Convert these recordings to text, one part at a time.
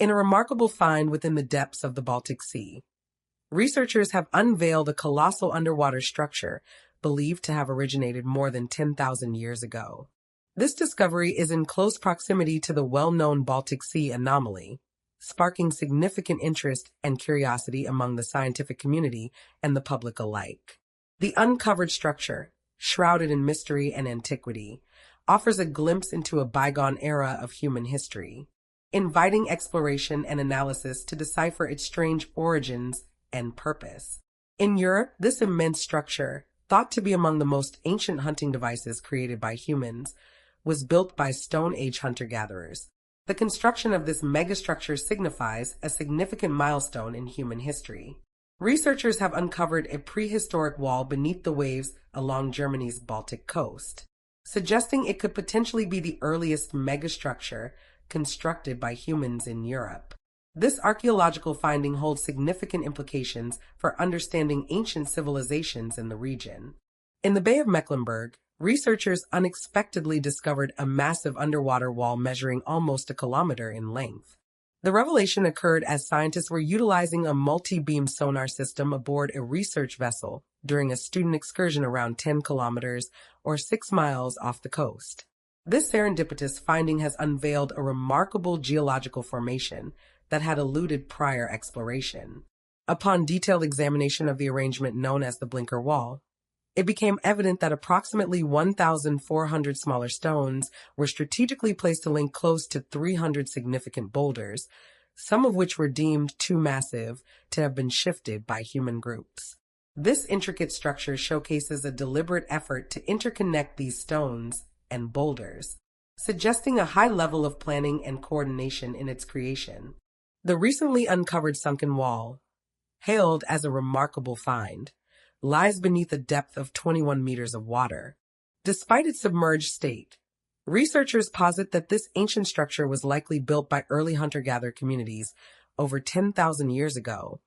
In a remarkable find within the depths of the Baltic Sea, researchers have unveiled a colossal underwater structure believed to have originated more than 10,000 years ago. This discovery is in close proximity to the well-known Baltic Sea anomaly, sparking significant interest and curiosity among the scientific community and the public alike. The uncovered structure, shrouded in mystery and antiquity, offers a glimpse into a bygone era of human history, inviting exploration and analysis to decipher its strange origins and purpose. In Europe, this immense structure, thought to be among the most ancient hunting devices created by humans, was built by Stone Age hunter-gatherers. The construction of this megastructure signifies a significant milestone in human history. Researchers have uncovered a prehistoric wall beneath the waves along Germany's Baltic coast, suggesting it could potentially be the earliest megastructure constructed by humans in Europe. This archaeological finding holds significant implications for understanding ancient civilizations in the region. In the Bay of Mecklenburg, researchers unexpectedly discovered a massive underwater wall measuring almost a kilometer in length. The revelation occurred as scientists were utilizing a multi-beam sonar system aboard a research vessel during a student excursion around 10 kilometers or 6 miles off the coast. This serendipitous finding has unveiled a remarkable geological formation that had eluded prior exploration. Upon detailed examination of the arrangement known as the Blinker Wall, it became evident that approximately 1,400 smaller stones were strategically placed to link close to 300 significant boulders, some of which were deemed too massive to have been shifted by human groups. This intricate structure showcases a deliberate effort to interconnect these stones and boulders, suggesting a high level of planning and coordination in its creation. The recently uncovered sunken wall, hailed as a remarkable find, lies beneath a depth of 21 meters of water. Despite its submerged state, researchers posit that this ancient structure was likely built by early hunter-gatherer communities over 10,000 years ago,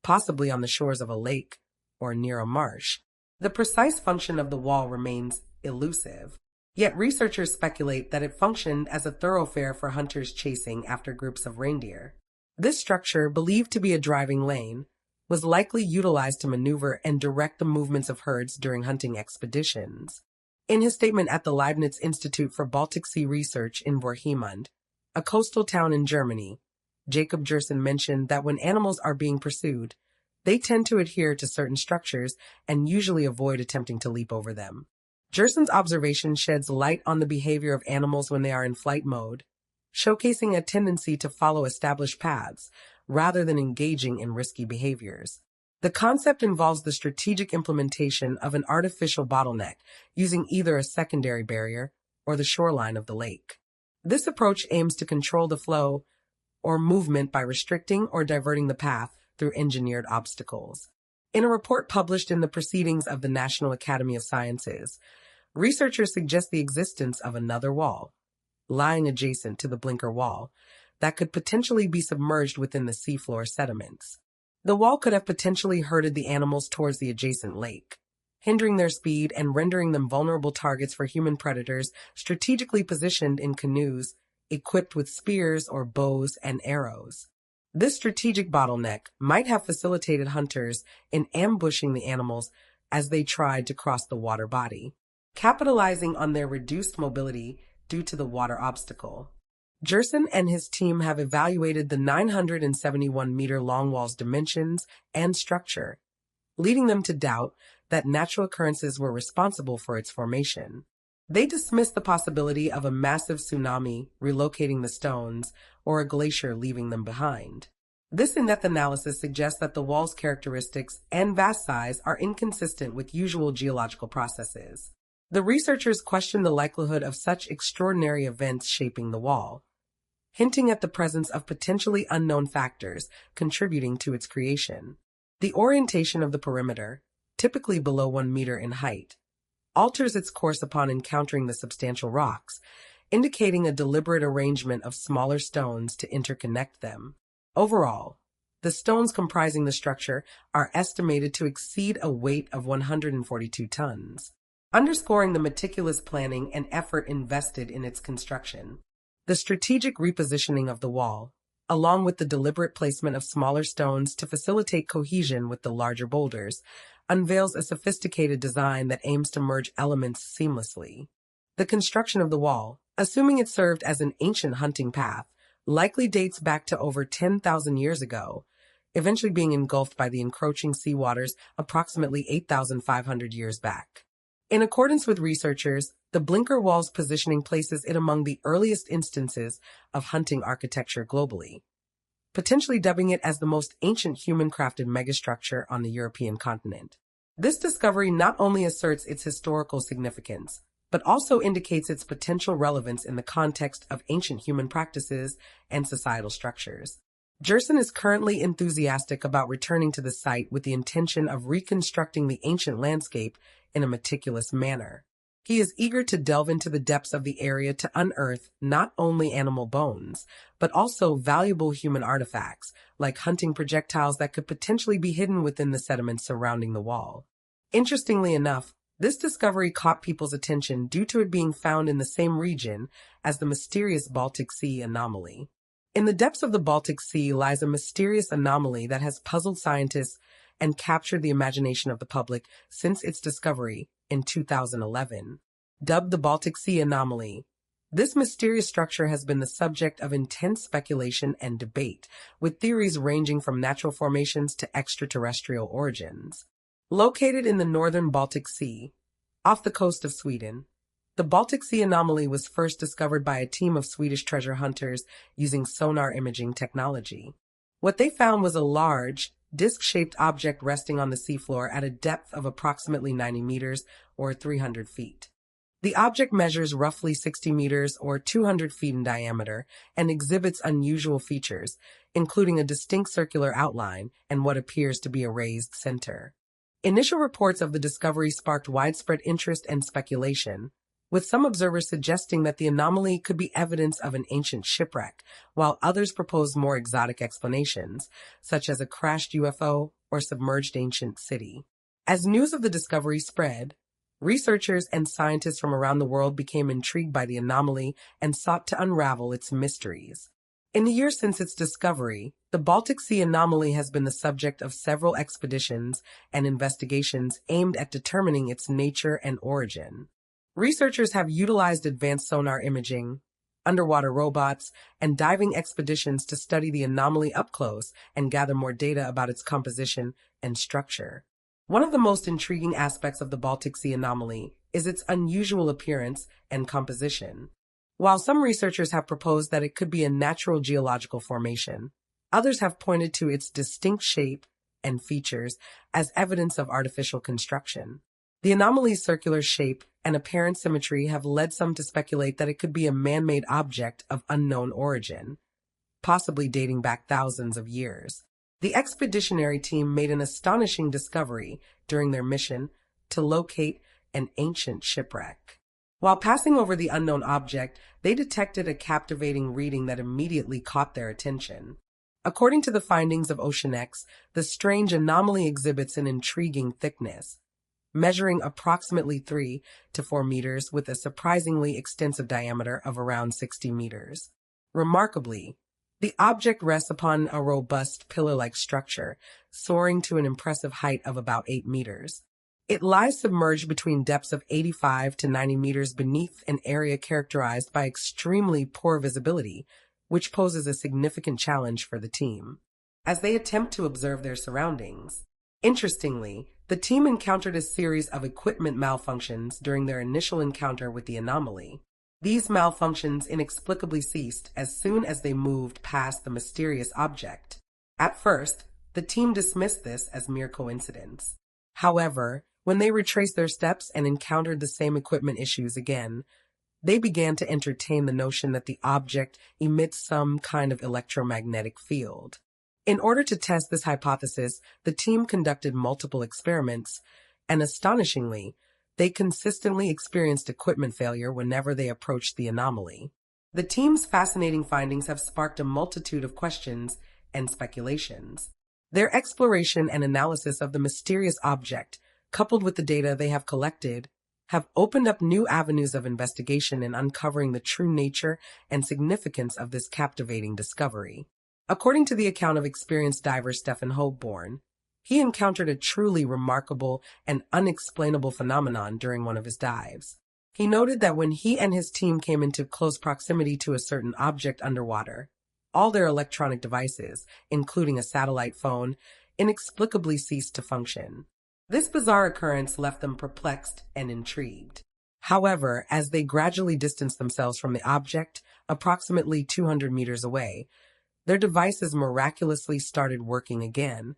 possibly on the shores of a lake or near a marsh. The precise function of the wall remains elusive, yet researchers speculate that it functioned as a thoroughfare for hunters chasing after groups of reindeer. This structure, believed to be a driving lane, was likely utilized to maneuver and direct the movements of herds during hunting expeditions. In his statement at the Leibniz Institute for Baltic Sea Research in Bohemund, a coastal town in Germany, Jacob Jerson mentioned that when animals are being pursued, they tend to adhere to certain structures and usually avoid attempting to leap over them. Jerson's observation sheds light on the behavior of animals when they are in flight mode, showcasing a tendency to follow established paths rather than engaging in risky behaviors. The concept involves the strategic implementation of an artificial bottleneck using either a secondary barrier or the shoreline of the lake. This approach aims to control the flow or movement by restricting or diverting the path through engineered obstacles. In a report published in the Proceedings of the National Academy of Sciences, researchers suggest the existence of another wall, lying adjacent to the Blinker Wall, that could potentially be submerged within the seafloor sediments. The wall could have potentially herded the animals towards the adjacent lake, hindering their speed and rendering them vulnerable targets for human predators strategically positioned in canoes equipped with spears or bows and arrows. This strategic bottleneck might have facilitated hunters in ambushing the animals as they tried to cross the water body, capitalizing on their reduced mobility due to the water obstacle. Jerson and his team have evaluated the 971-meter-long wall's dimensions and structure, leading them to doubt that natural occurrences were responsible for its formation. They dismiss the possibility of a massive tsunami relocating the stones or a glacier leaving them behind. This in-depth analysis suggests that the wall's characteristics and vast size are inconsistent with usual geological processes. The researchers question the likelihood of such extraordinary events shaping the wall, hinting at the presence of potentially unknown factors contributing to its creation. The orientation of the perimeter, typically below 1 meter in height, alters its course upon encountering the substantial rocks, indicating a deliberate arrangement of smaller stones to interconnect them. Overall, the stones comprising the structure are estimated to exceed a weight of 142 tons, underscoring the meticulous planning and effort invested in its construction. The strategic repositioning of the wall, along with the deliberate placement of smaller stones to facilitate cohesion with the larger boulders, unveils a sophisticated design that aims to merge elements seamlessly. The construction of the wall, assuming it served as an ancient hunting path, likely dates back to over 10,000 years ago, eventually being engulfed by the encroaching seawaters approximately 8,500 years back. In accordance with researchers, the Blinker Wall's positioning places it among the earliest instances of hunting architecture globally, potentially dubbing it as the most ancient human-crafted megastructure on the European continent. This discovery not only asserts its historical significance, but also indicates its potential relevance in the context of ancient human practices and societal structures. Gerson is currently enthusiastic about returning to the site with the intention of reconstructing the ancient landscape in a meticulous manner. He is eager to delve into the depths of the area to unearth not only animal bones, but also valuable human artifacts, like hunting projectiles that could potentially be hidden within the sediments surrounding the wall. Interestingly enough, this discovery caught people's attention due to it being found in the same region as the mysterious Baltic Sea anomaly. In the depths of the Baltic Sea lies a mysterious anomaly that has puzzled scientists and captured the imagination of the public since its discovery in 2011. Dubbed the Baltic Sea anomaly, this mysterious structure has been the subject of intense speculation and debate, with theories ranging from natural formations to extraterrestrial origins. Located in the northern Baltic Sea, off the coast of Sweden, the Baltic Sea anomaly was first discovered by a team of Swedish treasure hunters using sonar imaging technology. What they found was a large, disc-shaped object resting on the seafloor at a depth of approximately 90 meters or 300 feet. The object measures roughly 60 meters or 200 feet in diameter and exhibits unusual features, including a distinct circular outline and what appears to be a raised center. Initial reports of the discovery sparked widespread interest and speculation, with some observers suggesting that the anomaly could be evidence of an ancient shipwreck, while others proposed more exotic explanations, such as a crashed UFO or submerged ancient city. As news of the discovery spread, researchers and scientists from around the world became intrigued by the anomaly and sought to unravel its mysteries. In the years since its discovery, the Baltic Sea anomaly has been the subject of several expeditions and investigations aimed at determining its nature and origin. Researchers have utilized advanced sonar imaging, underwater robots, and diving expeditions to study the anomaly up close and gather more data about its composition and structure. One of the most intriguing aspects of the Baltic Sea anomaly is its unusual appearance and composition. While some researchers have proposed that it could be a natural geological formation, others have pointed to its distinct shape and features as evidence of artificial construction. The anomaly's circular shape and apparent symmetry have led some to speculate that it could be a man-made object of unknown origin, possibly dating back thousands of years. The expeditionary team made an astonishing discovery during their mission to locate an ancient shipwreck. While passing over the unknown object, they detected a captivating reading that immediately caught their attention. According to the findings of OceanX, the strange anomaly exhibits an intriguing thickness, measuring approximately 3 to 4 meters with a surprisingly extensive diameter of around 60 meters. Remarkably, the object rests upon a robust pillar-like structure, soaring to an impressive height of about 8 meters. It lies submerged between depths of 85 to 90 meters beneath an area characterized by extremely poor visibility, which poses a significant challenge for the team as they attempt to observe their surroundings. Interestingly, the team encountered a series of equipment malfunctions during their initial encounter with the anomaly. These malfunctions inexplicably ceased as soon as they moved past the mysterious object. At first, the team dismissed this as mere coincidence. However, when they retraced their steps and encountered the same equipment issues again, they began to entertain the notion that the object emits some kind of electromagnetic field. In order to test this hypothesis, the team conducted multiple experiments, and astonishingly, they consistently experienced equipment failure whenever they approached the anomaly. The team's fascinating findings have sparked a multitude of questions and speculations. Their exploration and analysis of the mysterious object, coupled with the data they have collected, have opened up new avenues of investigation in uncovering the true nature and significance of this captivating discovery. According to the account of experienced diver Stephen Holborn, he encountered a truly remarkable and unexplainable phenomenon during one of his dives. He noted that when he and his team came into close proximity to a certain object underwater, all their electronic devices, including a satellite phone, inexplicably ceased to function. This bizarre occurrence left them perplexed and intrigued. However, as they gradually distanced themselves from the object, approximately 200 meters away, their devices miraculously started working again,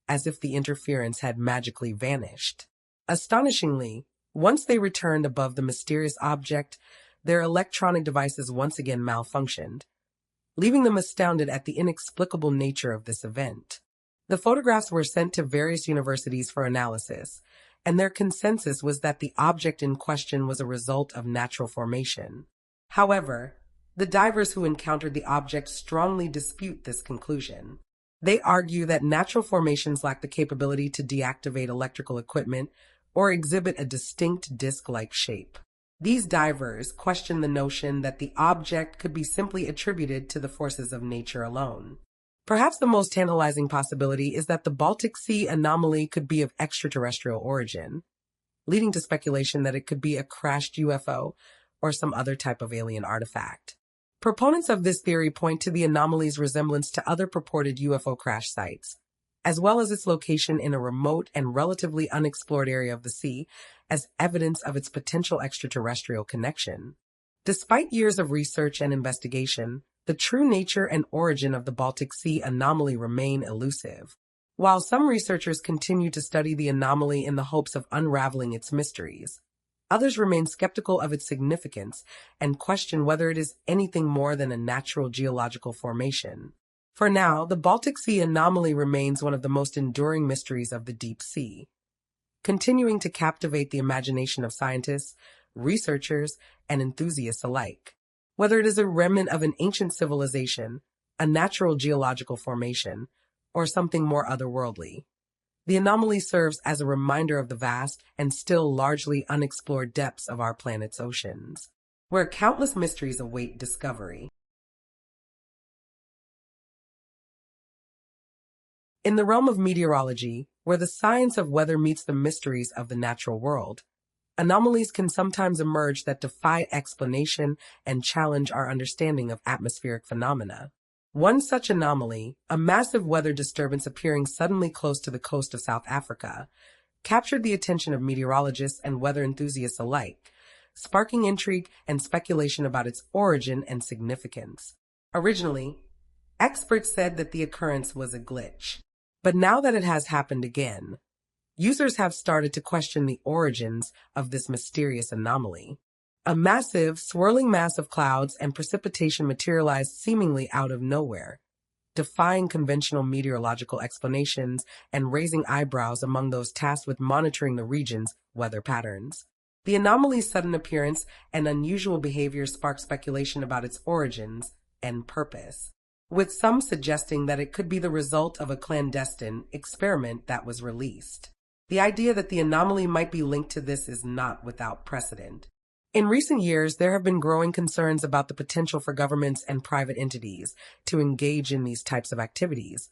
as if the interference had magically vanished. Astonishingly, once they returned above the mysterious object, their electronic devices once again malfunctioned, leaving them astounded at the inexplicable nature of this event. The photographs were sent to various universities for analysis, and their consensus was that the object in question was a result of natural formation. However, the divers who encountered the object strongly dispute this conclusion. They argue that natural formations lack the capability to deactivate electrical equipment or exhibit a distinct disc-like shape. These divers question the notion that the object could be simply attributed to the forces of nature alone. Perhaps the most tantalizing possibility is that the Baltic Sea anomaly could be of extraterrestrial origin, leading to speculation that it could be a crashed UFO or some other type of alien artifact. Proponents of this theory point to the anomaly's resemblance to other purported UFO crash sites, as well as its location in a remote and relatively unexplored area of the sea, as evidence of its potential extraterrestrial connection. Despite years of research and investigation, the true nature and origin of the Baltic Sea anomaly remain elusive. While some researchers continue to study the anomaly in the hopes of unraveling its mysteries, others remain skeptical of its significance and question whether it is anything more than a natural geological formation. For now, the Baltic Sea anomaly remains one of the most enduring mysteries of the deep sea, continuing to captivate the imagination of scientists, researchers, and enthusiasts alike. Whether it is a remnant of an ancient civilization, a natural geological formation, or something more otherworldly, the anomaly serves as a reminder of the vast and still largely unexplored depths of our planet's oceans, where countless mysteries await discovery. In the realm of meteorology, where the science of weather meets the mysteries of the natural world, anomalies can sometimes emerge that defy explanation and challenge our understanding of atmospheric phenomena. One such anomaly, a massive weather disturbance appearing suddenly close to the coast of South Africa, captured the attention of meteorologists and weather enthusiasts alike, sparking intrigue and speculation about its origin and significance. Originally, experts said that the occurrence was a glitch, but now that it has happened again, users have started to question the origins of this mysterious anomaly. A massive, swirling mass of clouds and precipitation materialized seemingly out of nowhere, defying conventional meteorological explanations and raising eyebrows among those tasked with monitoring the region's weather patterns. The anomaly's sudden appearance and unusual behavior sparked speculation about its origins and purpose, with some suggesting that it could be the result of a clandestine experiment that was released. The idea that the anomaly might be linked to this is not without precedent. In recent years, there have been growing concerns about the potential for governments and private entities to engage in these types of activities,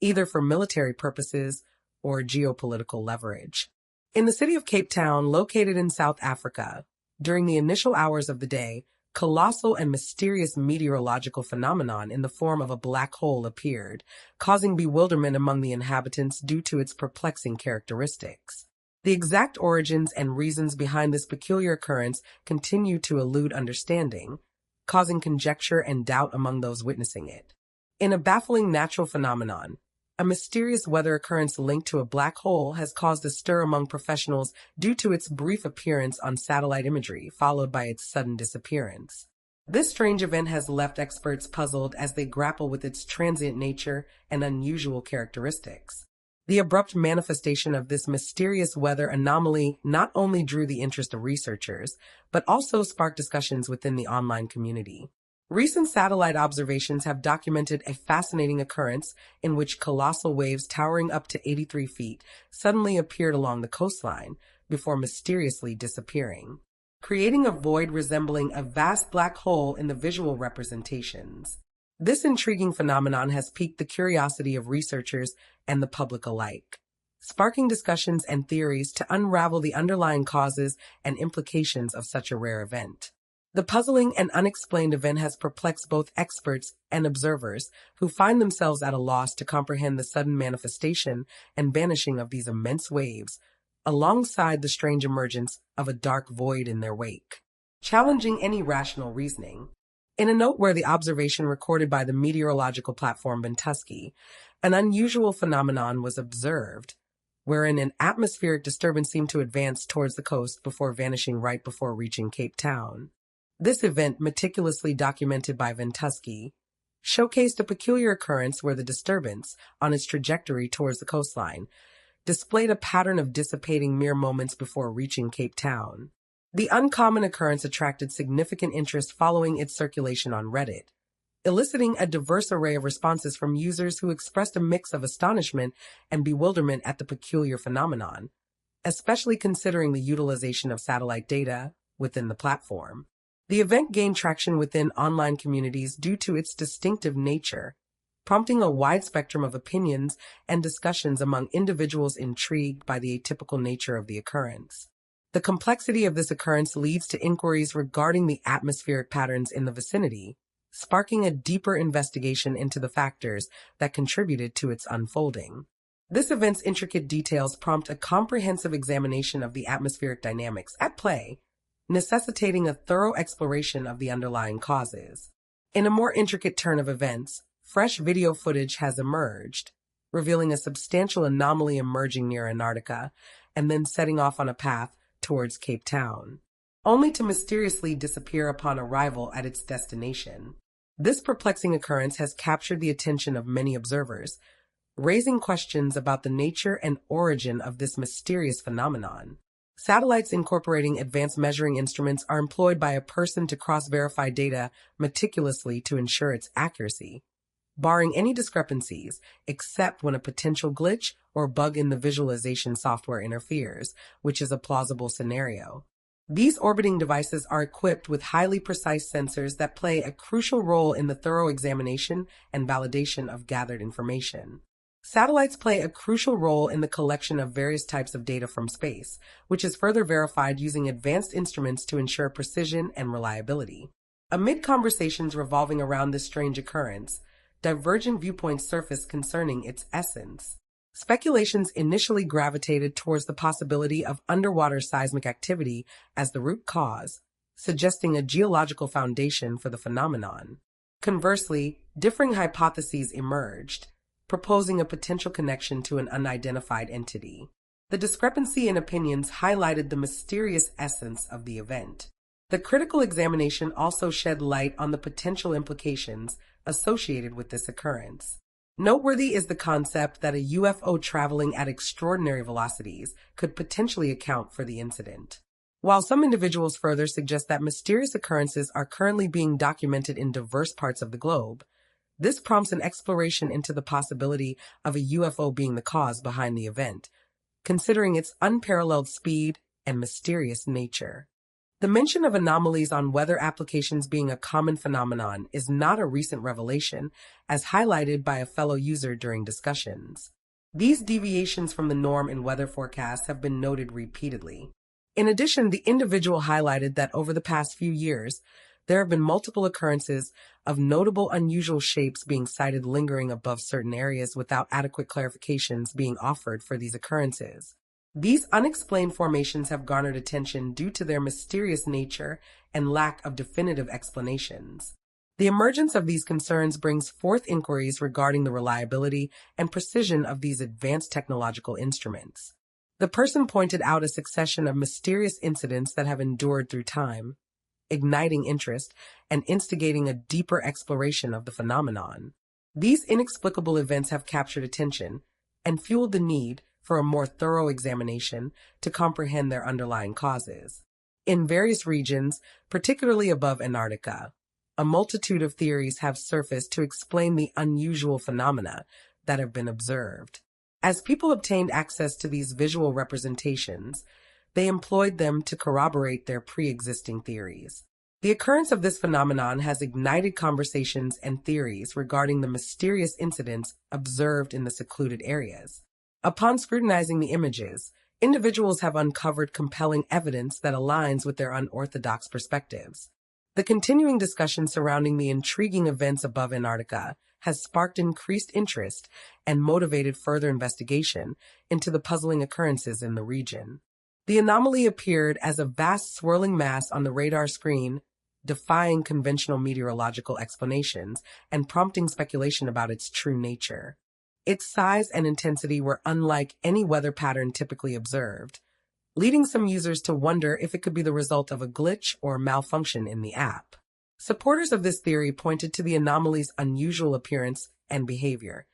either for military purposes or geopolitical leverage. In the city of Cape Town, located in South Africa, during the initial hours of the day, colossal and mysterious meteorological phenomenon in the form of a black hole appeared, causing bewilderment among the inhabitants due to its perplexing characteristics. The exact origins and reasons behind this peculiar occurrence continue to elude understanding, causing conjecture and doubt among those witnessing it. In a baffling natural phenomenon, a mysterious weather occurrence linked to a black hole has caused a stir among professionals due to its brief appearance on satellite imagery, followed by its sudden disappearance. This strange event has left experts puzzled as they grapple with its transient nature and unusual characteristics. The abrupt manifestation of this mysterious weather anomaly not only drew the interest of researchers, but also sparked discussions within the online community. Recent satellite observations have documented a fascinating occurrence in which colossal waves towering up to 83 feet suddenly appeared along the coastline before mysteriously disappearing, creating a void resembling a vast black hole in the visual representations. This intriguing phenomenon has piqued the curiosity of researchers and the public alike, sparking discussions and theories to unravel the underlying causes and implications of such a rare event. The puzzling and unexplained event has perplexed both experts and observers who find themselves at a loss to comprehend the sudden manifestation and vanishing of these immense waves, alongside the strange emergence of a dark void in their wake, challenging any rational reasoning. In a noteworthy observation recorded by the meteorological platform Ventusky, an unusual phenomenon was observed, wherein an atmospheric disturbance seemed to advance towards the coast before vanishing right before reaching Cape Town. This event, meticulously documented by Ventusky, showcased a peculiar occurrence where the disturbance, on its trajectory towards the coastline, displayed a pattern of dissipating mere moments before reaching Cape Town. The uncommon occurrence attracted significant interest following its circulation on Reddit, eliciting a diverse array of responses from users who expressed a mix of astonishment and bewilderment at the peculiar phenomenon, especially considering the utilization of satellite data within the platform. The event gained traction within online communities due to its distinctive nature, prompting a wide spectrum of opinions and discussions among individuals intrigued by the atypical nature of the occurrence. The complexity of this occurrence leads to inquiries regarding the atmospheric patterns in the vicinity, sparking a deeper investigation into the factors that contributed to its unfolding. This event's intricate details prompt a comprehensive examination of the atmospheric dynamics at play, necessitating a thorough exploration of the underlying causes. In a more intricate turn of events, fresh video footage has emerged, revealing a substantial anomaly emerging near Antarctica and then setting off on a path towards Cape Town, only to mysteriously disappear upon arrival at its destination. This perplexing occurrence has captured the attention of many observers, raising questions about the nature and origin of this mysterious phenomenon. Satellites incorporating advanced measuring instruments are employed by a person to cross-verify data meticulously to ensure its accuracy, barring any discrepancies, except when a potential glitch or bug in the visualization software interferes, which is a plausible scenario. These orbiting devices are equipped with highly precise sensors that play a crucial role in the thorough examination and validation of gathered information. Satellites play a crucial role in the collection of various types of data from space, which is further verified using advanced instruments to ensure precision and reliability. Amid conversations revolving around this strange occurrence, divergent viewpoints surfaced concerning its essence. Speculations initially gravitated towards the possibility of underwater seismic activity as the root cause, suggesting a geological foundation for the phenomenon. Conversely, differing hypotheses emerged, proposing a potential connection to an unidentified entity. The discrepancy in opinions highlighted the mysterious essence of the event. The critical examination also shed light on the potential implications associated with this occurrence. Noteworthy is the concept that a UFO traveling at extraordinary velocities could potentially account for the incident. While some individuals further suggest that mysterious occurrences are currently being documented in diverse parts of the globe, this prompts an exploration into the possibility of a UFO being the cause behind the event, considering its unparalleled speed and mysterious nature. The mention of anomalies on weather applications being a common phenomenon is not a recent revelation, as highlighted by a fellow user during discussions. These deviations from the norm in weather forecasts have been noted repeatedly. In addition, the individual highlighted that over the past few years, there have been multiple occurrences of notable unusual shapes being sighted lingering above certain areas without adequate clarifications being offered for these occurrences. These unexplained formations have garnered attention due to their mysterious nature and lack of definitive explanations. The emergence of these concerns brings forth inquiries regarding the reliability and precision of these advanced technological instruments. The person pointed out a succession of mysterious incidents that have endured through time, igniting interest and instigating a deeper exploration of the phenomenon. These inexplicable events have captured attention and fueled the need for a more thorough examination to comprehend their underlying causes. In various regions, particularly above Antarctica, a multitude of theories have surfaced to explain the unusual phenomena that have been observed. As people obtained access to these visual representations, they employed them to corroborate their pre-existing theories. The occurrence of this phenomenon has ignited conversations and theories regarding the mysterious incidents observed in the secluded areas. Upon scrutinizing the images, individuals have uncovered compelling evidence that aligns with their unorthodox perspectives. The continuing discussion surrounding the intriguing events above Antarctica has sparked increased interest and motivated further investigation into the puzzling occurrences in the region. The anomaly appeared as a vast swirling mass on the radar screen, defying conventional meteorological explanations and prompting speculation about its true nature. Its size and intensity were unlike any weather pattern typically observed, leading some users to wonder if it could be the result of a glitch or malfunction in the app. Supporters of this theory pointed to the anomaly's unusual appearance and behavior,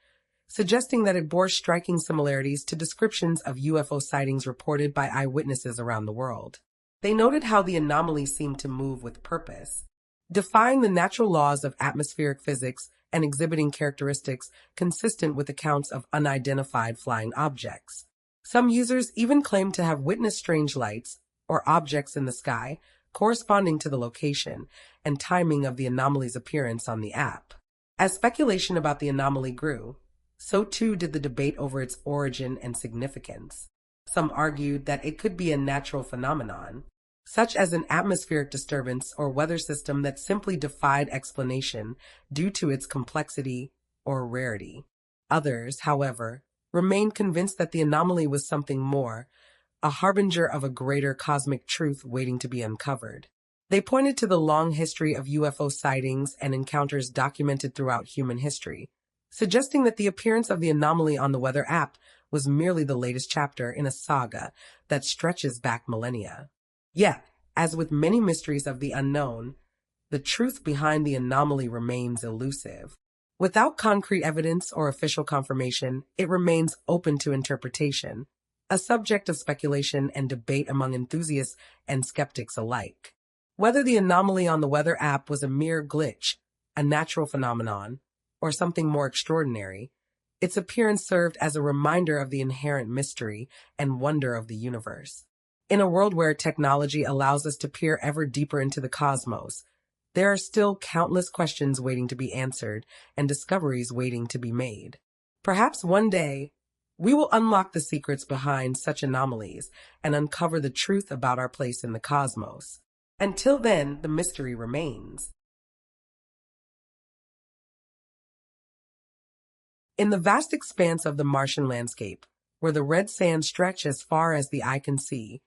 suggesting that it bore striking similarities to descriptions of UFO sightings reported by eyewitnesses around the world. They noted how the anomaly seemed to move with purpose, defying the natural laws of atmospheric physics and exhibiting characteristics consistent with accounts of unidentified flying objects. Some users even claimed to have witnessed strange lights or objects in the sky corresponding to the location and timing of the anomaly's appearance on the app. As speculation about the anomaly grew, so too did the debate over its origin and significance. Some argued that it could be a natural phenomenon, such as an atmospheric disturbance or weather system that simply defied explanation due to its complexity or rarity. Others, however, remained convinced that the anomaly was something more, a harbinger of a greater cosmic truth waiting to be uncovered. They pointed to the long history of UFO sightings and encounters documented throughout human history, suggesting that the appearance of the anomaly on the weather app was merely the latest chapter in a saga that stretches back millennia. Yet, as with many mysteries of the unknown, the truth behind the anomaly remains elusive. Without concrete evidence or official confirmation, it remains open to interpretation, a subject of speculation and debate among enthusiasts and skeptics alike. Whether the anomaly on the weather app was a mere glitch, a natural phenomenon, or something more extraordinary, its appearance served as a reminder of the inherent mystery and wonder of the universe. In a world where technology allows us to peer ever deeper into the cosmos, there are still countless questions waiting to be answered and discoveries waiting to be made. Perhaps one day, we will unlock the secrets behind such anomalies and uncover the truth about our place in the cosmos. Until then, the mystery remains. In the vast expanse of the Martian landscape, where the red sands stretch as far as the eye can see,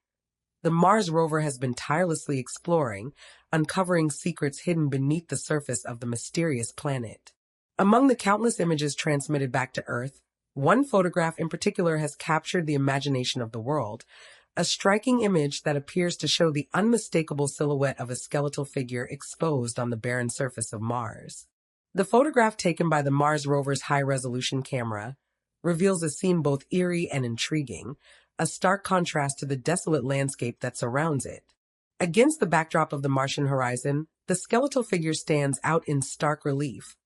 the Mars rover has been tirelessly exploring, uncovering secrets hidden beneath the surface of the mysterious planet. Among the countless images transmitted back to Earth, one photograph in particular has captured the imagination of the world, a striking image that appears to show the unmistakable silhouette of a skeletal figure exposed on the barren surface of Mars. The photograph taken by the Mars rover's high-resolution camera reveals a scene both eerie and intriguing, a stark contrast to the desolate landscape that surrounds it. Against the backdrop of the Martian horizon, the skeletal figure stands out in stark relief,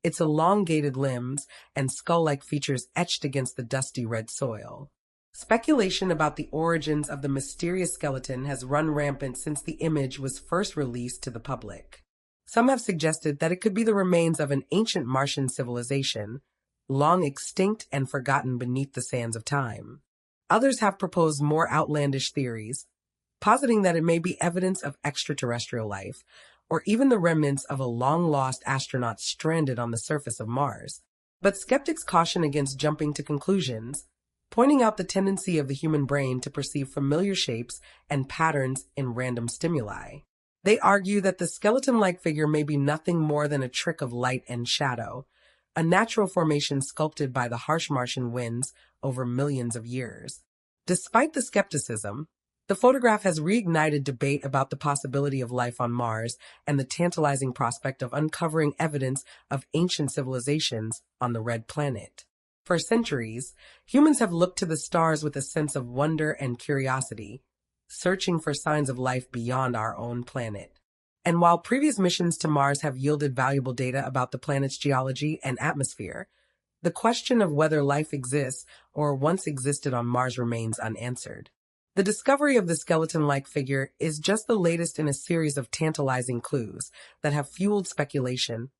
its elongated limbs and skull-like features etched against the dusty red soil. Speculation about the origins of the mysterious skeleton has run rampant since the image was first released to the public. Some have suggested that it could be the remains of an ancient Martian civilization, long extinct and forgotten beneath the sands of time. Others have proposed more outlandish theories, positing that it may be evidence of extraterrestrial life, or even the remnants of a long-lost astronaut stranded on the surface of Mars. But skeptics caution against jumping to conclusions, pointing out the tendency of the human brain to perceive familiar shapes and patterns in random stimuli. They argue that the skeleton-like figure may be nothing more than a trick of light and shadow, a natural formation sculpted by the harsh Martian winds over millions of years. Despite the skepticism, the photograph has reignited debate about the possibility of life on Mars and the tantalizing prospect of uncovering evidence of ancient civilizations on the red planet. For centuries, humans have looked to the stars with a sense of wonder and curiosity, searching for signs of life beyond our own planet. And while previous missions to Mars have yielded valuable data about the planet's geology and atmosphere, the question of whether life exists or once existed on Mars remains unanswered. The discovery of the skeleton-like figure is just the latest in a series of tantalizing clues that have fueled speculation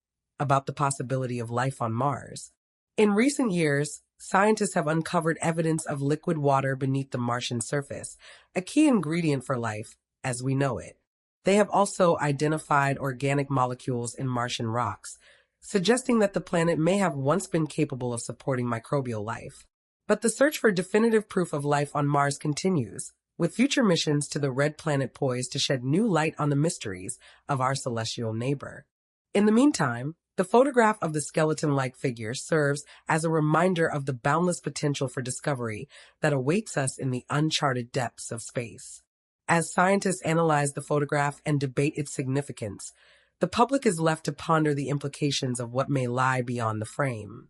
about the possibility of life on Mars. In recent years, scientists have uncovered evidence of liquid water beneath the Martian surface, a key ingredient for life as we know it. They have also identified organic molecules in Martian rocks, suggesting that the planet may have once been capable of supporting microbial life. But the search for definitive proof of life on Mars continues, with future missions to the red planet poised to shed new light on the mysteries of our celestial neighbor. In the meantime, the photograph of the skeleton-like figure serves as a reminder of the boundless potential for discovery that awaits us in the uncharted depths of space. As scientists analyze the photograph and debate its significance, the public is left to ponder the implications of what may lie beyond the frame.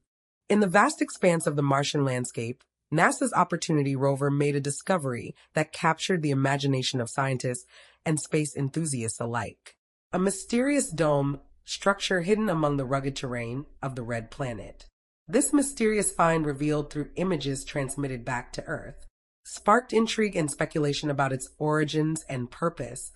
In the vast expanse of the Martian landscape, NASA's Opportunity rover made a discovery that captured the imagination of scientists and space enthusiasts alike. A mysterious dome structure hidden among the rugged terrain of the red planet. This mysterious find, revealed through images transmitted back to Earth, sparked intrigue and speculation about its origins and purpose,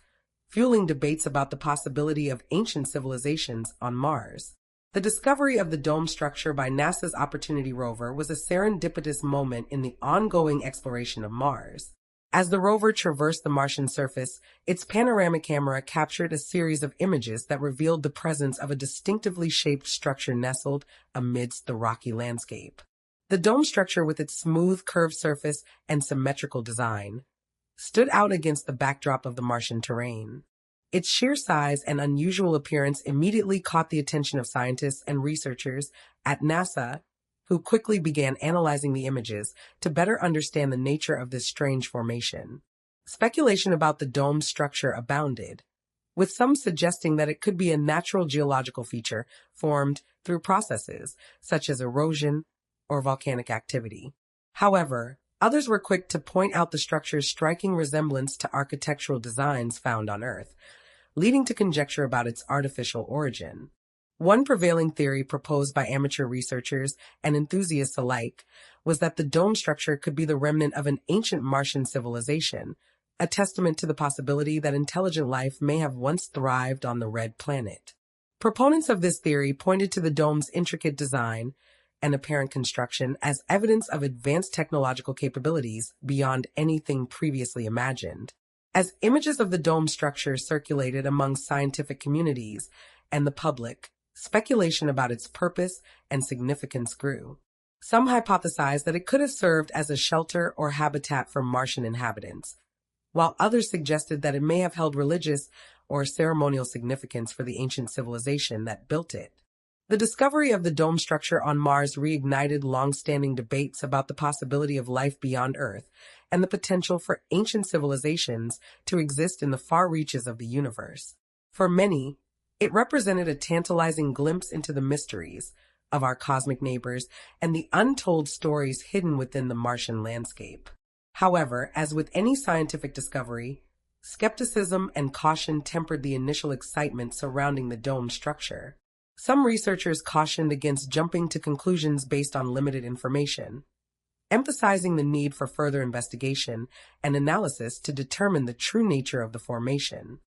fueling debates about the possibility of ancient civilizations on Mars. The discovery of the dome structure by NASA's Opportunity rover was a serendipitous moment in the ongoing exploration of Mars. As the rover traversed the Martian surface, its panoramic camera captured a series of images that revealed the presence of a distinctively shaped structure nestled amidst the rocky landscape. The dome structure, with its smooth, curved surface and symmetrical design, stood out against the backdrop of the Martian terrain. Its sheer size and unusual appearance immediately caught the attention of scientists and researchers at NASA, who quickly began analyzing the images to better understand the nature of this strange formation. Speculation about the dome's structure abounded, with some suggesting that it could be a natural geological feature formed through processes such as erosion or volcanic activity. However, others were quick to point out the structure's striking resemblance to architectural designs found on Earth, leading to conjecture about its artificial origin. One prevailing theory proposed by amateur researchers and enthusiasts alike was that the dome structure could be the remnant of an ancient Martian civilization, a testament to the possibility that intelligent life may have once thrived on the red planet. Proponents of this theory pointed to the dome's intricate design and apparent construction as evidence of advanced technological capabilities beyond anything previously imagined. As images of the dome structure circulated among scientific communities and the public, speculation about its purpose and significance grew. Some hypothesized that it could have served as a shelter or habitat for Martian inhabitants, while others suggested that it may have held religious or ceremonial significance for the ancient civilization that built it. The discovery of the dome structure on Mars reignited long-standing debates about the possibility of life beyond Earth and the potential for ancient civilizations to exist in the far reaches of the universe. For many, it represented a tantalizing glimpse into the mysteries of our cosmic neighbors and the untold stories hidden within the Martian landscape. However, as with any scientific discovery, skepticism and caution tempered the initial excitement surrounding the dome structure. Some researchers cautioned against jumping to conclusions based on limited information, emphasizing the need for further investigation and analysis to determine the true nature of the formation.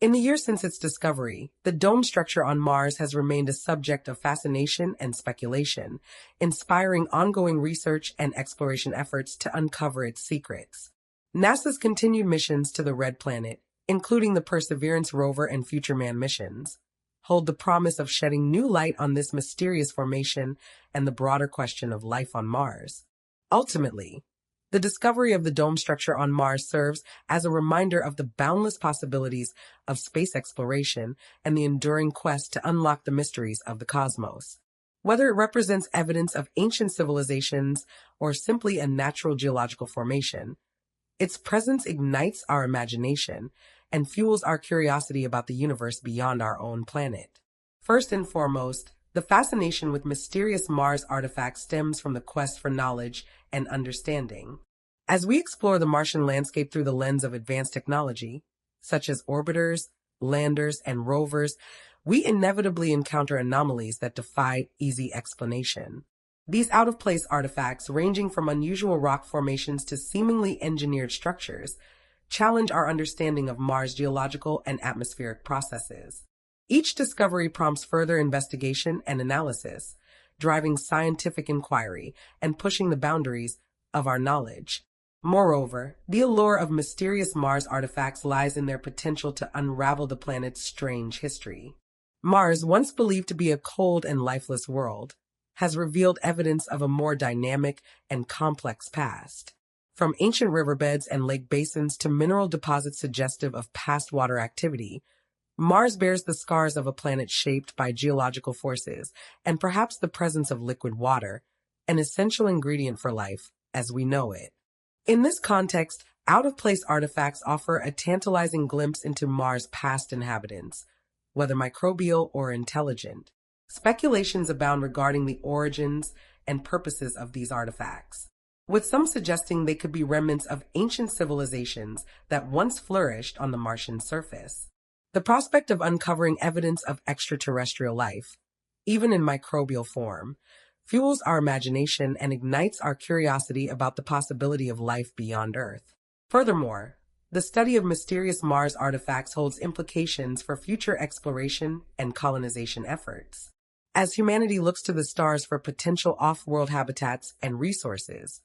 In the years since its discovery, the dome structure on Mars has remained a subject of fascination and speculation, inspiring ongoing research and exploration efforts to uncover its secrets. NASA's continued missions to the Red Planet, including the Perseverance rover and future manned missions, hold the promise of shedding new light on this mysterious formation and the broader question of life on Mars. Ultimately, the discovery of the dome structure on Mars serves as a reminder of the boundless possibilities of space exploration and the enduring quest to unlock the mysteries of the cosmos. Whether it represents evidence of ancient civilizations or simply a natural geological formation, its presence ignites our imagination and fuels our curiosity about the universe beyond our own planet. First and foremost, the fascination with mysterious Mars artifacts stems from the quest for knowledge and understanding. As we explore the Martian landscape through the lens of advanced technology, such as orbiters, landers, and rovers, we inevitably encounter anomalies that defy easy explanation. These out-of-place artifacts, ranging from unusual rock formations to seemingly engineered structures, challenge our understanding of Mars' geological and atmospheric processes. Each discovery prompts further investigation and analysis, driving scientific inquiry and pushing the boundaries of our knowledge. Moreover, the allure of mysterious Mars artifacts lies in their potential to unravel the planet's strange history. Mars, once believed to be a cold and lifeless world, has revealed evidence of a more dynamic and complex past. From ancient riverbeds and lake basins to mineral deposits suggestive of past water activity, Mars bears the scars of a planet shaped by geological forces and perhaps the presence of liquid water, an essential ingredient for life as we know it. In this context, out-of-place artifacts offer a tantalizing glimpse into Mars' past inhabitants, whether microbial or intelligent. Speculations abound regarding the origins and purposes of these artifacts, with some suggesting they could be remnants of ancient civilizations that once flourished on the Martian surface. The prospect of uncovering evidence of extraterrestrial life, even in microbial form, fuels our imagination and ignites our curiosity about the possibility of life beyond Earth. Furthermore, the study of mysterious Mars artifacts holds implications for future exploration and colonization efforts. As humanity looks to the stars for potential off-world habitats and resources,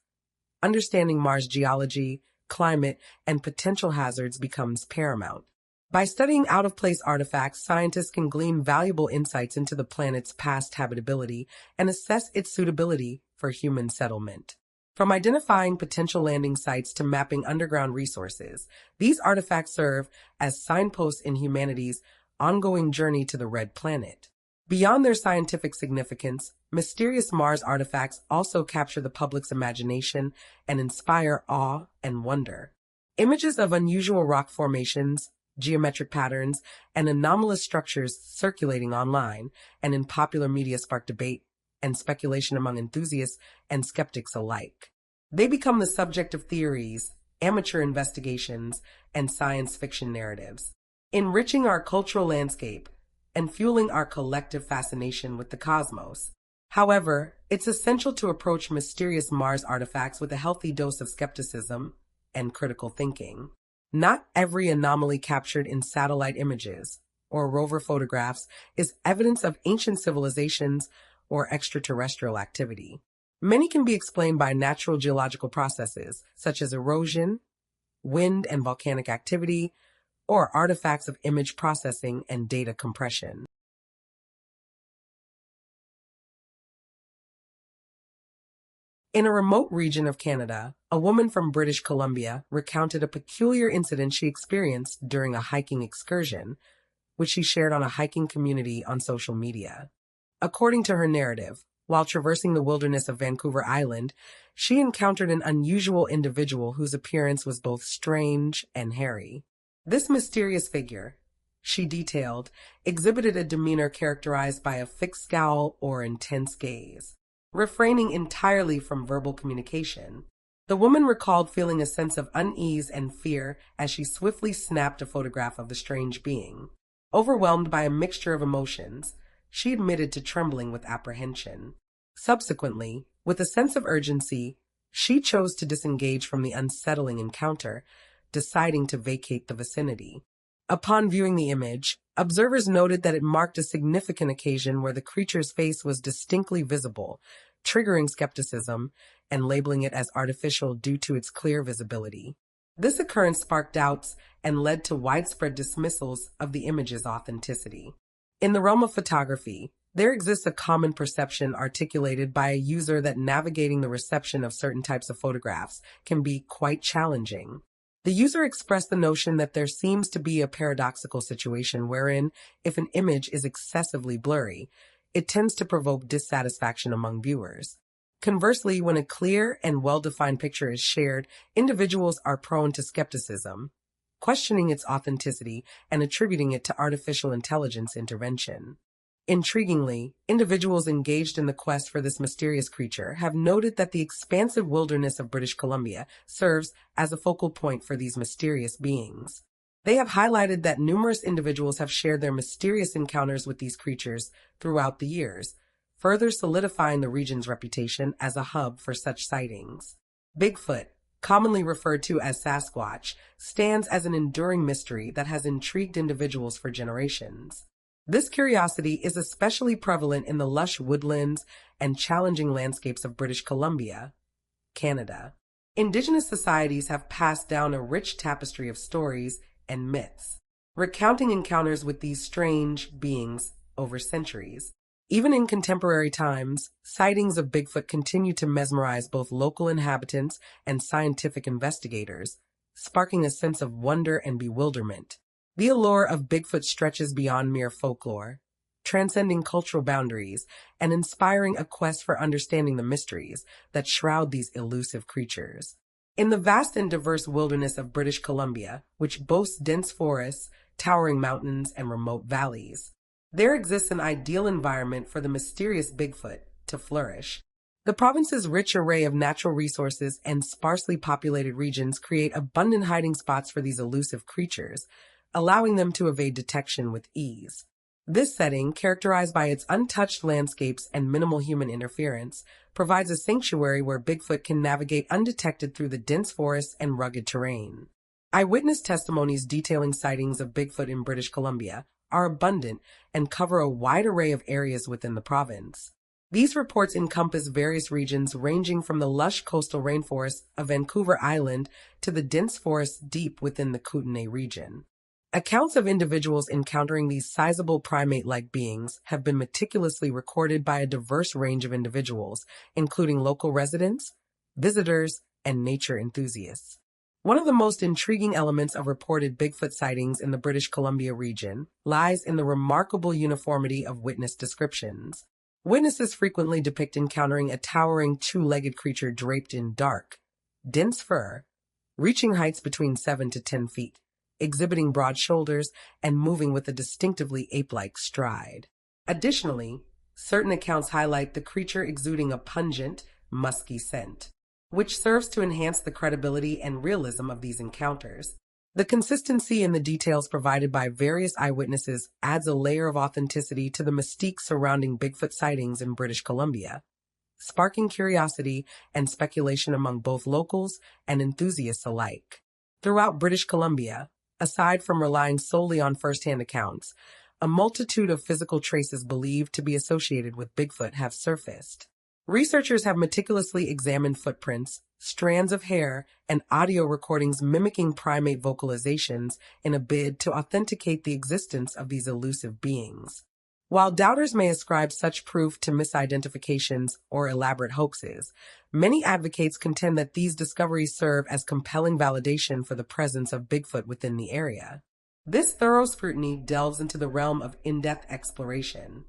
understanding Mars' geology, climate, and potential hazards becomes paramount. By studying out-of-place artifacts, scientists can glean valuable insights into the planet's past habitability and assess its suitability for human settlement. From identifying potential landing sites to mapping underground resources, these artifacts serve as signposts in humanity's ongoing journey to the Red Planet. Beyond their scientific significance, mysterious Mars artifacts also capture the public's imagination and inspire awe and wonder. Images of unusual rock formations, geometric patterns, and anomalous structures circulating online and in popular media spark debate and speculation among enthusiasts and skeptics alike. They become the subject of theories, amateur investigations, and science fiction narratives, enriching our cultural landscape and fueling our collective fascination with the cosmos. However, it's essential to approach mysterious Mars artifacts with a healthy dose of skepticism and critical thinking. Not every anomaly captured in satellite images or rover photographs is evidence of ancient civilizations or extraterrestrial activity. Many can be explained by natural geological processes such as erosion, wind and volcanic activity, or artifacts of image processing and data compression. In a remote region of Canada, a woman from British Columbia recounted a peculiar incident she experienced during a hiking excursion, which she shared on a hiking community on social media. According to her narrative, while traversing the wilderness of Vancouver Island, she encountered an unusual individual whose appearance was both strange and hairy. This mysterious figure, she detailed, exhibited a demeanor characterized by a fixed scowl or intense gaze, refraining entirely from verbal communication. The woman recalled feeling a sense of unease and fear as she swiftly snapped a photograph of the strange being. Overwhelmed by a mixture of emotions, she admitted to trembling with apprehension. Subsequently, with a sense of urgency, she chose to disengage from the unsettling encounter, deciding to vacate the vicinity. Upon viewing the image, observers noted that it marked a significant occasion where the creature's face was distinctly visible, triggering skepticism and labeling it as artificial due to its clear visibility. This occurrence sparked doubts and led to widespread dismissals of the image's authenticity. In the realm of photography, there exists a common perception articulated by a user that navigating the reception of certain types of photographs can be quite challenging. The user expressed the notion that there seems to be a paradoxical situation wherein, if an image is excessively blurry, it tends to provoke dissatisfaction among viewers. Conversely, when a clear and well-defined picture is shared, individuals are prone to skepticism, questioning its authenticity and attributing it to artificial intelligence intervention. Intriguingly, individuals engaged in the quest for this mysterious creature have noted that the expansive wilderness of British Columbia serves as a focal point for these mysterious beings. They have highlighted that numerous individuals have shared their mysterious encounters with these creatures throughout the years, further solidifying the region's reputation as a hub for such sightings. Bigfoot, commonly referred to as Sasquatch, stands as an enduring mystery that has intrigued individuals for generations. This curiosity is especially prevalent in the lush woodlands and challenging landscapes of British Columbia, Canada. Indigenous societies have passed down a rich tapestry of stories and myths, recounting encounters with these strange beings over centuries. Even in contemporary times, sightings of Bigfoot continue to mesmerize both local inhabitants and scientific investigators, sparking a sense of wonder and bewilderment. The allure of Bigfoot stretches beyond mere folklore, transcending cultural boundaries and inspiring a quest for understanding the mysteries that shroud these elusive creatures. In the vast and diverse wilderness of British Columbia, which boasts dense forests, towering mountains, and remote valleys, there exists an ideal environment for the mysterious Bigfoot to flourish. The province's rich array of natural resources and sparsely populated regions create abundant hiding spots for these elusive creatures, allowing them to evade detection with ease. This setting, characterized by its untouched landscapes and minimal human interference, provides a sanctuary where Bigfoot can navigate undetected through the dense forests and rugged terrain. Eyewitness testimonies detailing sightings of Bigfoot in British Columbia are abundant and cover a wide array of areas within the province. These reports encompass various regions ranging from the lush coastal rainforests of Vancouver Island to the dense forests deep within the Kootenay region. Accounts of individuals encountering these sizable primate-like beings have been meticulously recorded by a diverse range of individuals, including local residents, visitors, and nature enthusiasts. One of the most intriguing elements of reported Bigfoot sightings in the British Columbia region lies in the remarkable uniformity of witness descriptions. Witnesses frequently depict encountering a towering two-legged creature draped in dark, dense fur, reaching heights between 7 to 10 feet, exhibiting broad shoulders and moving with a distinctively ape-like stride. Additionally, certain accounts highlight the creature exuding a pungent, musky scent, which serves to enhance the credibility and realism of these encounters. The consistency in the details provided by various eyewitnesses adds a layer of authenticity to the mystique surrounding Bigfoot sightings in British Columbia, sparking curiosity and speculation among both locals and enthusiasts alike. Throughout British Columbia, aside from relying solely on first-hand accounts, a multitude of physical traces believed to be associated with Bigfoot have surfaced. Researchers have meticulously examined footprints, strands of hair, and audio recordings mimicking primate vocalizations in a bid to authenticate the existence of these elusive beings. While doubters may ascribe such proof to misidentifications or elaborate hoaxes, many advocates contend that these discoveries serve as compelling validation for the presence of Bigfoot within the area. This thorough scrutiny delves into the realm of in-depth exploration,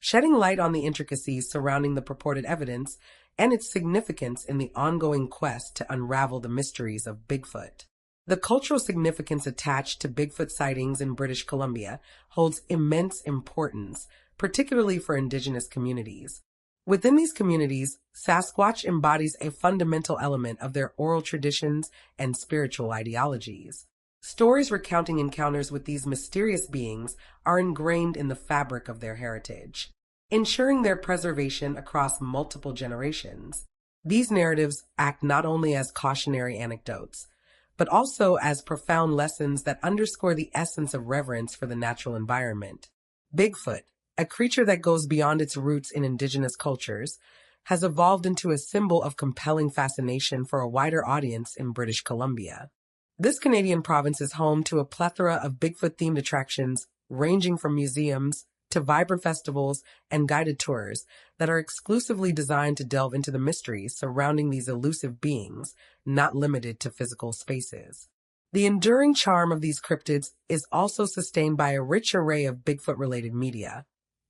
shedding light on the intricacies surrounding the purported evidence and its significance in the ongoing quest to unravel the mysteries of Bigfoot. The cultural significance attached to Bigfoot sightings in British Columbia holds immense importance, particularly for Indigenous communities. Within these communities, Sasquatch embodies a fundamental element of their oral traditions and spiritual ideologies. Stories recounting encounters with these mysterious beings are ingrained in the fabric of their heritage, ensuring their preservation across multiple generations. These narratives act not only as cautionary anecdotes, but also as profound lessons that underscore the essence of reverence for the natural environment. Bigfoot, a creature that goes beyond its roots in Indigenous cultures, has evolved into a symbol of compelling fascination for a wider audience in British Columbia. This Canadian province is home to a plethora of Bigfoot-themed attractions ranging from museums to vibrant festivals and guided tours that are exclusively designed to delve into the mysteries surrounding these elusive beings, not limited to physical spaces. The enduring charm of these cryptids is also sustained by a rich array of Bigfoot-related media,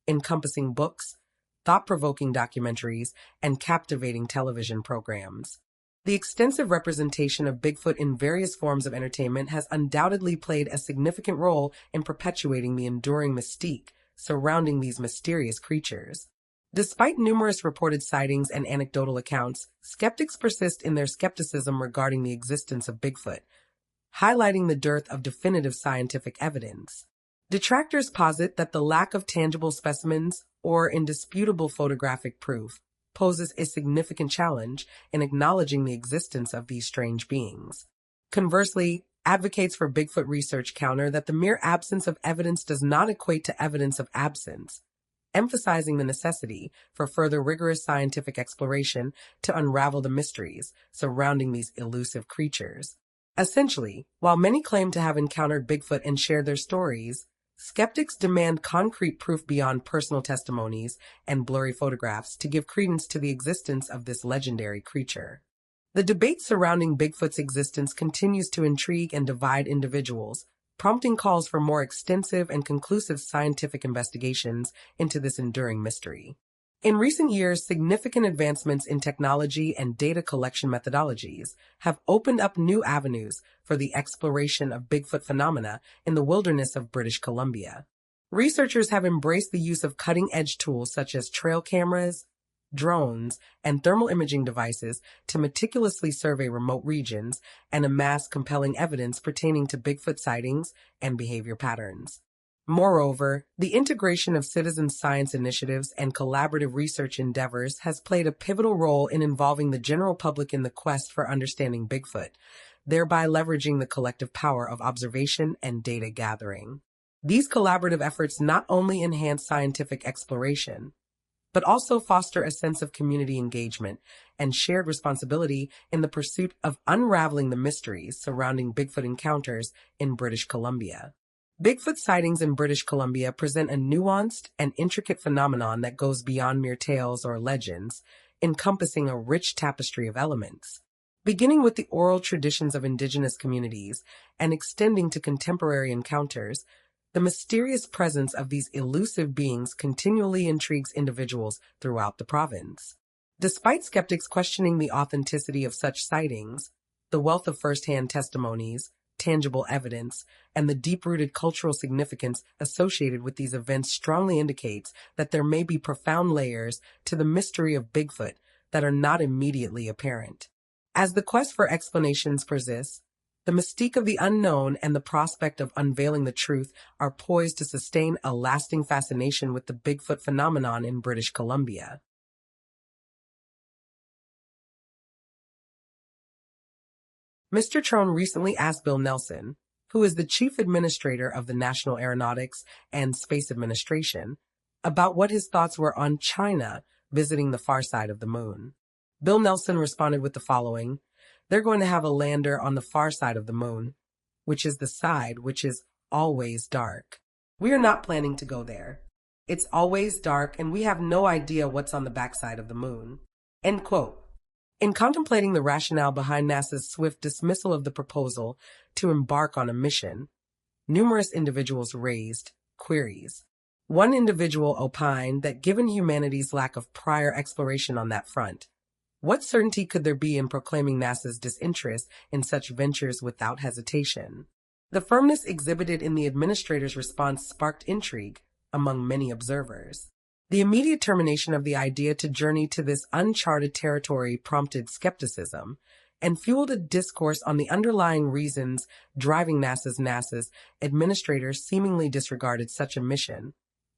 encompassing books, thought-provoking documentaries, and captivating television programs. The extensive representation of Bigfoot in various forms of entertainment has undoubtedly played a significant role in perpetuating the enduring mystique surrounding these mysterious creatures. Despite numerous reported sightings and anecdotal accounts, skeptics persist in their skepticism regarding the existence of Bigfoot, highlighting the dearth of definitive scientific evidence. Detractors posit that the lack of tangible specimens or indisputable photographic proof poses a significant challenge in acknowledging the existence of these strange beings. Conversely, advocates for Bigfoot research counter that the mere absence of evidence does not equate to evidence of absence, emphasizing the necessity for further rigorous scientific exploration to unravel the mysteries surrounding these elusive creatures. Essentially, while many claim to have encountered Bigfoot and share their stories, skeptics demand concrete proof beyond personal testimonies and blurry photographs to give credence to the existence of this legendary creature. The debate surrounding Bigfoot's existence continues to intrigue and divide individuals, prompting calls for more extensive and conclusive scientific investigations into this enduring mystery. In recent years, significant advancements in technology and data collection methodologies have opened up new avenues for the exploration of Bigfoot phenomena in the wilderness of British Columbia. Researchers have embraced the use of cutting-edge tools such as trail cameras, drones, and thermal imaging devices to meticulously survey remote regions and amass compelling evidence pertaining to Bigfoot sightings and behavior patterns. Moreover, the integration of citizen science initiatives and collaborative research endeavors has played a pivotal role in involving the general public in the quest for understanding Bigfoot, thereby leveraging the collective power of observation and data gathering. These collaborative efforts not only enhance scientific exploration, but also foster a sense of community engagement and shared responsibility in the pursuit of unraveling the mysteries surrounding Bigfoot encounters in British Columbia. Bigfoot sightings in British Columbia present a nuanced and intricate phenomenon that goes beyond mere tales or legends, encompassing a rich tapestry of elements. Beginning with the oral traditions of indigenous communities and extending to contemporary encounters, the mysterious presence of these elusive beings continually intrigues individuals throughout the province. Despite skeptics questioning the authenticity of such sightings, the wealth of first-hand testimonies, tangible evidence, and the deep-rooted cultural significance associated with these events strongly indicates that there may be profound layers to the mystery of Bigfoot that are not immediately apparent. As the quest for explanations persists, the mystique of the unknown and the prospect of unveiling the truth are poised to sustain a lasting fascination with the Bigfoot phenomenon in British Columbia. Mr. Trone recently asked Bill Nelson, who is the chief administrator of the National Aeronautics and Space Administration, about what his thoughts were on China visiting the far side of the moon. Bill Nelson responded with the following: "They're going to have a lander on the far side of the moon, which is the side which is always dark. We are not planning to go there. It's always dark and we have no idea what's on the backside of the moon." End quote. In contemplating the rationale behind NASA's swift dismissal of the proposal to embark on a mission, numerous individuals raised queries. One individual opined that given humanity's lack of prior exploration on that front, what certainty could there be in proclaiming NASA's disinterest in such ventures without hesitation? The firmness exhibited in the administrator's response sparked intrigue among many observers. The immediate termination of the idea to journey to this uncharted territory prompted skepticism and fueled a discourse on the underlying reasons driving NASA's administrators seemingly disregarded such a mission,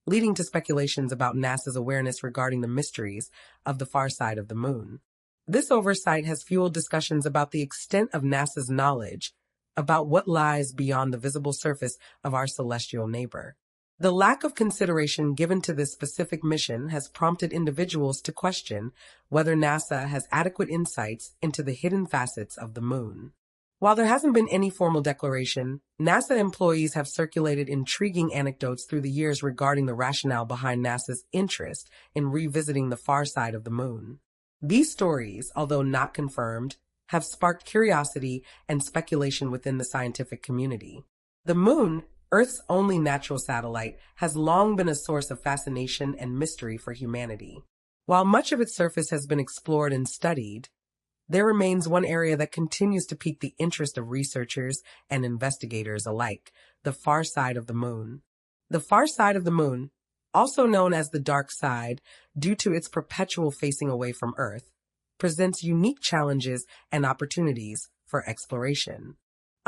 leading to speculations about NASA's awareness regarding the mysteries of the far side of the moon. This oversight has fueled discussions about the extent of NASA's knowledge about what lies beyond the visible surface of our celestial neighbor. The lack of consideration given to this specific mission has prompted individuals to question whether NASA has adequate insights into the hidden facets of the moon. While there hasn't been any formal declaration, NASA employees have circulated intriguing anecdotes through the years regarding the rationale behind NASA's interest in revisiting the far side of the moon. These stories, although not confirmed, have sparked curiosity and speculation within the scientific community. The moon, Earth's only natural satellite, has long been a source of fascination and mystery for humanity. While much of its surface has been explored and studied, there remains one area that continues to pique the interest of researchers and investigators alike: the far side of the moon. The far side of the moon, also known as the dark side due to its perpetual facing away from Earth, presents unique challenges and opportunities for exploration.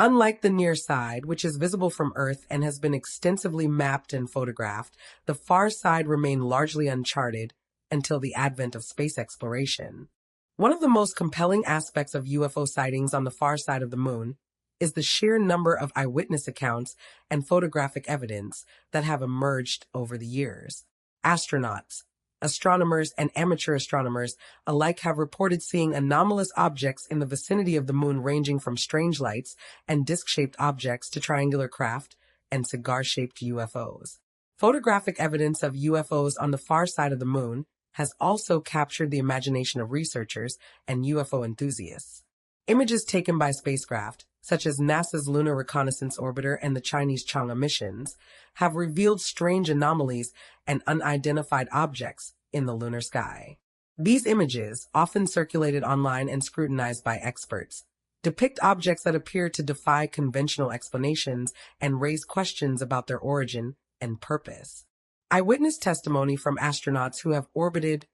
Unlike the near side, which is visible from Earth and has been extensively mapped and photographed, the far side remained largely uncharted until the advent of space exploration. One of the most compelling aspects of UFO sightings on the far side of the moon is the sheer number of eyewitness accounts and photographic evidence that have emerged over the years. Astronauts, astronomers, and amateur astronomers alike have reported seeing anomalous objects in the vicinity of the moon, ranging from strange lights and disc-shaped objects to triangular craft and cigar-shaped UFOs. Photographic evidence of UFOs on the far side of the moon has also captured the imagination of researchers and UFO enthusiasts. Images taken by spacecraft, such as NASA's Lunar Reconnaissance Orbiter and the Chinese Chang'e missions, have revealed strange anomalies and unidentified objects in the lunar sky. These images, often circulated online and scrutinized by experts, depict objects that appear to defy conventional explanations and raise questions about their origin and purpose. Eyewitness testimony from astronauts who have orbited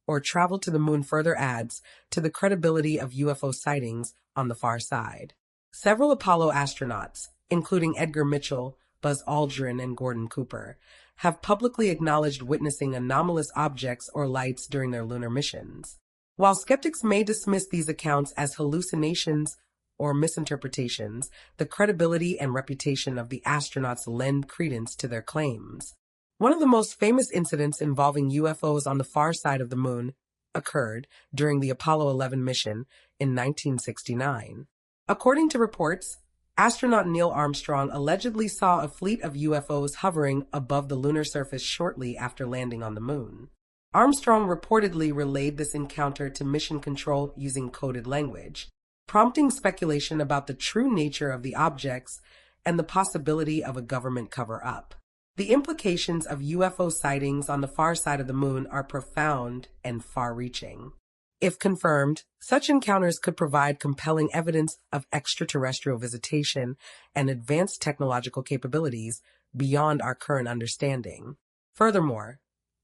or traveled to the moon further adds to the credibility of UFO sightings on the far side. Several Apollo astronauts, including Edgar Mitchell, Buzz Aldrin, and Gordon Cooper, have publicly acknowledged witnessing anomalous objects or lights during their lunar missions. While skeptics may dismiss these accounts as hallucinations or misinterpretations, the credibility and reputation of the astronauts lend credence to their claims. One of the most famous incidents involving UFOs on the far side of the moon occurred during the Apollo 11 mission in 1969. According to reports, astronaut Neil Armstrong allegedly saw a fleet of UFOs hovering above the lunar surface shortly after landing on the moon. Armstrong reportedly relayed this encounter to mission control using coded language, prompting speculation about the true nature of the objects and the possibility of a government cover-up. The implications of UFO sightings on the far side of the moon are profound and far-reaching. If confirmed, such encounters could provide compelling evidence of extraterrestrial visitation and advanced technological capabilities beyond our current understanding. Furthermore,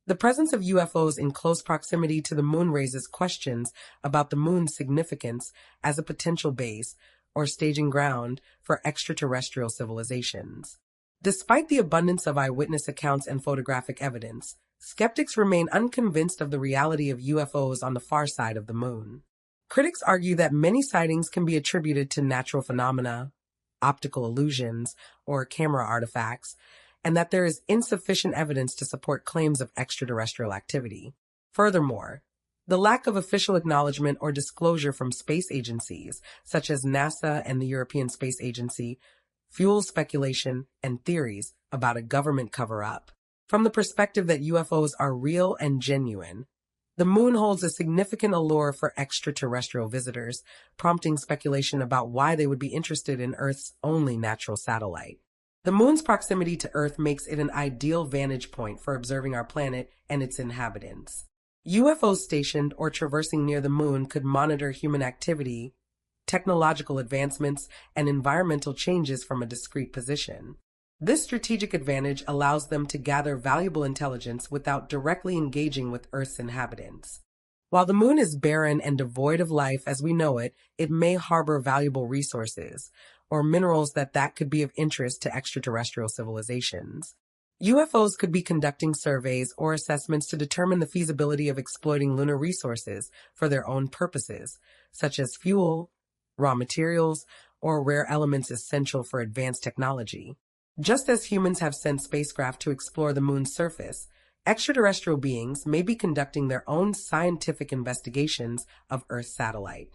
the presence of UFOs in close proximity to the moon raises questions about the moon's significance as a potential base or staging ground for extraterrestrial civilizations. Despite the abundance of eyewitness accounts and photographic evidence, skeptics remain unconvinced of the reality of UFOs on the far side of the moon. Critics argue that many sightings can be attributed to natural phenomena, optical illusions, or camera artifacts, and that there is insufficient evidence to support claims of extraterrestrial activity. Furthermore, the lack of official acknowledgement or disclosure from space agencies, such as NASA and the European Space Agency, fuels speculation and theories about a government cover-up. From the perspective that UFOs are real and genuine, the moon holds a significant allure for extraterrestrial visitors, prompting speculation about why they would be interested in Earth's only natural satellite. The moon's proximity to Earth makes it an ideal vantage point for observing our planet and its inhabitants. UFOs stationed or traversing near the moon could monitor human activity, technological advancements, and environmental changes from a discrete position. This strategic advantage allows them to gather valuable intelligence without directly engaging with Earth's inhabitants. While the moon is barren and devoid of life as we know it, it may harbor valuable resources or minerals that could be of interest to extraterrestrial civilizations. UFOs could be conducting surveys or assessments to determine the feasibility of exploiting lunar resources for their own purposes, such as fuel, raw materials, or rare elements essential for advanced technology. Just as humans have sent spacecraft to explore the moon's surface, extraterrestrial beings may be conducting their own scientific investigations of Earth's satellite.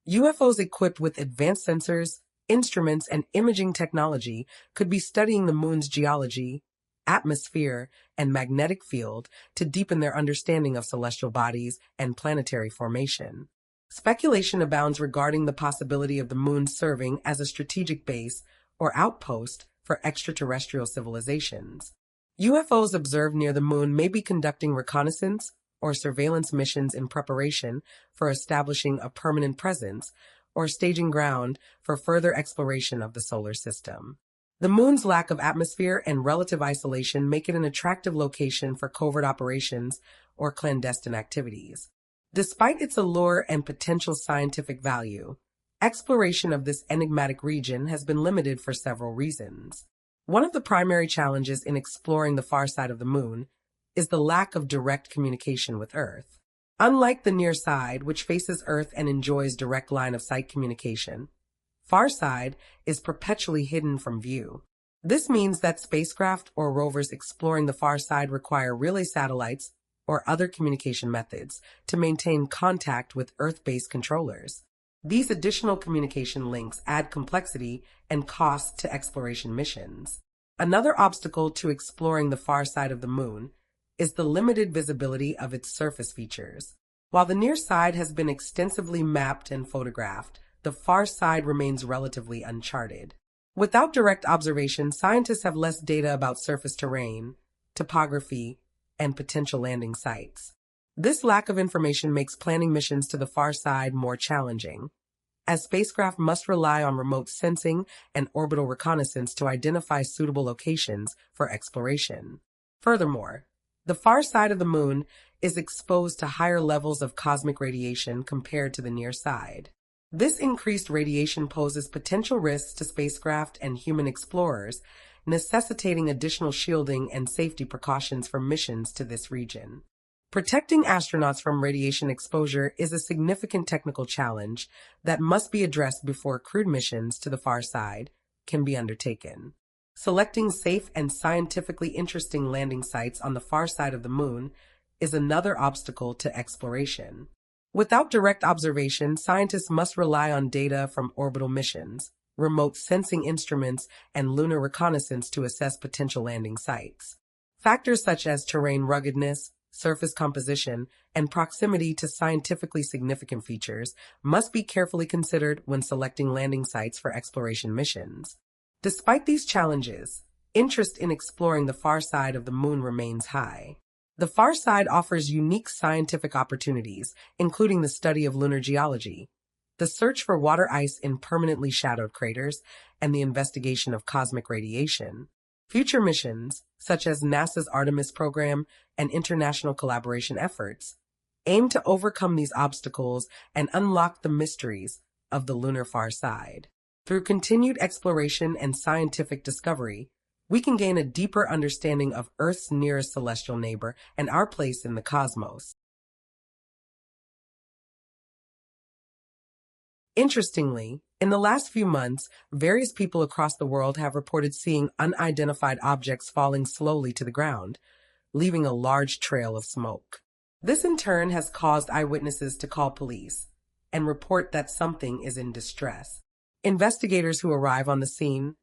UFOs equipped with advanced sensors, instruments, and imaging technology could be studying the moon's geology, atmosphere, and magnetic field to deepen their understanding of celestial bodies and planetary formation. Speculation abounds regarding the possibility of the moon serving as a strategic base or outpost for extraterrestrial civilizations. UFOs observed near the moon may be conducting reconnaissance or surveillance missions in preparation for establishing a permanent presence or staging ground for further exploration of the solar system. The moon's lack of atmosphere and relative isolation make it an attractive location for covert operations or clandestine activities. Despite its allure and potential scientific value, Exploration of this enigmatic region has been limited for several reasons. One of the primary challenges in exploring the far side of the moon is the lack of direct communication with Earth. Unlike the near side, which faces Earth and enjoys direct line of sight communication, far side is perpetually hidden from view. This means that spacecraft or rovers exploring the far side require relay satellites or other communication methods to maintain contact with Earth-based controllers. These additional communication links add complexity and cost to exploration missions. Another obstacle to exploring the far side of the moon is the limited visibility of its surface features. While the near side has been extensively mapped and photographed, the far side remains relatively uncharted. Without direct observation, scientists have less data about surface terrain, topography, and potential landing sites. This lack of information makes planning missions to the far side more challenging, as spacecraft must rely on remote sensing and orbital reconnaissance to identify suitable locations for exploration. Furthermore, the far side of the moon is exposed to higher levels of cosmic radiation compared to the near side. This increased radiation poses potential risks to spacecraft and human explorers, necessitating additional shielding and safety precautions for missions to this region. Protecting astronauts from radiation exposure is a significant technical challenge that must be addressed before crewed missions to the far side can be undertaken. Selecting safe and scientifically interesting landing sites on the far side of the moon is another obstacle to exploration. Without direct observation, scientists must rely on data from orbital missions, remote sensing instruments, and lunar reconnaissance to assess potential landing sites. Factors such as terrain ruggedness, surface composition, and proximity to scientifically significant features must be carefully considered when selecting landing sites for exploration missions. Despite these challenges, interest in exploring the far side of the moon remains high. The far side offers unique scientific opportunities, including the study of lunar geology, the search for water ice in permanently shadowed craters, and the investigation of cosmic radiation. Future missions, such as NASA's Artemis program and international collaboration efforts, aim to overcome these obstacles and unlock the mysteries of the lunar far side. Through continued exploration and scientific discovery, we can gain a deeper understanding of Earth's nearest celestial neighbor and our place in the cosmos. Interestingly, in the last few months, various people across the world have reported seeing unidentified objects falling slowly to the ground, leaving a large trail of smoke. This in turn has caused eyewitnesses to call police and report that something is in distress. Investigators who arrive on the scene,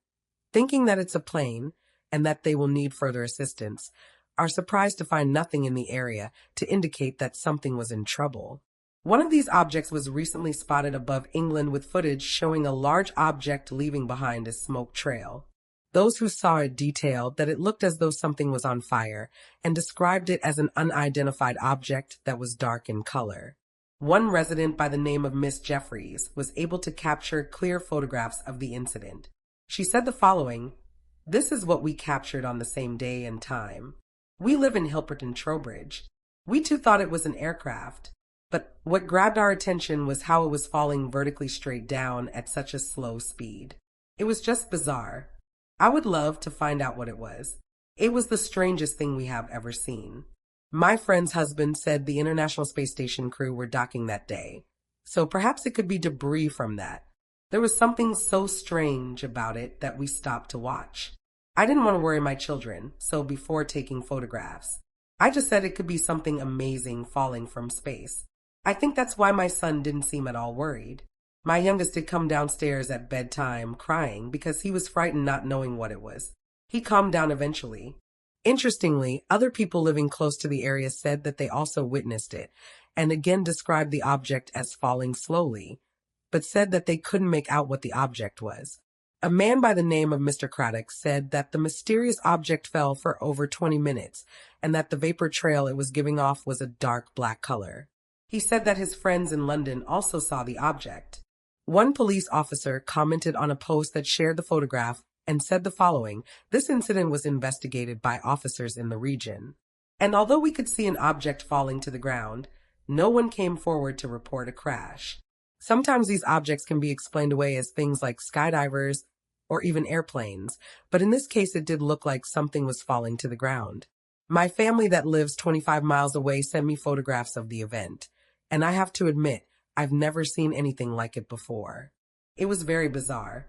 thinking that it's a plane and that they will need further assistance, are surprised to find nothing in the area to indicate that something was in trouble. One of these objects was recently spotted above England with footage showing a large object leaving behind a smoke trail. Those who saw it detailed that it looked as though something was on fire and described it as an unidentified object that was dark in color. One resident by the name of Miss Jeffries was able to capture clear photographs of the incident. She said the following: "This is what we captured on the same day and time. We live in Hilperton, Trowbridge. We too thought it was an aircraft, but what grabbed our attention was how it was falling vertically straight down at such a slow speed. It was just bizarre. I would love to find out what it was. It was the strangest thing we have ever seen." My friend's husband said the International Space Station crew were docking that day, so perhaps it could be debris from that. There was something so strange about it that we stopped to watch. I didn't want to worry my children, so before taking photographs, I just said it could be something amazing falling from space. I think that's why my son didn't seem at all worried. My youngest did come downstairs at bedtime crying because he was frightened not knowing what it was. He calmed down eventually. Interestingly, other people living close to the area said that they also witnessed it, and again described the object as falling slowly, but said that they couldn't make out what the object was. A man by the name of Mr. Craddock said that the mysterious object fell for over 20 minutes, and that the vapor trail it was giving off was a dark black color. He said that his friends in London also saw the object. One police officer commented on a post that shared the photograph and said the following: "This incident was investigated by officers in the region. And although we could see an object falling to the ground, no one came forward to report a crash." Sometimes these objects can be explained away as things like skydivers or even airplanes, but in this case it did look like something was falling to the ground. My family that lives 25 miles away sent me photographs of the event, and I have to admit, I've never seen anything like it before. It was very bizarre.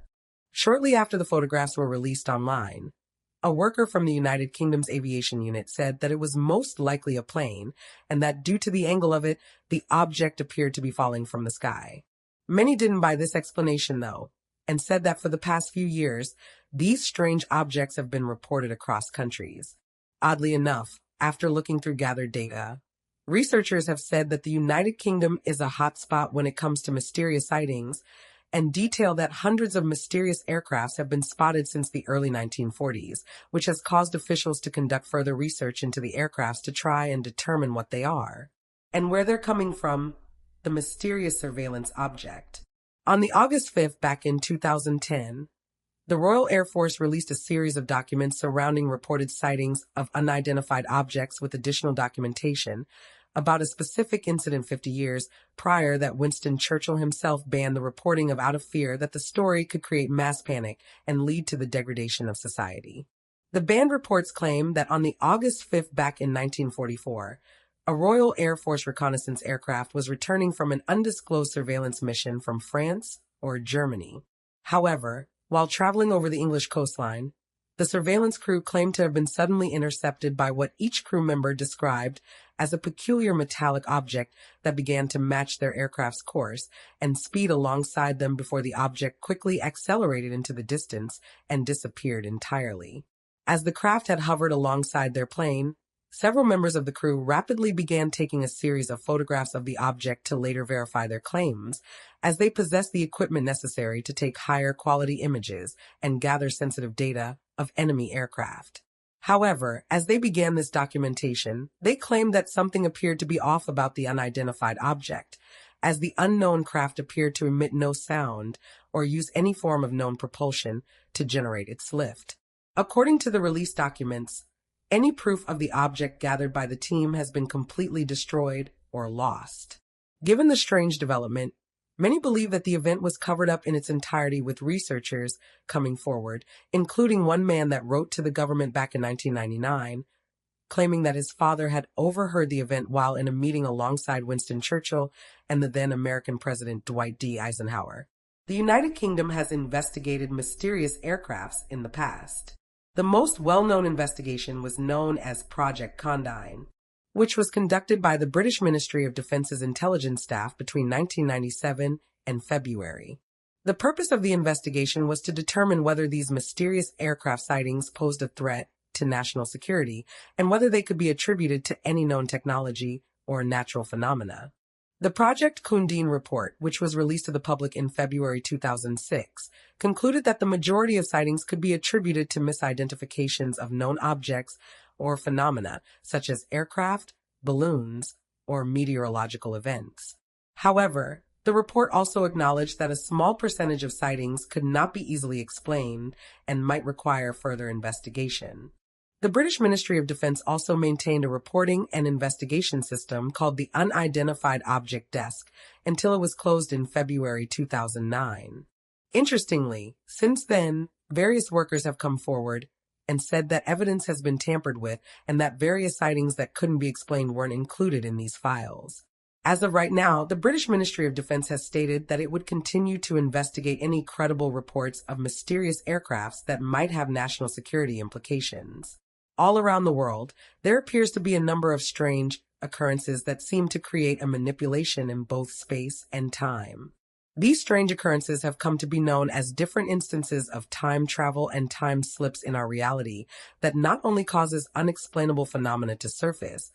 Shortly after the photographs were released online, a worker from the United Kingdom's aviation unit said that it was most likely a plane, and that due to the angle of it, the object appeared to be falling from the sky. Many didn't buy this explanation, though, and said that for the past few years, these strange objects have been reported across countries. Oddly enough, after looking through gathered data, researchers have said that the United Kingdom is a hotspot when it comes to mysterious sightings, and detail that hundreds of mysterious aircrafts have been spotted since the early 1940s, which has caused officials to conduct further research into the aircrafts to try and determine what they are and where they're coming from, the mysterious surveillance object. On the August 5th, back in 2010, the Royal Air Force released a series of documents surrounding reported sightings of unidentified objects with additional documentation about a specific incident 50 years prior that Winston Churchill himself banned the reporting of out of fear that the story could create mass panic and lead to the degradation of society. The banned reports claim that on the August 5th back in 1944, a Royal Air Force reconnaissance aircraft was returning from an undisclosed surveillance mission from France or Germany. However, while traveling over the English coastline, the surveillance crew claimed to have been suddenly intercepted by what each crew member described as a peculiar metallic object that began to match their aircraft's course and speed alongside them before the object quickly accelerated into the distance and disappeared entirely. As the craft had hovered alongside their plane, several members of the crew rapidly began taking a series of photographs of the object to later verify their claims, as they possessed the equipment necessary to take higher quality images and gather sensitive data of enemy aircraft. However, as they began this documentation, they claimed that something appeared to be off about the unidentified object, as the unknown craft appeared to emit no sound or use any form of known propulsion to generate its lift. According to the released documents, any proof of the object gathered by the team has been completely destroyed or lost. Given the strange development, many believe that the event was covered up in its entirety, with researchers coming forward, including one man that wrote to the government back in 1999, claiming that his father had overheard the event while in a meeting alongside Winston Churchill and the then American President Dwight D. Eisenhower. The United Kingdom has investigated mysterious aircrafts in the past. The most well-known investigation was known as Project Condign, which was conducted by the British Ministry of Defence's intelligence staff between 1997 and February. The purpose of the investigation was to determine whether these mysterious aircraft sightings posed a threat to national security and whether they could be attributed to any known technology or natural phenomena. The Project Condign report, which was released to the public in February 2006, concluded that the majority of sightings could be attributed to misidentifications of known objects or phenomena, such as aircraft, balloons, or meteorological events. However, the report also acknowledged that a small percentage of sightings could not be easily explained and might require further investigation. The British Ministry of Defence also maintained a reporting and investigation system called the Unidentified Object Desk until it was closed in February 2009. Interestingly, since then, various workers have come forward and said that evidence has been tampered with and that various sightings that couldn't be explained weren't included in these files. As of right now, the British Ministry of Defence has stated that it would continue to investigate any credible reports of mysterious aircrafts that might have national security implications. All around the world, there appears to be a number of strange occurrences that seem to create a manipulation in both space and time. These strange occurrences have come to be known as different instances of time travel and time slips in our reality that not only causes unexplainable phenomena to surface,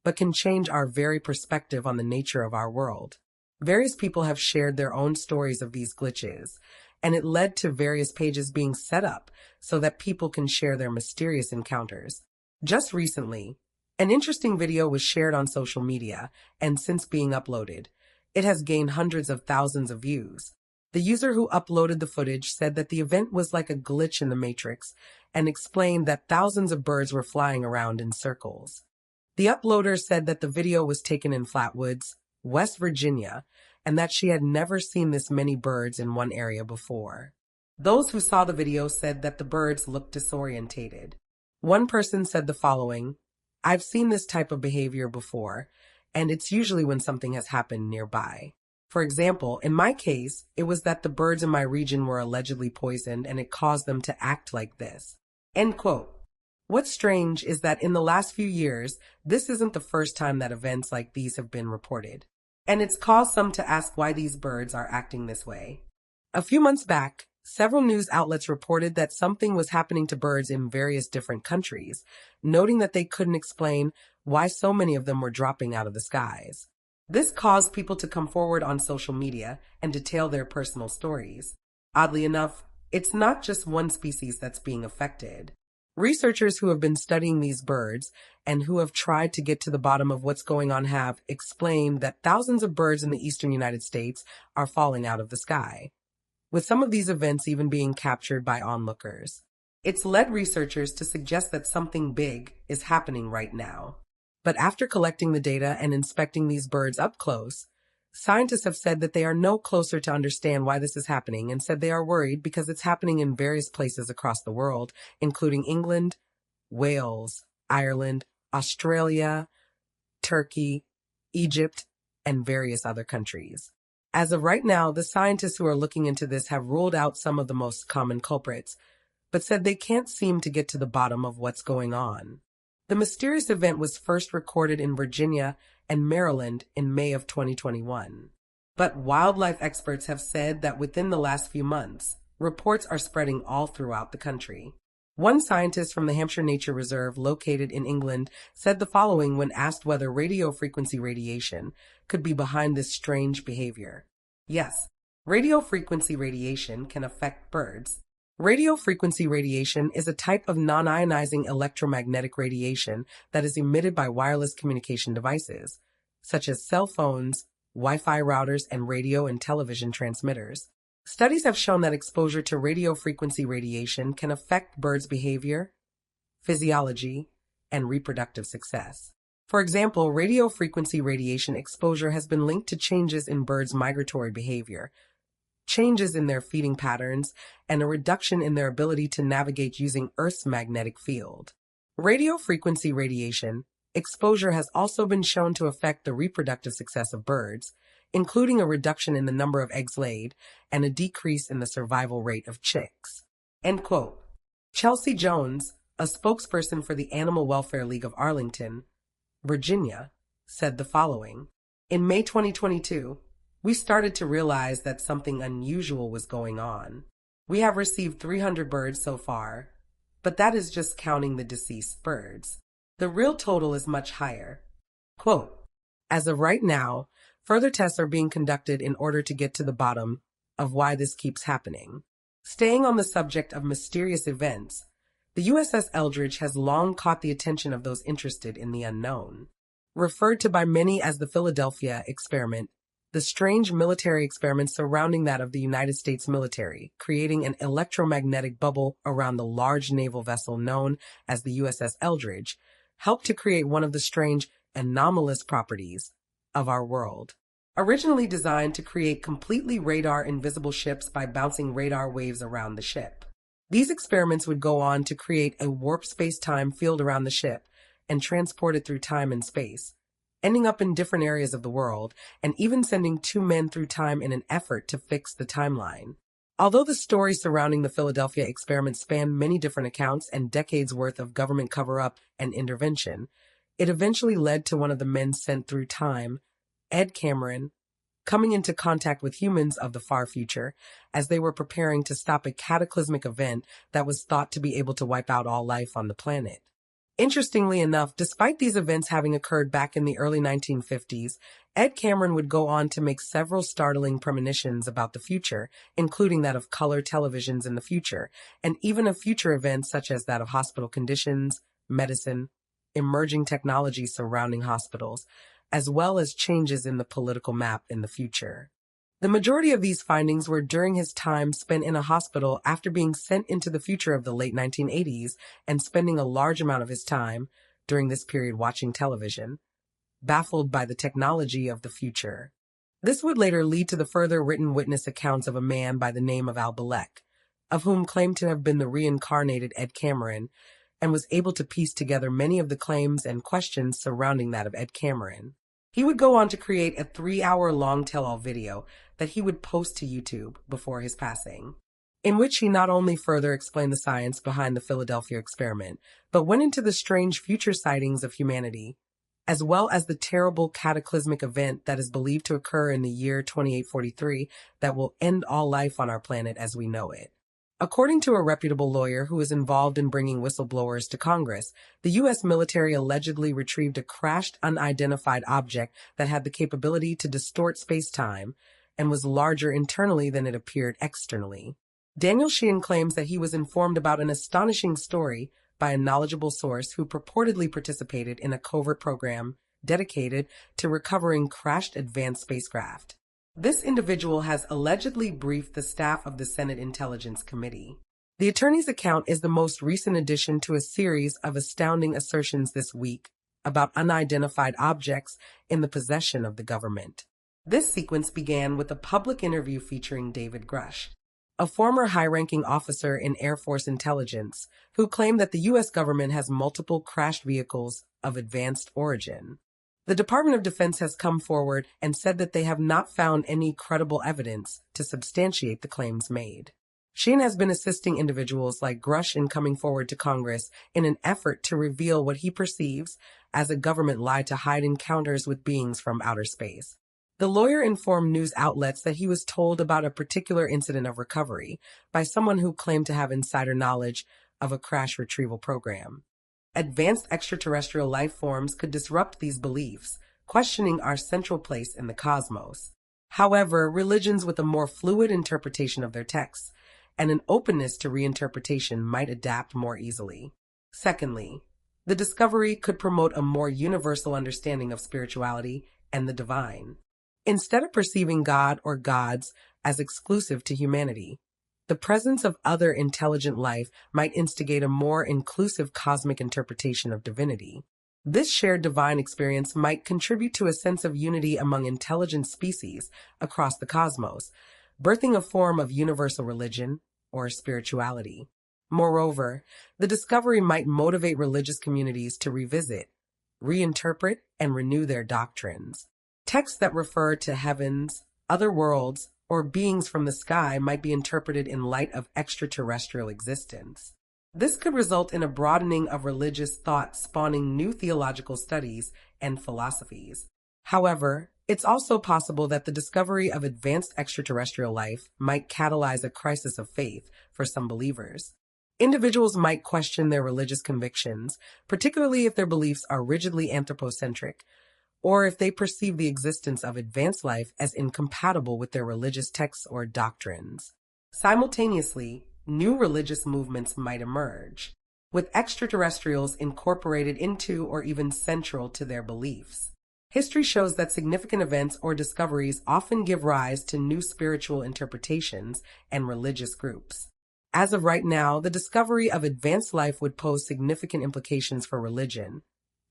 but can change our very perspective on the nature of our world. Various people have shared their own stories of these glitches, and it led to various pages being set up so that people can share their mysterious encounters. Just recently, an interesting video was shared on social media, and since being uploaded, it has gained hundreds of thousands of views. The user who uploaded the footage said that the event was like a glitch in the Matrix and explained that thousands of birds were flying around in circles. The uploader said that the video was taken in Flatwoods, West Virginia, and that she had never seen this many birds in one area before. Those who saw the video said that the birds looked disorientated. One person said the following: "I've seen this type of behavior before, and it's usually when something has happened nearby. For example, in my case, it was that the birds in my region were allegedly poisoned and it caused them to act like this." End quote. What's strange is that in the last few years, this isn't the first time that events like these have been reported. And it's caused some to ask why these birds are acting this way. A few months back, several news outlets reported that something was happening to birds in various different countries, noting that they couldn't explain why so many of them were dropping out of the skies. This caused people to come forward on social media and detail their personal stories. Oddly enough, it's not just one species that's being affected. Researchers who have been studying these birds and who have tried to get to the bottom of what's going on have explained that thousands of birds in the eastern United States are falling out of the sky, with some of these events even being captured by onlookers. It's led researchers to suggest that something big is happening right now. But after collecting the data and inspecting these birds up close, scientists have said that they are no closer to understand why this is happening, and said they are worried because it's happening in various places across the world, including England, Wales, Ireland, Australia, Turkey, Egypt, and various other countries. As of right now, the scientists who are looking into this have ruled out some of the most common culprits, but said they can't seem to get to the bottom of what's going on. The mysterious event was first recorded in Virginia and Maryland in May of 2021. But wildlife experts have said that within the last few months, reports are spreading all throughout the country. One scientist from the Hampshire Nature Reserve, located in England, said the following when asked whether radio frequency radiation could be behind this strange behavior. Yes, radio frequency radiation can affect birds. Radio frequency radiation is a type of non-ionizing electromagnetic radiation that is emitted by wireless communication devices, such as cell phones, Wi-Fi routers, and radio and television transmitters. Studies have shown that exposure to radio frequency radiation can affect birds' behavior, physiology, and reproductive success. For example, radio frequency radiation exposure has been linked to changes in birds' migratory behavior, changes in their feeding patterns, and a reduction in their ability to navigate using Earth's magnetic field. Radio frequency radiation exposure has also been shown to affect the reproductive success of birds, including a reduction in the number of eggs laid and a decrease in the survival rate of chicks. End quote. Chelsea Jones, a spokesperson for the Animal Welfare League of Arlington, Virginia, said the following: "In May 2022, we started to realize that something unusual was going on. We have received 300 birds so far, but that is just counting the deceased birds. The real total is much higher." Quote, "As of right now, further tests are being conducted in order to get to the bottom of why this keeps happening." Staying on the subject of mysterious events, the USS Eldridge has long caught the attention of those interested in the unknown. Referred to by many as the Philadelphia experiment, the strange military experiment surrounding that of the United States military, creating an electromagnetic bubble around the large naval vessel known as the USS Eldridge, helped to create one of the strange, anomalous properties of our world. Originally designed to create completely radar-invisible ships by bouncing radar waves around the ship. These experiments would go on to create a warp space-time field around the ship and transport it through time and space, ending up in different areas of the world, and even sending two men through time in an effort to fix the timeline. Although the story surrounding the Philadelphia experiment spanned many different accounts and decades worth of government cover-up and intervention, it eventually led to one of the men sent through time, Ed Cameron, coming into contact with humans of the far future as they were preparing to stop a cataclysmic event that was thought to be able to wipe out all life on the planet. Interestingly enough, despite these events having occurred back in the early 1950s, Ed Cameron would go on to make several startling premonitions about the future, including that of color televisions in the future, and even of future events such as that of hospital conditions, medicine, emerging technology surrounding hospitals, as well as changes in the political map in the future. The majority of these findings were during his time spent in a hospital after being sent into the future of the late 1980s and spending a large amount of his time during this period watching television, baffled by the technology of the future. This would later lead to the further written witness accounts of a man by the name of Al-Balek, of whom claimed to have been the reincarnated Ed Cameron, and was able to piece together many of the claims and questions surrounding that of Ed Cameron. He would go on to create a 3-hour-long tell-all video that he would post to YouTube before his passing, in which he not only further explained the science behind the Philadelphia experiment, but went into the strange future sightings of humanity, as well as the terrible cataclysmic event that is believed to occur in the year 2843 that will end all life on our planet as we know it. According to a reputable lawyer who is involved in bringing whistleblowers to Congress, the U.S. military allegedly retrieved a crashed, unidentified object that had the capability to distort space-time and was larger internally than it appeared externally. Daniel Sheehan claims that he was informed about an astonishing story by a knowledgeable source who purportedly participated in a covert program dedicated to recovering crashed advanced spacecraft. This individual has allegedly briefed the staff of the Senate Intelligence Committee. The attorney's account is the most recent addition to a series of astounding assertions this week about unidentified objects in the possession of the government. This sequence began with a public interview featuring David Grush, a former high-ranking officer in Air Force intelligence who claimed that the U.S. government has multiple crashed vehicles of advanced origin. The Department of Defense has come forward and said that they have not found any credible evidence to substantiate the claims made. Sheehan has been assisting individuals like Grush in coming forward to Congress in an effort to reveal what he perceives as a government lie to hide encounters with beings from outer space. The lawyer informed news outlets that he was told about a particular incident of recovery by someone who claimed to have insider knowledge of a crash retrieval program. Advanced extraterrestrial life forms could disrupt these beliefs, questioning our central place in the cosmos. However, religions with a more fluid interpretation of their texts and an openness to reinterpretation might adapt more easily. Secondly, the discovery could promote a more universal understanding of spirituality and the divine. Instead of perceiving God or gods as exclusive to humanity, the presence of other intelligent life might instigate a more inclusive cosmic interpretation of divinity. This shared divine experience might contribute to a sense of unity among intelligent species across the cosmos, birthing a form of universal religion or spirituality. Moreover, the discovery might motivate religious communities to revisit, reinterpret, and renew their doctrines. Texts that refer to heavens, other worlds, or beings from the sky might be interpreted in light of extraterrestrial existence. This could result in a broadening of religious thought, spawning new theological studies and philosophies. However, it's also possible that the discovery of advanced extraterrestrial life might catalyze a crisis of faith for some believers. Individuals might question their religious convictions, particularly if their beliefs are rigidly anthropocentric, or if they perceive the existence of advanced life as incompatible with their religious texts or doctrines. Simultaneously, new religious movements might emerge, with extraterrestrials incorporated into or even central to their beliefs. History shows that significant events or discoveries often give rise to new spiritual interpretations and religious groups. As of right now, the discovery of advanced life would pose significant implications for religion,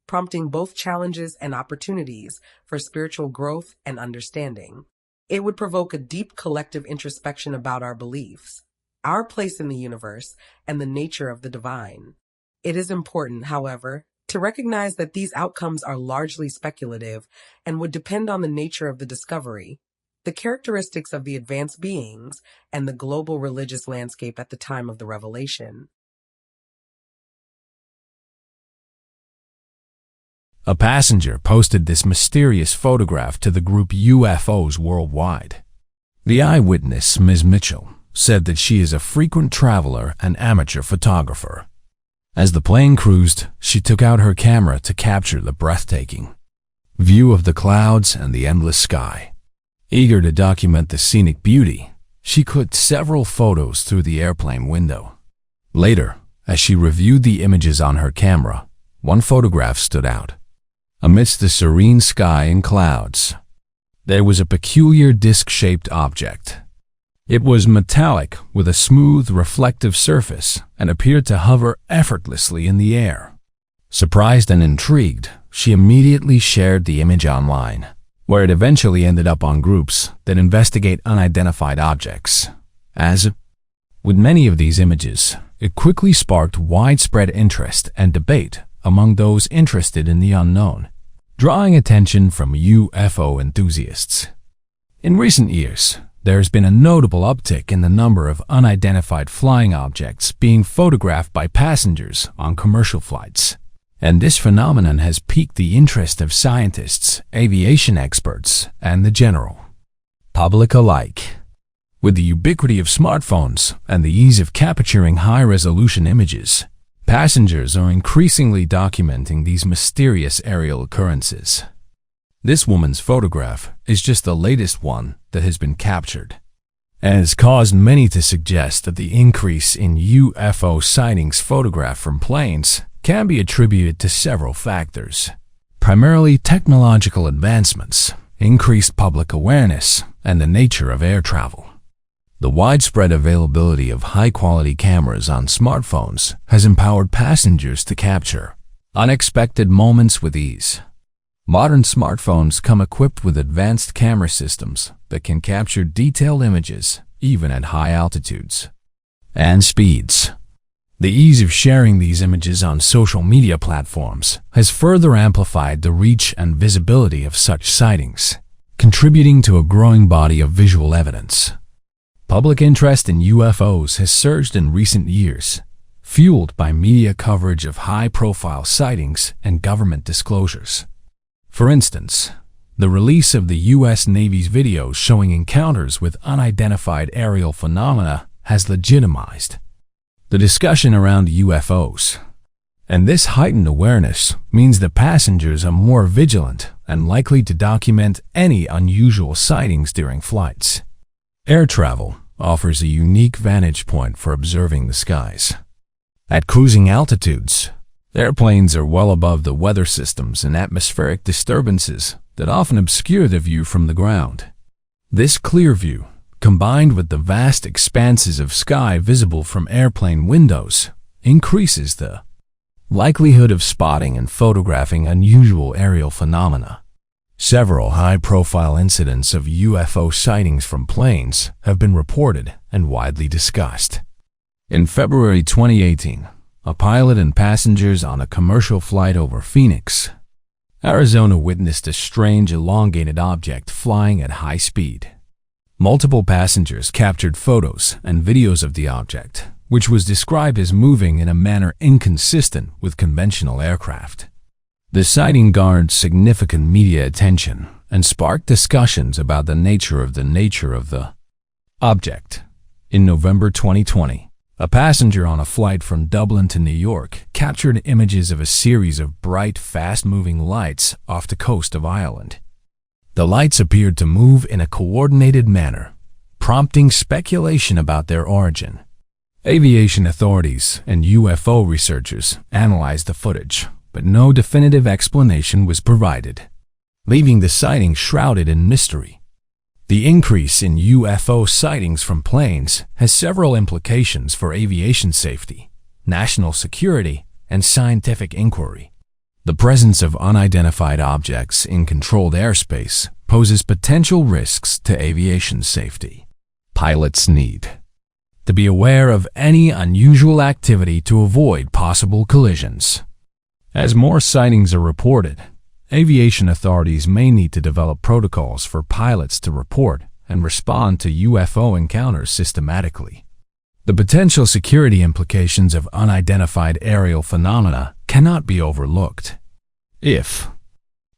prompting both challenges and opportunities for spiritual growth and understanding. It would provoke a deep collective introspection about our beliefs, our place in the universe, and the nature of the divine. It is important, however, to recognize that these outcomes are largely speculative and would depend on the nature of the discovery, the characteristics of the advanced beings, and the global religious landscape at the time of the revelation. A passenger posted this mysterious photograph to the group UFOs Worldwide. The eyewitness, Ms. Mitchell, said that she is a frequent traveler and amateur photographer. As the plane cruised, she took out her camera to capture the breathtaking view of the clouds and the endless sky. Eager to document the scenic beauty, she clicked several photos through the airplane window. Later, as she reviewed the images on her camera, one photograph stood out. Amidst the serene sky and clouds, there was a peculiar disc-shaped object. It was metallic with a smooth, reflective surface and appeared to hover effortlessly in the air. Surprised and intrigued, she immediately shared the image online. where it eventually ended up on groups that investigate unidentified objects. As with many of these images, it quickly sparked widespread interest and debate among those interested in the unknown, drawing attention from UFO enthusiasts. In recent years, there has been a notable uptick in the number of unidentified flying objects being photographed by passengers on commercial flights, and this phenomenon has piqued the interest of scientists, aviation experts, and the general public alike. With the ubiquity of smartphones and the ease of capturing high-resolution images, passengers are increasingly documenting these mysterious aerial occurrences. This woman's photograph is just the latest one that has been captured, and has caused many to suggest that the increase in UFO sightings photographed from planes can be attributed to several factors, primarily technological advancements, increased public awareness, and the nature of air travel. The widespread availability of high-quality cameras on smartphones has empowered passengers to capture unexpected moments with ease. Modern smartphones come equipped with advanced camera systems that can capture detailed images even at high altitudes and speeds. The ease of sharing these images on social media platforms has further amplified the reach and visibility of such sightings, contributing to a growing body of visual evidence. Public interest in UFOs has surged in recent years, fueled by media coverage of high-profile sightings and government disclosures. For instance, the release of the U.S. Navy's videos showing encounters with unidentified aerial phenomena has legitimized the discussion around UFOs. And this heightened awareness means that passengers are more vigilant and likely to document any unusual sightings during flights. Air travel offers a unique vantage point for observing the skies. At cruising altitudes, airplanes are well above the weather systems and atmospheric disturbances that often obscure the view from the ground. This clear view, combined with the vast expanses of sky visible from airplane windows, increases the likelihood of spotting and photographing unusual aerial phenomena. Several high-profile incidents of UFO sightings from planes have been reported and widely discussed. In February 2018, a pilot and passengers on a commercial flight over Phoenix, Arizona witnessed a strange elongated object flying at high speed. Multiple passengers captured photos and videos of the object, which was described as moving in a manner inconsistent with conventional aircraft. The sighting garnered significant media attention and sparked discussions about the nature of the object. In November 2020, a passenger on a flight from Dublin to New York captured images of a series of bright, fast-moving lights off the coast of Ireland. The lights appeared to move in a coordinated manner, prompting speculation about their origin. Aviation authorities and UFO researchers analyzed the footage, but no definitive explanation was provided, leaving the sighting shrouded in mystery. The increase in UFO sightings from planes has several implications for aviation safety, national security, and scientific inquiry. The presence of unidentified objects in controlled airspace poses potential risks to aviation safety. Pilots need to be aware of any unusual activity to avoid possible collisions. As more sightings are reported, aviation authorities may need to develop protocols for pilots to report and respond to UFO encounters systematically. The potential security implications of unidentified aerial phenomena cannot be overlooked. If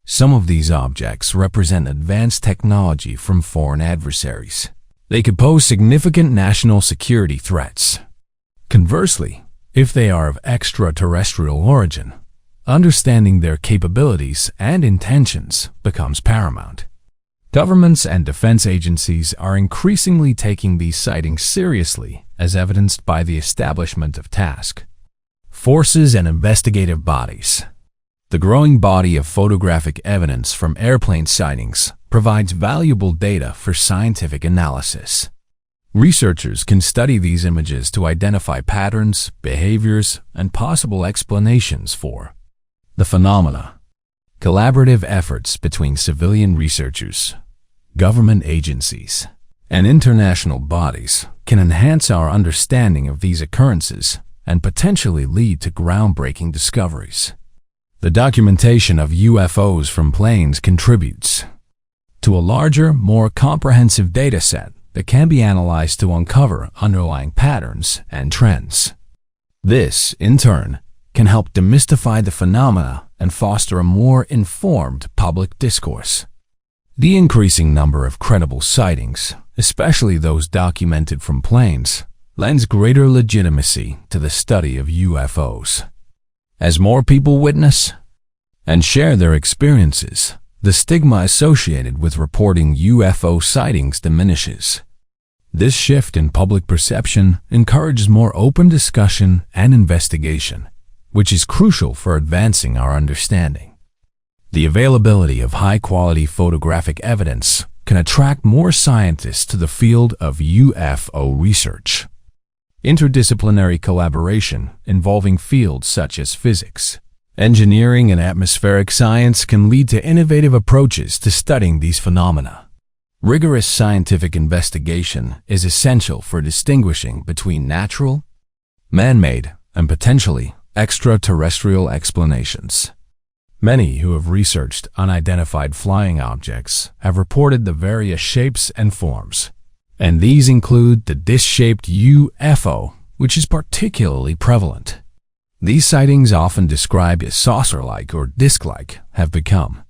some of these objects represent advanced technology from foreign adversaries, they could pose significant national security threats. Conversely, if they are of extraterrestrial origin, understanding their capabilities and intentions becomes paramount. Governments and defense agencies are increasingly taking these sightings seriously, as evidenced by the establishment of task forces and investigative bodies. The growing body of photographic evidence from airplane sightings provides valuable data for scientific analysis. Researchers can study these images to identify patterns, behaviors, and possible explanations for the phenomena. Collaborative efforts between civilian researchers, government agencies, and international bodies can enhance our understanding of these occurrences and potentially lead to groundbreaking discoveries. The documentation of UFOs from planes contributes to a larger, more comprehensive data set that can be analyzed to uncover underlying patterns and trends. This, in turn, can help demystify the phenomena and foster a more informed public discourse. The increasing number of credible sightings, especially those documented from planes, lends greater legitimacy to the study of UFOs. As more people witness and share their experiences, the stigma associated with reporting UFO sightings diminishes. This shift in public perception encourages more open discussion and investigation, which is crucial for advancing our understanding. The availability of high-quality photographic evidence can attract more scientists to the field of UFO research. Interdisciplinary collaboration involving fields such as physics, engineering, and atmospheric science can lead to innovative approaches to studying these phenomena. Rigorous scientific investigation is essential for distinguishing between natural, man-made, and potentially extraterrestrial explanations. Many who have researched unidentified flying objects have reported the various shapes and forms, and these include the disc-shaped UFO, which is particularly prevalent. These sightings, often described as saucer-like or disc-like, have become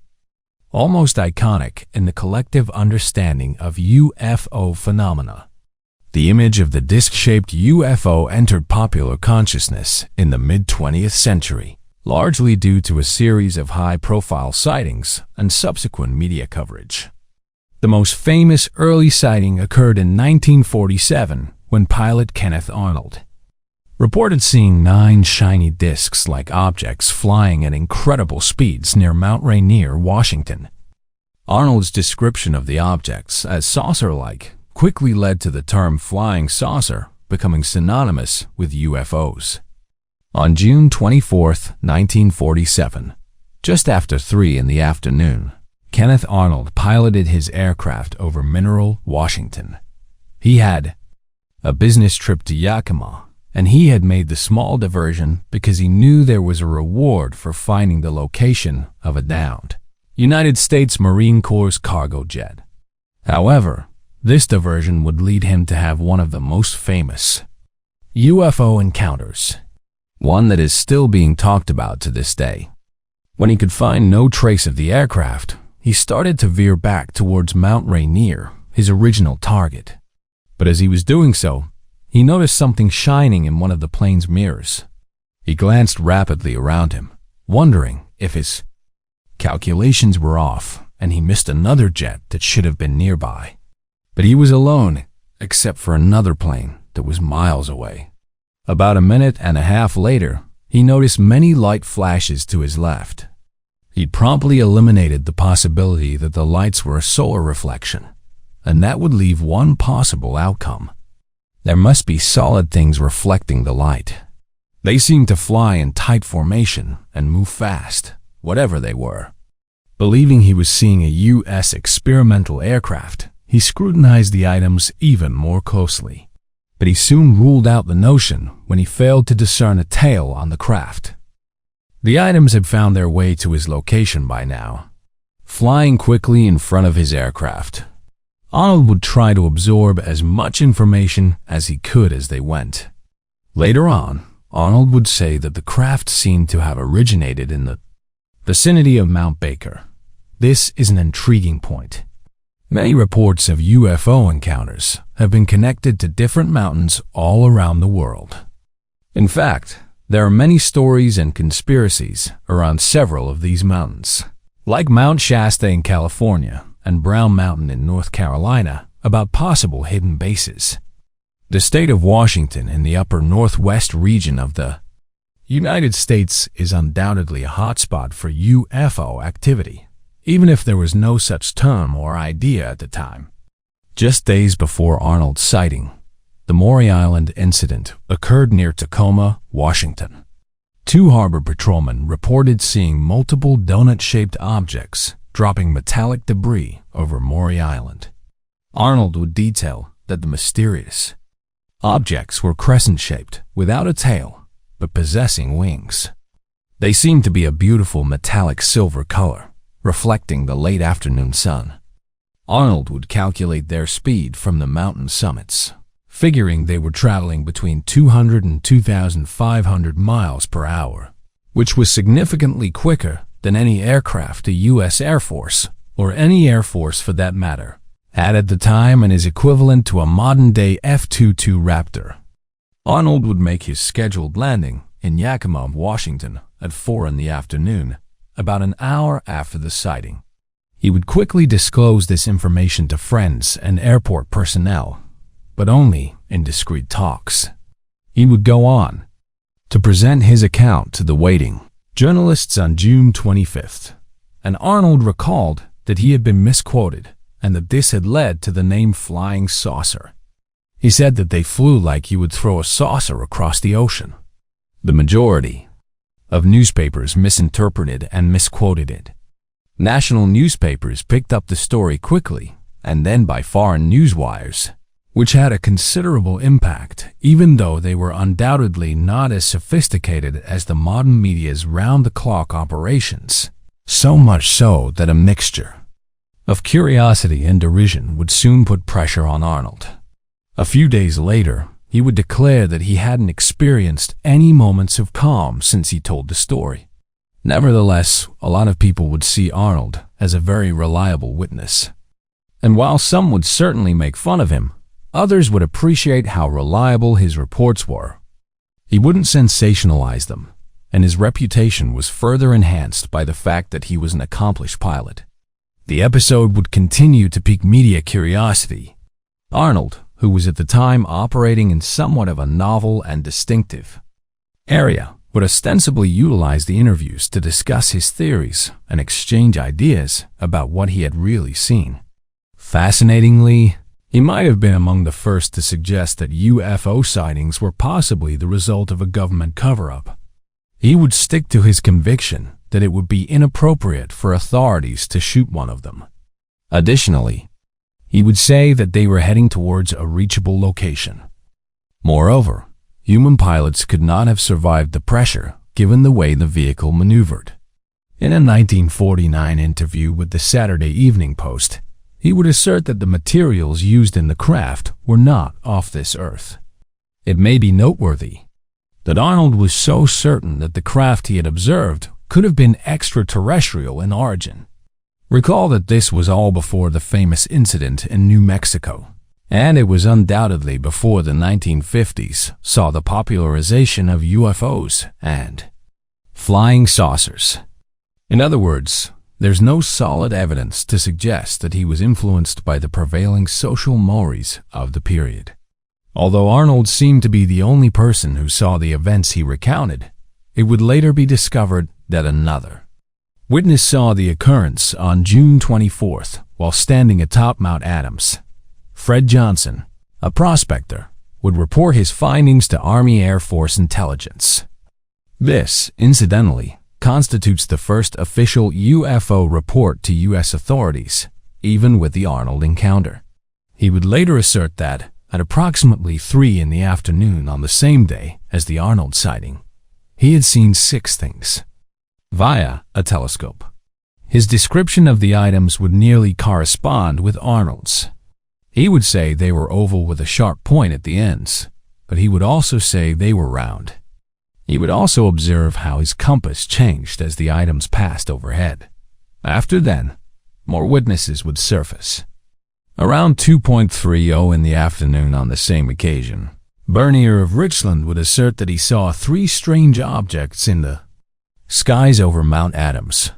almost iconic in the collective understanding of UFO phenomena. The image of the disc-shaped UFO entered popular consciousness in the mid-20th century, largely due to a series of high-profile sightings and subsequent media coverage. The most famous early sighting occurred in 1947 when pilot Kenneth Arnold reported seeing 9 shiny discs-like objects flying at incredible speeds near Mount Rainier, Washington. Arnold's description of the objects as saucer-like quickly led to the term flying saucer becoming synonymous with UFOs. On June 24, 1947, just after 3 in the afternoon, Kenneth Arnold piloted his aircraft over Mineral, Washington. He had a business trip to Yakima, and he had made the small diversion because he knew there was a reward for finding the location of a downed United States Marine Corps cargo jet. However, this diversion would lead him to have one of the most famous UFO encounters, one that is still being talked about to this day. When he could find no trace of the aircraft, he started to veer back towards Mount Rainier, his original target. But as he was doing so, he noticed something shining in one of the plane's mirrors. He glanced rapidly around him, wondering if his calculations were off and he missed another jet that should have been nearby. But he was alone, except for another plane that was miles away. About a minute and a half later, he noticed many light flashes to his left. He promptly eliminated the possibility that the lights were a solar reflection, and that would leave one possible outcome. There must be solid things reflecting the light. They seemed to fly in tight formation and move fast, whatever they were. Believing he was seeing a U.S. experimental aircraft, he scrutinized the items even more closely. But he soon ruled out the notion when he failed to discern a tail on the craft. The items had found their way to his location by now. Flying quickly in front of his aircraft, Arnold would try to absorb as much information as he could as they went. Later on, Arnold would say that the craft seemed to have originated in the vicinity of Mount Baker. This is an intriguing point. Many reports of UFO encounters have been connected to different mountains all around the world. In fact, there are many stories and conspiracies around several of these mountains, like Mount Shasta in California and Brown Mountain in North Carolina, about possible hidden bases. The state of Washington in the upper northwest region of the United States is undoubtedly a hotspot for UFO activity, even if there was no such term or idea at the time. Just days before Arnold's sighting, the Maury Island incident occurred near Tacoma, Washington. Two harbor patrolmen reported seeing multiple donut-shaped objects dropping metallic debris over Maury Island. Arnold would detail that the mysterious objects were crescent-shaped, without a tail, but possessing wings. They seemed to be a beautiful metallic silver color, reflecting the late afternoon sun. Arnold would calculate their speed from the mountain summits, figuring they were traveling between 200 and 2,500 miles per hour, which was significantly quicker than any aircraft the U.S. Air Force, or any Air Force for that matter, had at the time, and is equivalent to a modern-day F-22 Raptor. Arnold would make his scheduled landing in Yakima, Washington at 4 in the afternoon, about an hour after the sighting. He would quickly disclose this information to friends and airport personnel, but only in discreet talks. He would go on to present his account to the waiting journalists on June 25th, and Arnold recalled that he had been misquoted and that this had led to the name Flying Saucer. He said that they flew like you would throw a saucer across the ocean. The majority of newspapers misinterpreted and misquoted it. National newspapers picked up the story quickly, and then by foreign newswires, which had a considerable impact, even though they were undoubtedly not as sophisticated as the modern media's round-the-clock operations, so much so that a mixture of curiosity and derision would soon put pressure on Arnold. A few days later, he would declare that he hadn't experienced any moments of calm since he told the story. Nevertheless, a lot of people would see Arnold as a very reliable witness. And while some would certainly make fun of him, others would appreciate how reliable his reports were. He wouldn't sensationalize them, and his reputation was further enhanced by the fact that he was an accomplished pilot. The episode would continue to pique media curiosity. Arnold, who was at the time operating in somewhat of a novel and distinctive area, would ostensibly utilize the interviews to discuss his theories and exchange ideas about what he had really seen. Fascinatingly, he might have been among the first to suggest that UFO sightings were possibly the result of a government cover-up. He would stick to his conviction that it would be inappropriate for authorities to shoot one of them. Additionally, he would say that they were heading towards a reachable location. Moreover, human pilots could not have survived the pressure given the way the vehicle maneuvered. In a 1949 interview with the Saturday Evening Post, he would assert that the materials used in the craft were not off this earth. It may be noteworthy that Arnold was so certain that the craft he had observed could have been extraterrestrial in origin. Recall that this was all before the famous incident in New Mexico, and it was undoubtedly before the 1950s saw the popularization of UFOs and flying saucers. In other words, there's no solid evidence to suggest that he was influenced by the prevailing social mores of the period. Although Arnold seemed to be the only person who saw the events he recounted, it would later be discovered that another witness saw the occurrence on June 24th while standing atop Mount Adams. Fred Johnson, a prospector, would report his findings to Army Air Force intelligence. This, incidentally, constitutes the first official UFO report to U.S. authorities, even with the Arnold encounter. He would later assert that, at approximately 3 in the afternoon on the same day as the Arnold sighting, he had seen 6 things via a telescope. His description of the items would nearly correspond with Arnold's. He would say they were oval with a sharp point at the ends, but he would also say they were round. He would also observe how his compass changed as the items passed overhead. After then, more witnesses would surface. Around 2:30 in the afternoon on the same occasion, Bernier of Richland would assert that he saw 3 strange objects in the skies over Mount Adams.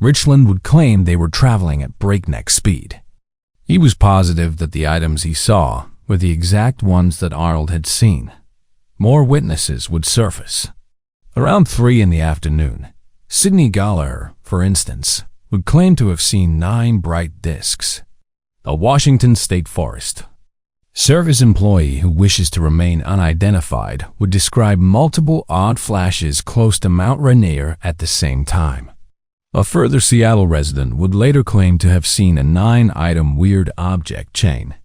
Richland would claim they were traveling at breakneck speed. He was positive that the items he saw were the exact ones that Arnold had seen. More witnesses would surface. Around 3 in the afternoon, Sidney Gallagher, for instance, would claim to have seen 9 bright discs. A Washington state forest. Service employee who wishes to remain unidentified would describe multiple odd flashes close to Mount Rainier at the same time. A further Seattle resident would later claim to have seen a 9-item weird object chain.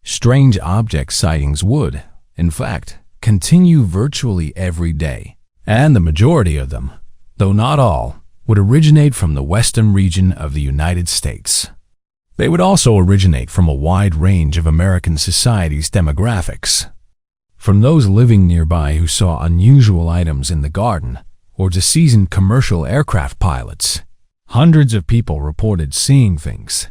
Strange object sightings would, in fact, continue virtually every day, and the majority of them, though not all, would originate from the western region of the United States. They would also originate from a wide range of American society's demographics, from those living nearby who saw unusual items in the garden, or to seasoned commercial aircraft pilots. Hundreds of people reported seeing things.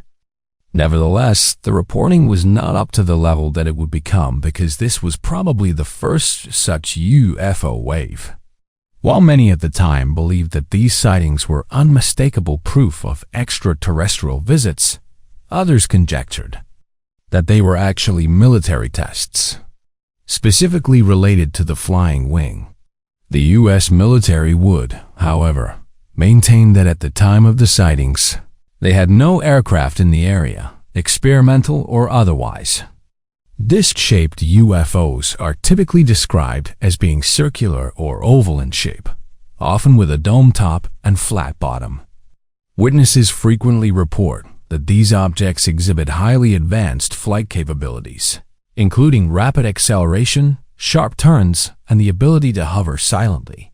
Nevertheless, the reporting was not up to the level that it would become because this was probably the first such UFO wave. While many at the time believed that these sightings were unmistakable proof of extraterrestrial visits, others conjectured that they were actually military tests, specifically related to the flying wing. The U.S. military would, however, maintain that at the time of the sightings, they had no aircraft in the area, experimental or otherwise. Disc-shaped UFOs are typically described as being circular or oval in shape, often with a dome top and flat bottom. Witnesses frequently report that these objects exhibit highly advanced flight capabilities, including rapid acceleration, sharp turns, and the ability to hover silently.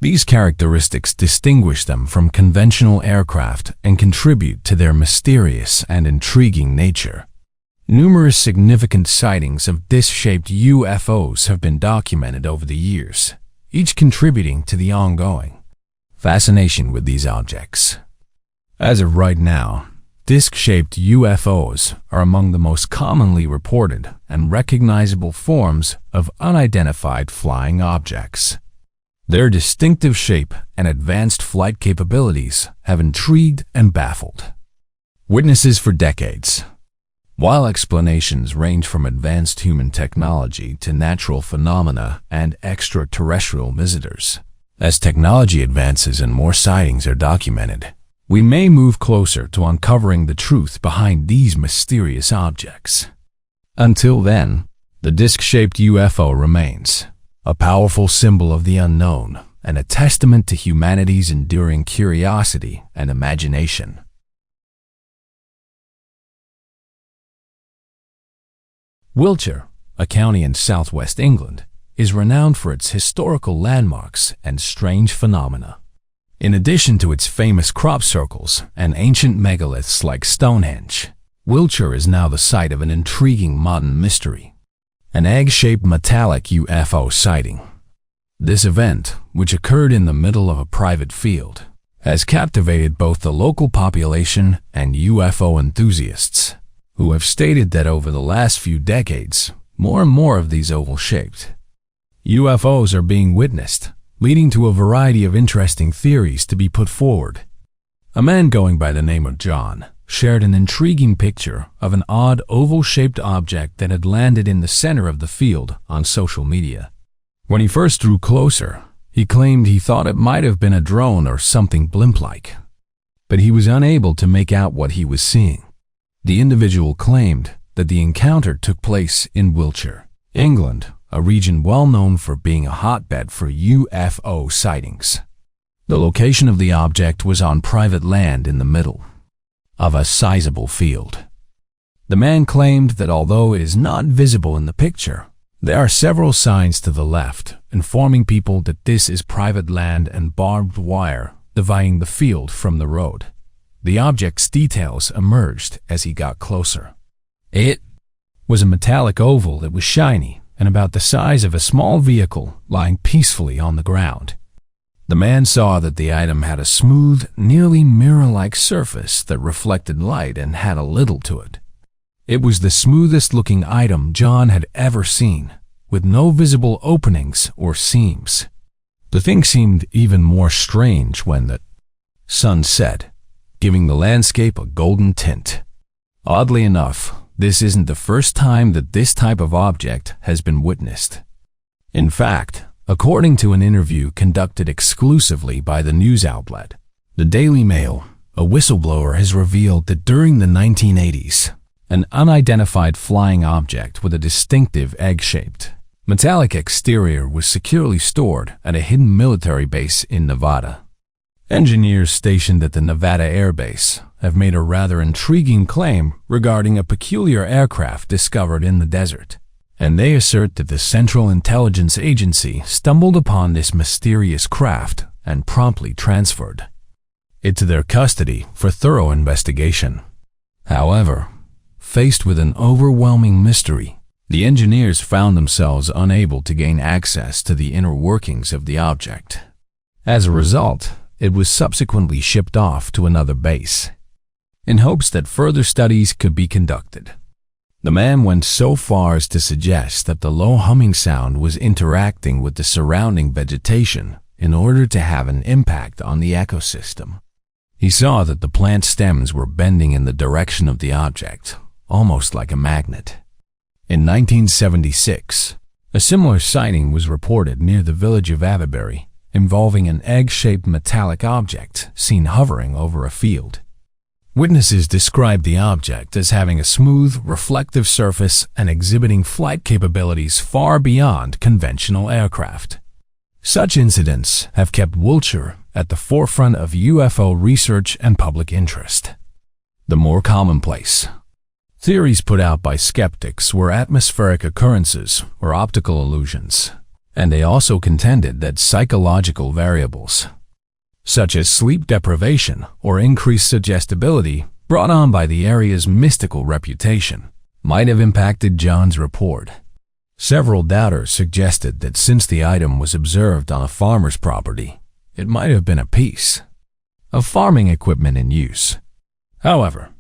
These characteristics distinguish them from conventional aircraft and contribute to their mysterious and intriguing nature. Numerous significant sightings of disc-shaped UFOs have been documented over the years, each contributing to the ongoing fascination with these objects. As of right now, disc-shaped UFOs are among the most commonly reported and recognizable forms of unidentified flying objects. Their distinctive shape and advanced flight capabilities have intrigued and baffled witnesses for decades. While explanations range from advanced human technology to natural phenomena and extraterrestrial visitors, as technology advances and more sightings are documented, we may move closer to uncovering the truth behind these mysterious objects. Until then, the disc-shaped UFO remains a powerful symbol of the unknown and a testament to humanity's enduring curiosity and imagination. Wiltshire, a county in southwest England, is renowned for its historical landmarks and strange phenomena. In addition to its famous crop circles and ancient megaliths like Stonehenge, Wiltshire is now the site of an intriguing modern mystery: an egg-shaped metallic UFO sighting. This event, which occurred in the middle of a private field, has captivated both the local population and UFO enthusiasts, who have stated that over the last few decades, more and more of these oval-shaped UFOs are being witnessed, leading to a variety of interesting theories to be put forward. A man going by the name of John shared an intriguing picture of an odd oval-shaped object that had landed in the center of the field on social media. When he first drew closer, he claimed he thought it might have been a drone or something blimp-like, but he was unable to make out what he was seeing. The individual claimed that the encounter took place in Wiltshire, England, a region well known for being a hotbed for UFO sightings. The location of the object was on private land in the middle of a sizable field. The man claimed that although it is not visible in the picture, there are several signs to the left informing people that this is private land and barbed wire dividing the field from the road. The object's details emerged as he got closer. It was a metallic oval that was shiny and about the size of a small vehicle lying peacefully on the ground. The man saw that the item had a smooth, nearly mirror-like surface that reflected light and had a little to it. It was the smoothest-looking item John had ever seen, with no visible openings or seams. The thing seemed even more strange when the sun set, giving the landscape a golden tint. Oddly enough, this isn't the first time that this type of object has been witnessed. In fact, according to an interview conducted exclusively by the news outlet, the Daily Mail, a whistleblower has revealed that during the 1980s, an unidentified flying object with a distinctive egg-shaped, metallic exterior was securely stored at a hidden military base in Nevada. Engineers stationed at the Nevada Air Base have made a rather intriguing claim regarding a peculiar aircraft discovered in the desert, and they assert that the Central Intelligence Agency stumbled upon this mysterious craft and promptly transferred it to their custody for thorough investigation. However, faced with an overwhelming mystery, the engineers found themselves unable to gain access to the inner workings of the object. As a result, it was subsequently shipped off to another base, in hopes that further studies could be conducted. The man went so far as to suggest that the low humming sound was interacting with the surrounding vegetation in order to have an impact on the ecosystem. He saw that the plant stems were bending in the direction of the object, almost like a magnet. In 1976, a similar sighting was reported near the village of Avebury, involving an egg-shaped metallic object seen hovering over a field. Witnesses described the object as having a smooth, reflective surface and exhibiting flight capabilities far beyond conventional aircraft. Such incidents have kept Wiltshire at the forefront of UFO research and public interest. The more commonplace theories put out by skeptics were atmospheric occurrences or optical illusions, and they also contended that psychological variables, such as sleep deprivation or increased suggestibility brought on by the area's mystical reputation, might have impacted John's report. Several doubters suggested that since the item was observed on a farmer's property, it might have been a piece of farming equipment in use. However,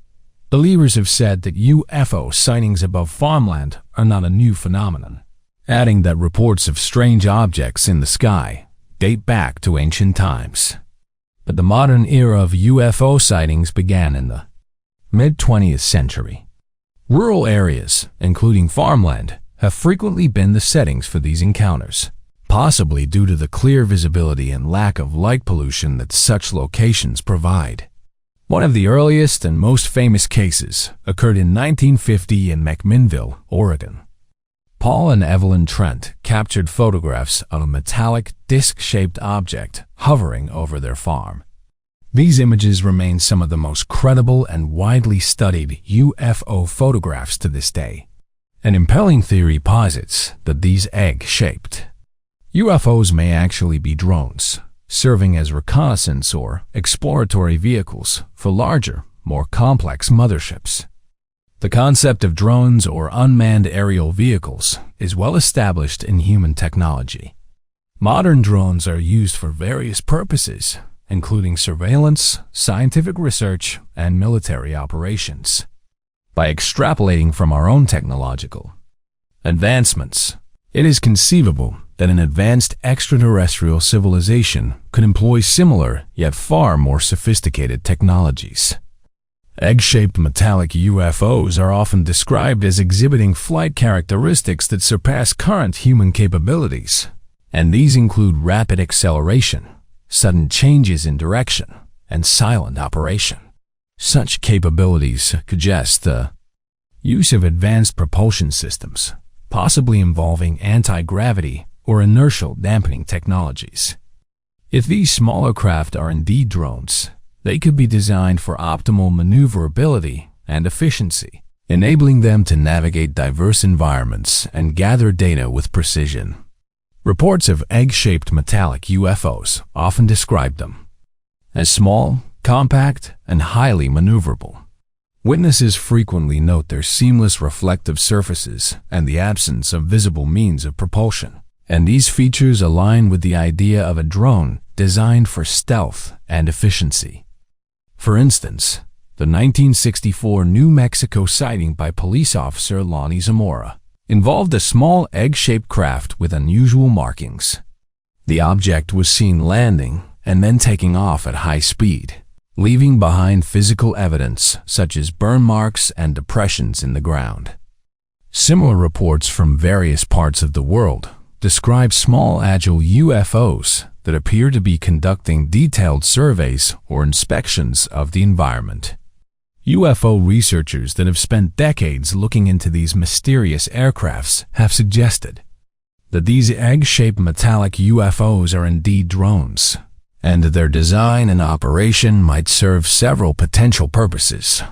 believers have said that UFO sightings above farmland are not a new phenomenon, adding that reports of strange objects in the sky date back to ancient times. But the modern era of UFO sightings began in the mid-20th century. Rural areas, including farmland, have frequently been the settings for these encounters, possibly due to the clear visibility and lack of light pollution that such locations provide. One of the earliest and most famous cases occurred in 1950 in McMinnville, Oregon. Paul and Evelyn Trent captured photographs of a metallic, disc-shaped object hovering over their farm. These images remain some of the most credible and widely studied UFO photographs to this day. An impelling theory posits that these egg-shaped UFOs may actually be drones, serving as reconnaissance or exploratory vehicles for larger, more complex motherships. The concept of drones or unmanned aerial vehicles is well established in human technology. Modern drones are used for various purposes, including surveillance, scientific research, and military operations. By extrapolating from our own technological advancements, it is conceivable that an advanced extraterrestrial civilization could employ similar yet far more sophisticated technologies. Egg-shaped metallic UFOs are often described as exhibiting flight characteristics that surpass current human capabilities, and these include rapid acceleration, sudden changes in direction, and silent operation. Such capabilities suggest the use of advanced propulsion systems, possibly involving anti-gravity or inertial dampening technologies. If these smaller craft are indeed drones, they could be designed for optimal maneuverability and efficiency, enabling them to navigate diverse environments and gather data with precision. Reports of egg-shaped metallic UFOs often describe them as small, compact, and highly maneuverable. Witnesses frequently note their seamless reflective surfaces and the absence of visible means of propulsion, and these features align with the idea of a drone designed for stealth and efficiency. For instance, the 1964 New Mexico sighting by police officer Lonnie Zamora involved a small egg-shaped craft with unusual markings. The object was seen landing and then taking off at high speed, leaving behind physical evidence such as burn marks and depressions in the ground. Similar reports from various parts of the world describe small agile UFOs that appear to be conducting detailed surveys or inspections of the environment. UFO researchers that have spent decades looking into these mysterious aircrafts have suggested that these egg-shaped metallic UFOs are indeed drones, and their design and operation might serve several potential purposes.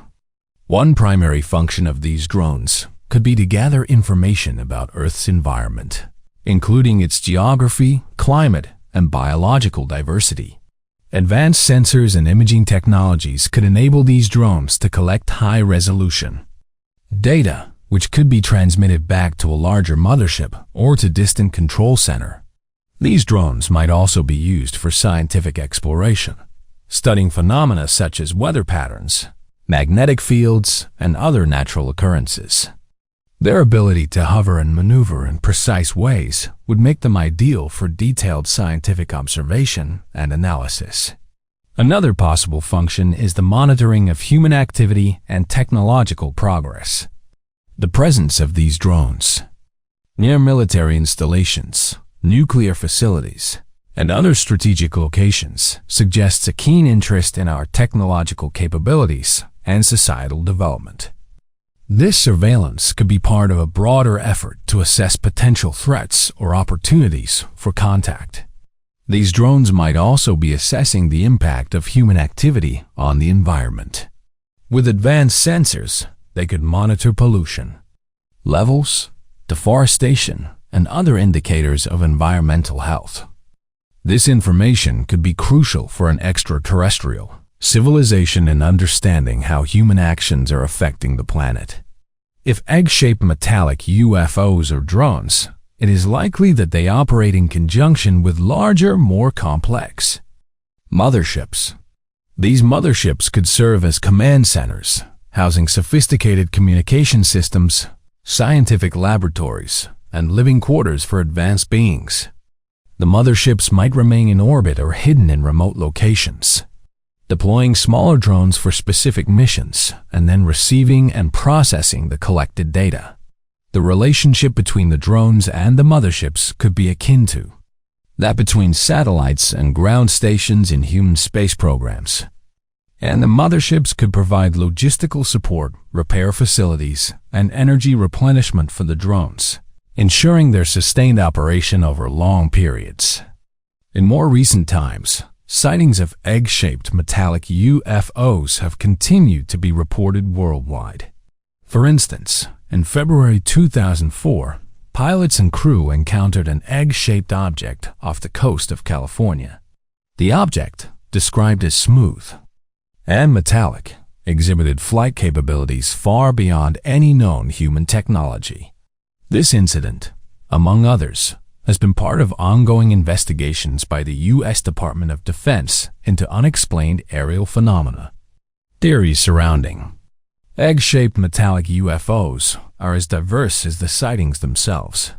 One primary function of these drones could be to gather information about Earth's environment, including its geography, climate, and biological diversity. Advanced sensors and imaging technologies could enable these drones to collect high-resolution data, which could be transmitted back to a larger mothership or to distant control center. These drones might also be used for scientific exploration, studying phenomena such as weather patterns, magnetic fields, and other natural occurrences. Their ability to hover and maneuver in precise ways would make them ideal for detailed scientific observation and analysis. Another possible function is the monitoring of human activity and technological progress. The presence of these drones near military installations, nuclear facilities, and other strategic locations suggests a keen interest in our technological capabilities and societal development. This surveillance could be part of a broader effort to assess potential threats or opportunities for contact. These drones might also be assessing the impact of human activity on the environment. With advanced sensors, they could monitor pollution levels, deforestation, and other indicators of environmental health. This information could be crucial for an extraterrestrial civilization in understanding how human actions are affecting the planet. If egg-shaped metallic UFOs are drones, it is likely that they operate in conjunction with larger, more complex motherships. These motherships could serve as command centers, housing sophisticated communication systems, scientific laboratories, and living quarters for advanced beings. The motherships might remain in orbit or hidden in remote locations, deploying smaller drones for specific missions, and then receiving and processing the collected data. The relationship between the drones and the motherships could be akin to that between satellites and ground stations in human space programs. And the motherships could provide logistical support, repair facilities, and energy replenishment for the drones, ensuring their sustained operation over long periods. In more recent times, sightings of egg-shaped metallic UFOs have continued to be reported worldwide. For instance, in February 2004, pilots and crew encountered an egg-shaped object off the coast of California. The object, described as smooth and metallic, exhibited flight capabilities far beyond any known human technology. This incident, among others, has been part of ongoing investigations by the U.S. Department of Defense into unexplained aerial phenomena. Theories surrounding egg-shaped metallic UFOs are as diverse as the sightings themselves.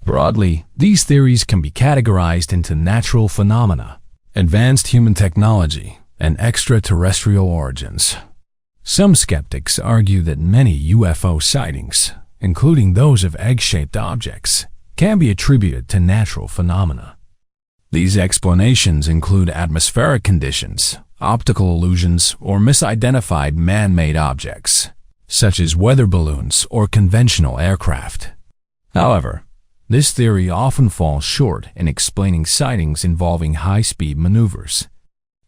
Broadly, these theories can be categorized into natural phenomena, advanced human technology, and extraterrestrial origins. Some skeptics argue that many UFO sightings, including those of egg-shaped objects, can be attributed to natural phenomena. These explanations include atmospheric conditions, optical illusions, or misidentified man-made objects, such as weather balloons or conventional aircraft. However, this theory often falls short in explaining sightings involving high-speed maneuvers,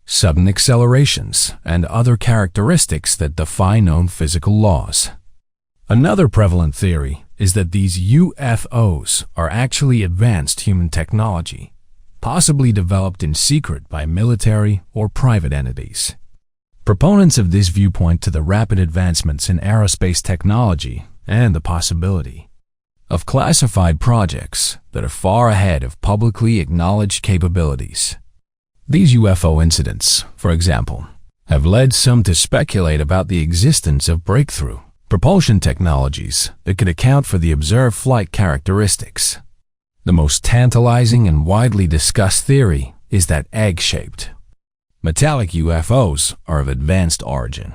sudden accelerations, and other characteristics that defy known physical laws. Another prevalent theory is that these UFOs are actually advanced human technology, possibly developed in secret by military or private entities. Proponents of this viewpoint to the rapid advancements in aerospace technology and the possibility of classified projects that are far ahead of publicly acknowledged capabilities. These UFO incidents, for example, have led some to speculate about the existence of breakthrough propulsion technologies that could account for the observed flight characteristics. The most tantalizing and widely discussed theory is that egg-shaped metallic UFOs are of advanced origin.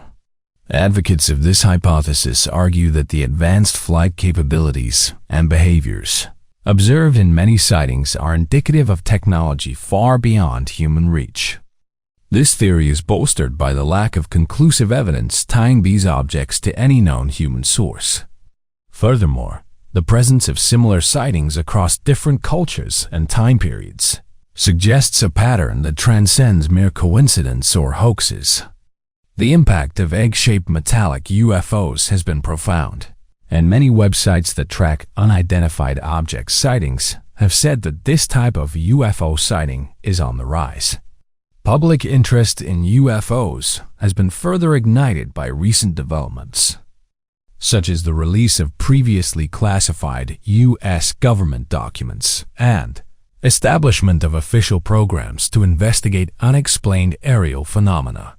Advocates of this hypothesis argue that the advanced flight capabilities and behaviors observed in many sightings are indicative of technology far beyond human reach. This theory is bolstered by the lack of conclusive evidence tying these objects to any known human source. Furthermore, the presence of similar sightings across different cultures and time periods suggests a pattern that transcends mere coincidence or hoaxes. The impact of egg-shaped metallic UFOs has been profound, and many websites that track unidentified object sightings have said that this type of UFO sighting is on the rise. Public interest in UFOs has been further ignited by recent developments, such as the release of previously classified U.S. government documents and establishment of official programs to investigate unexplained aerial phenomena.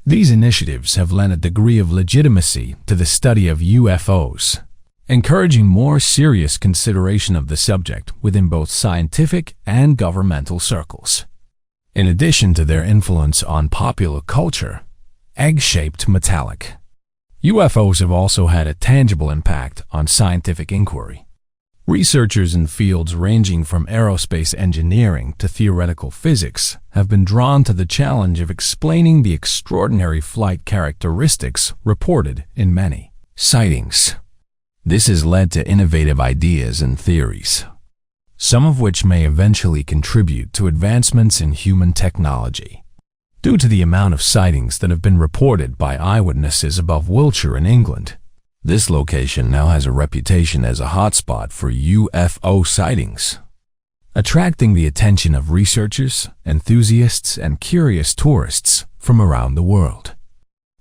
These initiatives have lent a degree of legitimacy to the study of UFOs, encouraging more serious consideration of the subject within both scientific and governmental circles. In addition to their influence on popular culture, egg-shaped metallic UFOs have also had a tangible impact on scientific inquiry. Researchers in fields ranging from aerospace engineering to theoretical physics have been drawn to the challenge of explaining the extraordinary flight characteristics reported in many sightings. This has led to innovative ideas and theories, some of which may eventually contribute to advancements in human technology. Due to the amount of sightings that have been reported by eyewitnesses above Wiltshire in England, this location now has a reputation as a hotspot for UFO sightings, attracting the attention of researchers, enthusiasts, and curious tourists from around the world.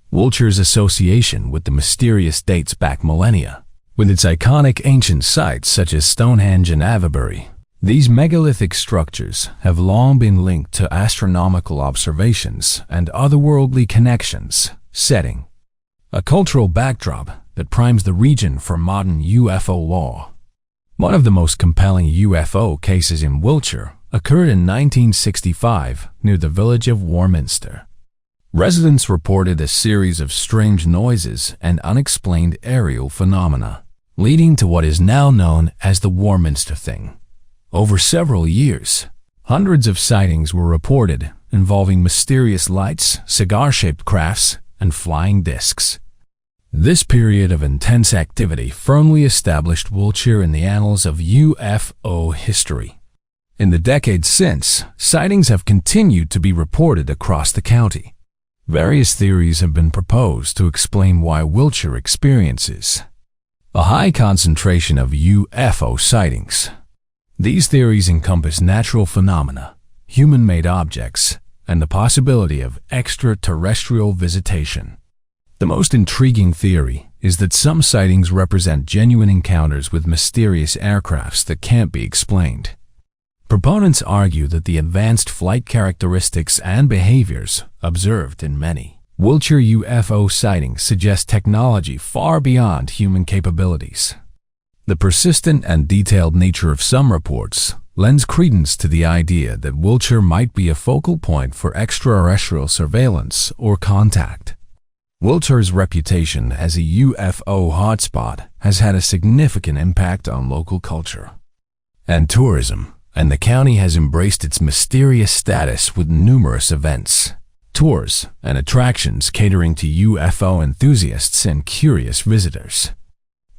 Wiltshire's association with the mysterious dates back millennia, with its iconic ancient sites such as Stonehenge and Avebury. These megalithic structures have long been linked to astronomical observations and otherworldly connections, setting a cultural backdrop that primes the region for modern UFO lore. One of the most compelling UFO cases in Wiltshire occurred in 1965 near the village of Warminster. Residents reported a series of strange noises and unexplained aerial phenomena, leading to what is now known as the Warminster Thing. Over several years, hundreds of sightings were reported involving mysterious lights, cigar-shaped crafts, and flying discs. This period of intense activity firmly established Wiltshire in the annals of UFO history. In the decades since, sightings have continued to be reported across the county. Various theories have been proposed to explain why Wiltshire experiences a high concentration of UFO sightings. These theories encompass natural phenomena, human-made objects, and the possibility of extraterrestrial visitation. The most intriguing theory is that some sightings represent genuine encounters with mysterious aircrafts that can't be explained. Proponents argue that the advanced flight characteristics and behaviors observed in many Wiltshire UFO sightings suggest technology far beyond human capabilities. The persistent and detailed nature of some reports lends credence to the idea that Wiltshire might be a focal point for extraterrestrial surveillance or contact. Wiltshire's reputation as a UFO hotspot has had a significant impact on local culture and tourism, and the county has embraced its mysterious status with numerous events, tours, and attractions catering to UFO enthusiasts and curious visitors.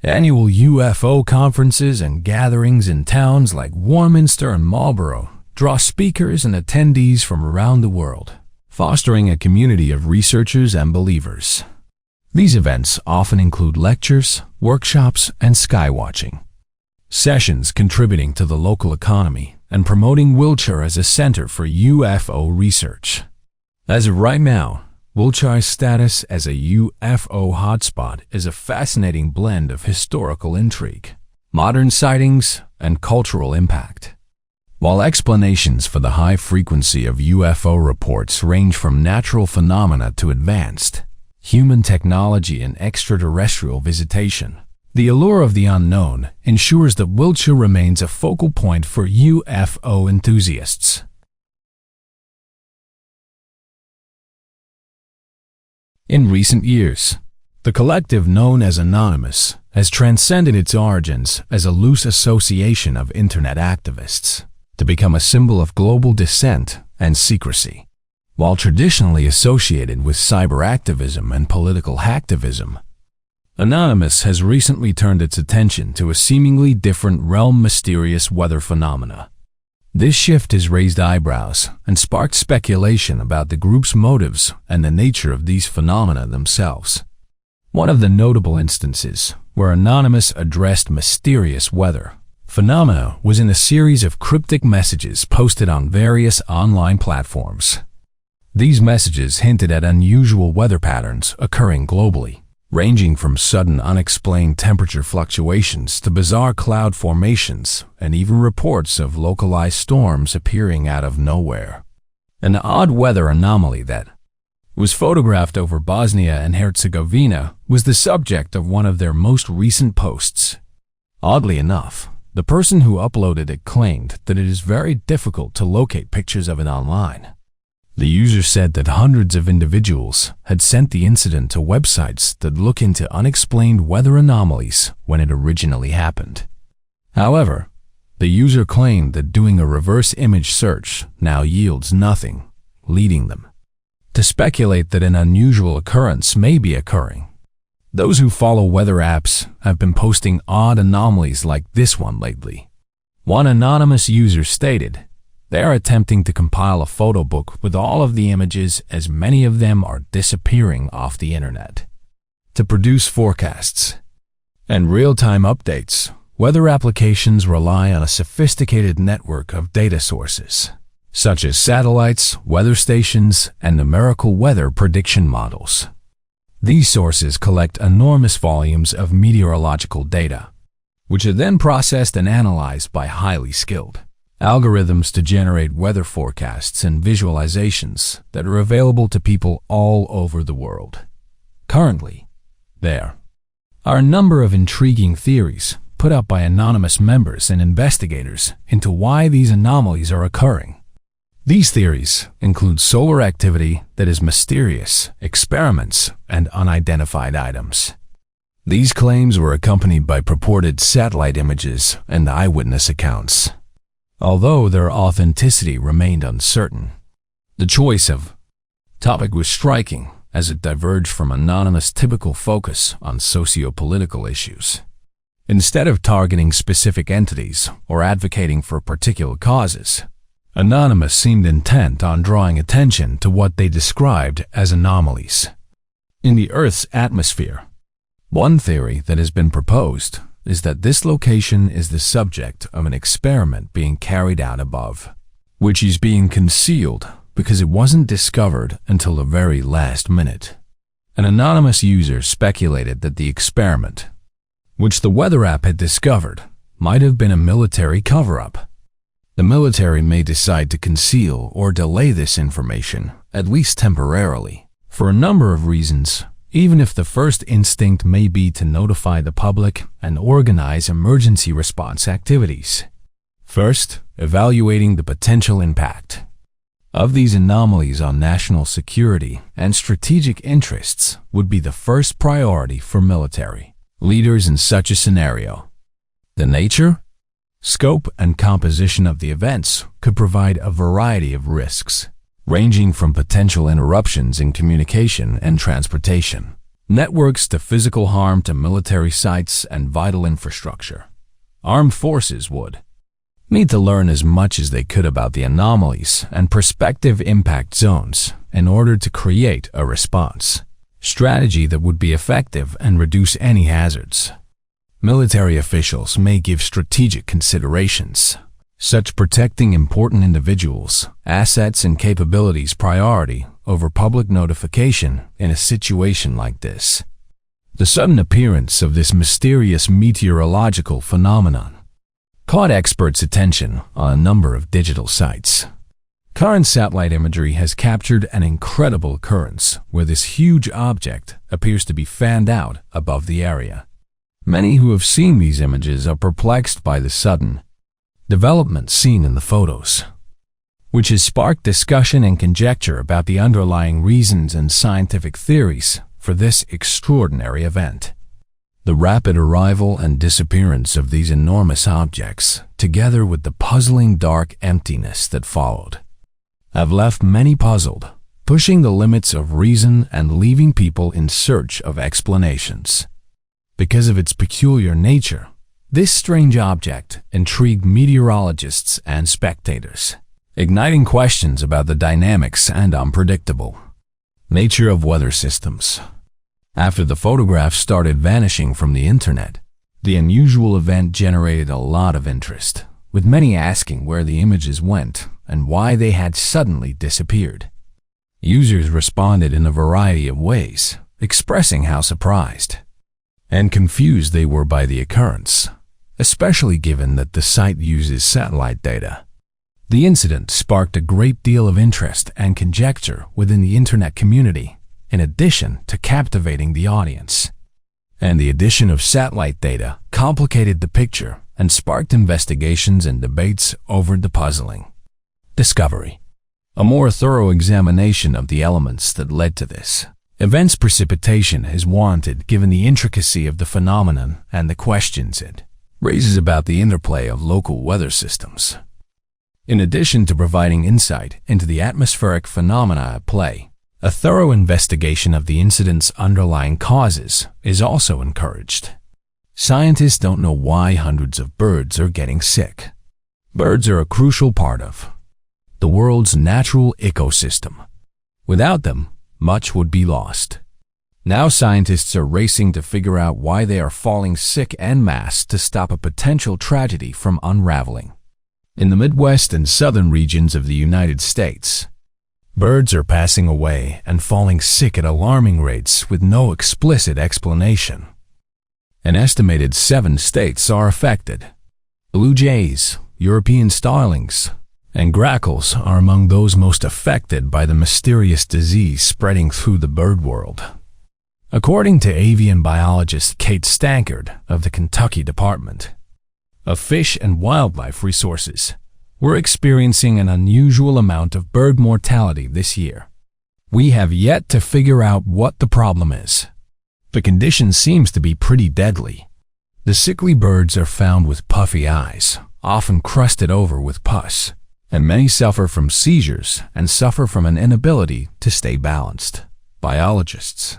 Annual UFO conferences and gatherings in towns like Warminster and Marlborough draw speakers and attendees from around the world, fostering a community of researchers and believers. These events often include lectures, workshops, and skywatching sessions contributing to the local economy and promoting Wiltshire as a center for UFO research. As of right now, Wiltshire's status as a UFO hotspot is a fascinating blend of historical intrigue, modern sightings, and cultural impact. While explanations for the high frequency of UFO reports range from natural phenomena to advanced human technology and extraterrestrial visitation, the allure of the unknown ensures that Wiltshire remains a focal point for UFO enthusiasts. In recent years, the collective known as Anonymous has transcended its origins as a loose association of internet activists to become a symbol of global dissent and secrecy. While traditionally associated with cyber activism and political hacktivism, Anonymous has recently turned its attention to a seemingly different realm: mysterious weather phenomena. This shift has raised eyebrows and sparked speculation about the group's motives and the nature of these phenomena themselves. One of the notable instances where Anonymous addressed mysterious weather phenomena was in a series of cryptic messages posted on various online platforms. These messages hinted at unusual weather patterns occurring globally, ranging from sudden unexplained temperature fluctuations to bizarre cloud formations and even reports of localized storms appearing out of nowhere. An odd weather anomaly that was photographed over Bosnia and Herzegovina was the subject of one of their most recent posts. Oddly enough, the person who uploaded it claimed that it is very difficult to locate pictures of it online. The user said that hundreds of individuals had sent the incident to websites that look into unexplained weather anomalies when it originally happened. However, the user claimed that doing a reverse image search now yields nothing, leading them to speculate that an unusual occurrence may be occurring. Those who follow weather apps have been posting odd anomalies like this one lately. One anonymous user stated, "They are attempting to compile a photo book with all of the images, as many of them are disappearing off the internet." To produce forecasts and real-time updates, weather applications rely on a sophisticated network of data sources, such as satellites, weather stations, and numerical weather prediction models. These sources collect enormous volumes of meteorological data, which are then processed and analyzed by highly skilled algorithms to generate weather forecasts and visualizations that are available to people all over the world. Currently, there are a number of intriguing theories put up by anonymous members and investigators into why these anomalies are occurring. These theories include solar activity that is mysterious, experiments, and unidentified items. These claims were accompanied by purported satellite images and eyewitness accounts, although their authenticity remained uncertain. The choice of topic was striking, as it diverged from Anonymous' typical focus on socio-political issues. Instead of targeting specific entities or advocating for particular causes, Anonymous seemed intent on drawing attention to what they described as anomalies in the Earth's atmosphere. One theory that has been proposed is that this location is the subject of an experiment being carried out above, which is being concealed because it wasn't discovered until the very last minute. An anonymous user speculated that the experiment, which the weather app had discovered, might have been a military cover-up. The military may decide to conceal or delay this information, at least temporarily, for a number of reasons, even if the first instinct may be to notify the public and organize emergency response activities. First, evaluating the potential impact of these anomalies on national security and strategic interests would be the first priority for military leaders in such a scenario. The nature, scope, and composition of the events could provide a variety of risks, ranging from potential interruptions in communication and transportation networks to physical harm to military sites and vital infrastructure. Armed forces would need to learn as much as they could about the anomalies and prospective impact zones in order to create a response strategy that would be effective and reduce any hazards. Military officials may give strategic considerations, such protecting important individuals, assets, and capabilities priority over public notification in a situation like this. The sudden appearance of this mysterious meteorological phenomenon caught experts' attention on a number of digital sites. Current satellite imagery has captured an incredible occurrence where this huge object appears to be fanned out above the area. Many who have seen these images are perplexed by the sudden developments seen in the photos, which has sparked discussion and conjecture about the underlying reasons and scientific theories for this extraordinary event. The rapid arrival and disappearance of these enormous objects, together with the puzzling dark emptiness that followed, have left many puzzled pushing the limits of reason and leaving people in search of explanations. Because of its peculiar nature, this strange object intrigued meteorologists and spectators, igniting questions about the dynamics and unpredictable nature of weather systems. After the photographs started vanishing from the internet, the unusual event generated a lot of interest, with many asking where the images went and why they had suddenly disappeared. Users responded in a variety of ways, expressing how surprised and confused they were by the occurrence, especially given that the site uses satellite data. The incident sparked a great deal of interest and conjecture within the internet community, in addition to captivating the audience. And the addition of satellite data complicated the picture and sparked investigations and debates over the puzzling discovery. A more thorough examination of the elements that led to this event's precipitation is warranted given the intricacy of the phenomenon and the questions it raises about the interplay of local weather systems. In addition to providing insight into the atmospheric phenomena at play, a thorough investigation of the incident's underlying causes is also encouraged. Scientists don't know why hundreds of birds are getting sick. Birds are a crucial part of the world's natural ecosystem. Without them, much would be lost. Now scientists are racing to figure out why they are falling sick en masse to stop a potential tragedy from unraveling. In the Midwest and southern regions of the United States, birds are passing away and falling sick at alarming rates with no explicit explanation. An estimated 7 states are affected. Blue jays, European starlings, and grackles are among those most affected by the mysterious disease spreading through the bird world. According to avian biologist Kate Stankard of the Kentucky Department of Fish and Wildlife Resources, we're experiencing an unusual amount of bird mortality this year. We have yet to figure out what the problem is. The condition seems to be pretty deadly. The sickly birds are found with puffy eyes, often crusted over with pus, and many suffer from seizures and suffer from an inability to stay balanced. Biologists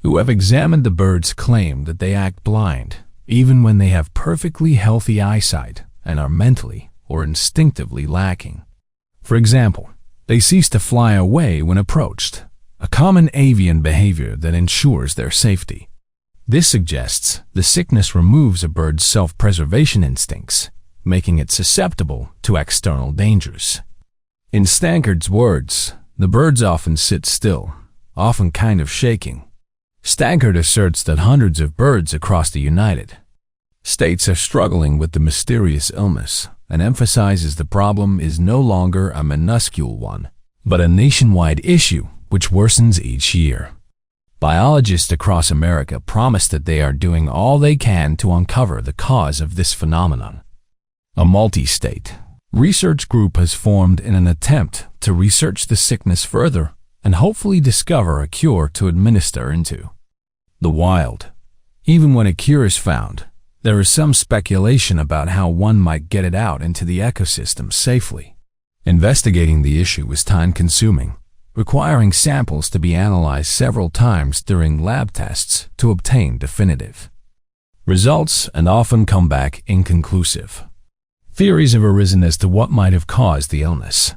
who have examined the birds claim that they act blind, even when they have perfectly healthy eyesight and are mentally or instinctively lacking. For example, they cease to fly away when approached, a common avian behavior that ensures their safety. This suggests the sickness removes a bird's self-preservation instincts, making it susceptible to external dangers. In Stankard's words, the birds often sit still, often kind of shaking. Stankard asserts that hundreds of birds across the United States are struggling with the mysterious illness and emphasizes the problem is no longer a minuscule one, but a nationwide issue which worsens each year. Biologists across America promise that they are doing all they can to uncover the cause of this phenomenon. A multi-state research group has formed in an attempt to research the sickness further and hopefully discover a cure to administer into the wild. Even when a cure is found, there is some speculation about how one might get it out into the ecosystem safely. Investigating the issue is time-consuming, requiring samples to be analyzed several times during lab tests to obtain definitive results and often come back inconclusive. Theories have arisen as to what might have caused the illness.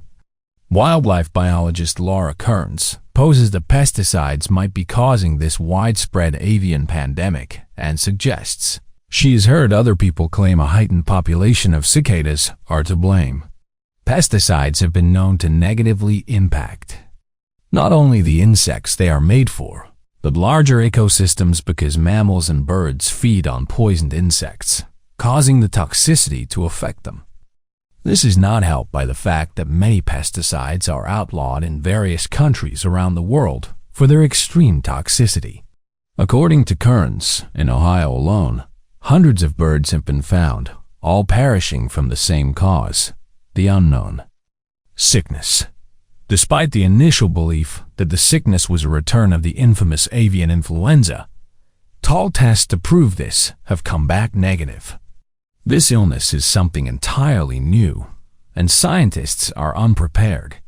Wildlife biologist Laura Kearns poses that pesticides might be causing this widespread avian pandemic and suggests she has heard other people claim a heightened population of cicadas are to blame. Pesticides have been known to negatively impact not only the insects they are made for, but larger ecosystems because mammals and birds feed on poisoned insects, causing the toxicity to affect them. This is not helped by the fact that many pesticides are outlawed in various countries around the world for their extreme toxicity. According to Kearns, in Ohio alone, hundreds of birds have been found, all perishing from the same cause, the unknown sickness. Despite the initial belief that the sickness was a return of the infamous avian influenza, tall tests to prove this have come back negative. This illness is something entirely new, and scientists are unprepared.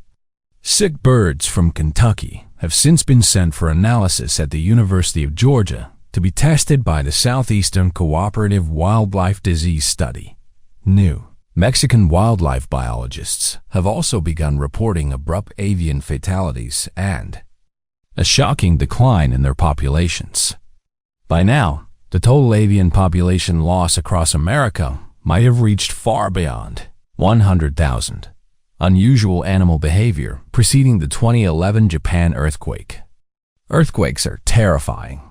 Sick birds from Kentucky have since been sent for analysis at the University of Georgia to be tested by the Southeastern Cooperative Wildlife Disease Study. New Mexican wildlife biologists have also begun reporting abrupt avian fatalities and a shocking decline in their populations. By now, the total avian population loss across America might have reached far beyond 100,000. Unusual animal behavior preceding the 2011 Japan earthquake. Earthquakes are terrifying.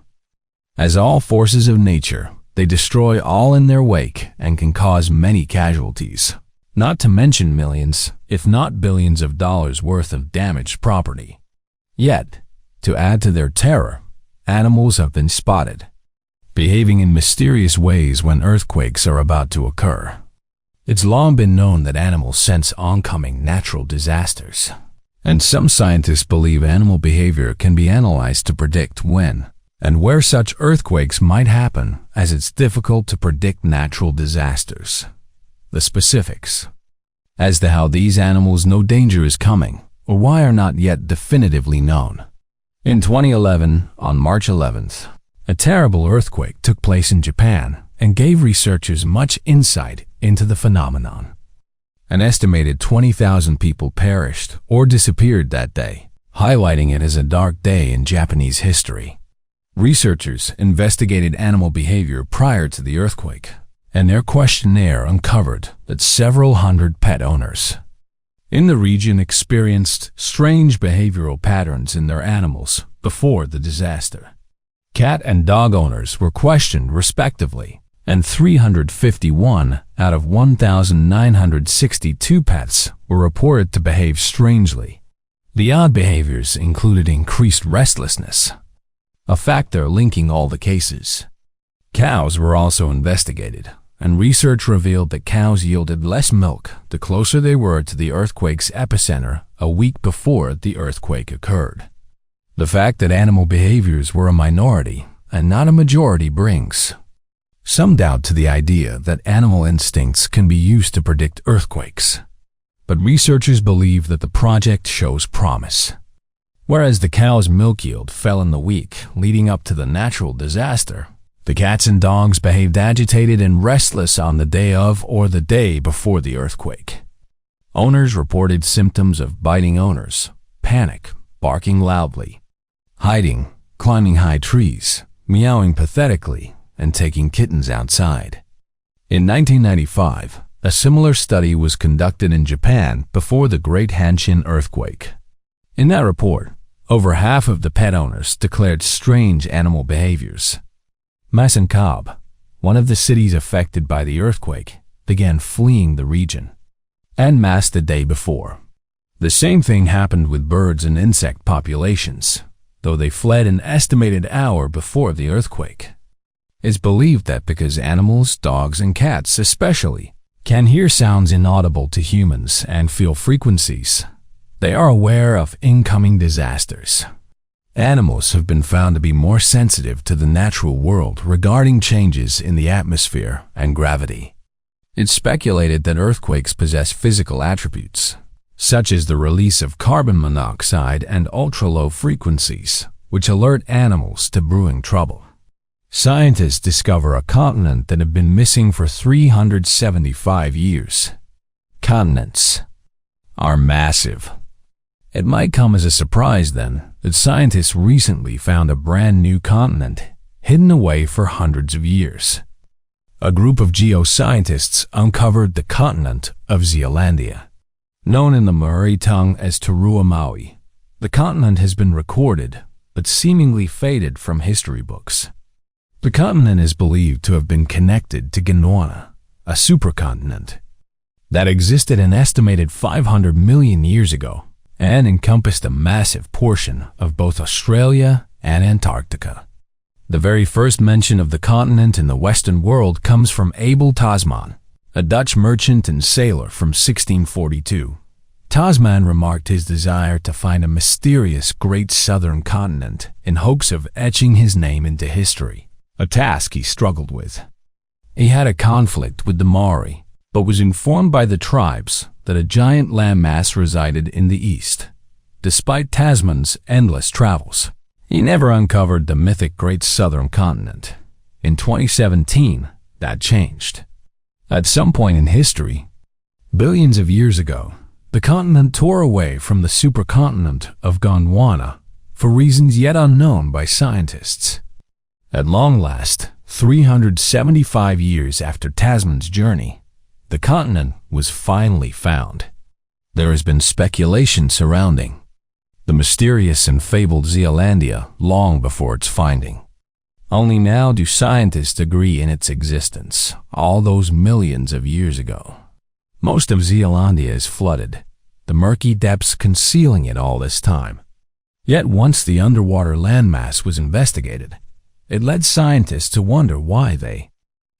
As all forces of nature, they destroy all in their wake and can cause many casualties, not to mention millions, if not billions of dollars worth of damaged property. Yet, to add to their terror, animals have been spotted behaving in mysterious ways when earthquakes are about to occur. It's long been known that animals sense oncoming natural disasters, and some scientists believe animal behavior can be analyzed to predict when and where such earthquakes might happen, as it's difficult to predict natural disasters. The specifics as to how these animals know danger is coming or why are not yet definitively known. In 2011, on March 11th, a terrible earthquake took place in Japan and gave researchers much insight into the phenomenon. An estimated 20,000 people perished or disappeared that day, highlighting it as a dark day in Japanese history. Researchers investigated animal behavior prior to the earthquake, and their questionnaire uncovered that several hundred pet owners in the region experienced strange behavioral patterns in their animals before the disaster. Cat and dog owners were questioned respectively, and 351 out of 1,962 pets were reported to behave strangely. The odd behaviors included increased restlessness, a factor linking all the cases. Cows were also investigated, and research revealed that cows yielded less milk the closer they were to the earthquake's epicenter a week before the earthquake occurred. The fact that animal behaviors were a minority and not a majority brings some doubt to the idea that animal instincts can be used to predict earthquakes. But researchers believe that the project shows promise. Whereas the cow's milk yield fell in the week leading up to the natural disaster, the cats and dogs behaved agitated and restless on the day of or the day before the earthquake. Owners reported symptoms of biting owners, panic, barking loudly, hiding, climbing high trees, meowing pathetically, and taking kittens outside. In 1995, a similar study was conducted in Japan before the Great Hanshin earthquake. In that report, over half of the pet owners declared strange animal behaviors. Masankab, one of the cities affected by the earthquake, began fleeing the region, en masse the day before. The same thing happened with birds and insect populations, though they fled an estimated hour before the earthquake. It's believed that because animals, dogs, and cats especially, can hear sounds inaudible to humans and feel frequencies, they are aware of incoming disasters. Animals have been found to be more sensitive to the natural world regarding changes in the atmosphere and gravity. It's speculated that earthquakes possess physical attributes, such as the release of carbon monoxide and ultra-low frequencies, which alert animals to brewing trouble. Scientists discover a continent that had been missing for 375 years. Continents are massive. It might come as a surprise, then, that scientists recently found a brand new continent hidden away for hundreds of years. A group of geoscientists uncovered the continent of Zealandia. Known in the Maori tongue as Turua Maui, the continent has been recorded, but seemingly faded from history books. The continent is believed to have been connected to Gondwana, a supercontinent that existed an estimated 500 million years ago and encompassed a massive portion of both Australia and Antarctica. The very first mention of the continent in the Western world comes from Abel Tasman, a Dutch merchant and sailor from 1642. Tasman remarked his desire to find a mysterious great southern continent in hopes of etching his name into history, a task he struggled with. He had a conflict with the Maori, but was informed by the tribes that a giant landmass resided in the east. despite Tasman's endless travels. He never uncovered the mythic Great Southern Continent. In 2017, that changed. At some point in history, billions of years ago, the continent tore away from the supercontinent of Gondwana for reasons yet unknown by scientists. At long last, 375 years after Tasman's journey, the continent was finally found. There has been speculation surrounding the mysterious and fabled Zealandia long before its finding. Only now do scientists agree in its existence, all those millions of years ago. Most of Zealandia is flooded, the murky depths concealing it all this time. Yet once the underwater landmass was investigated, it led scientists to wonder why they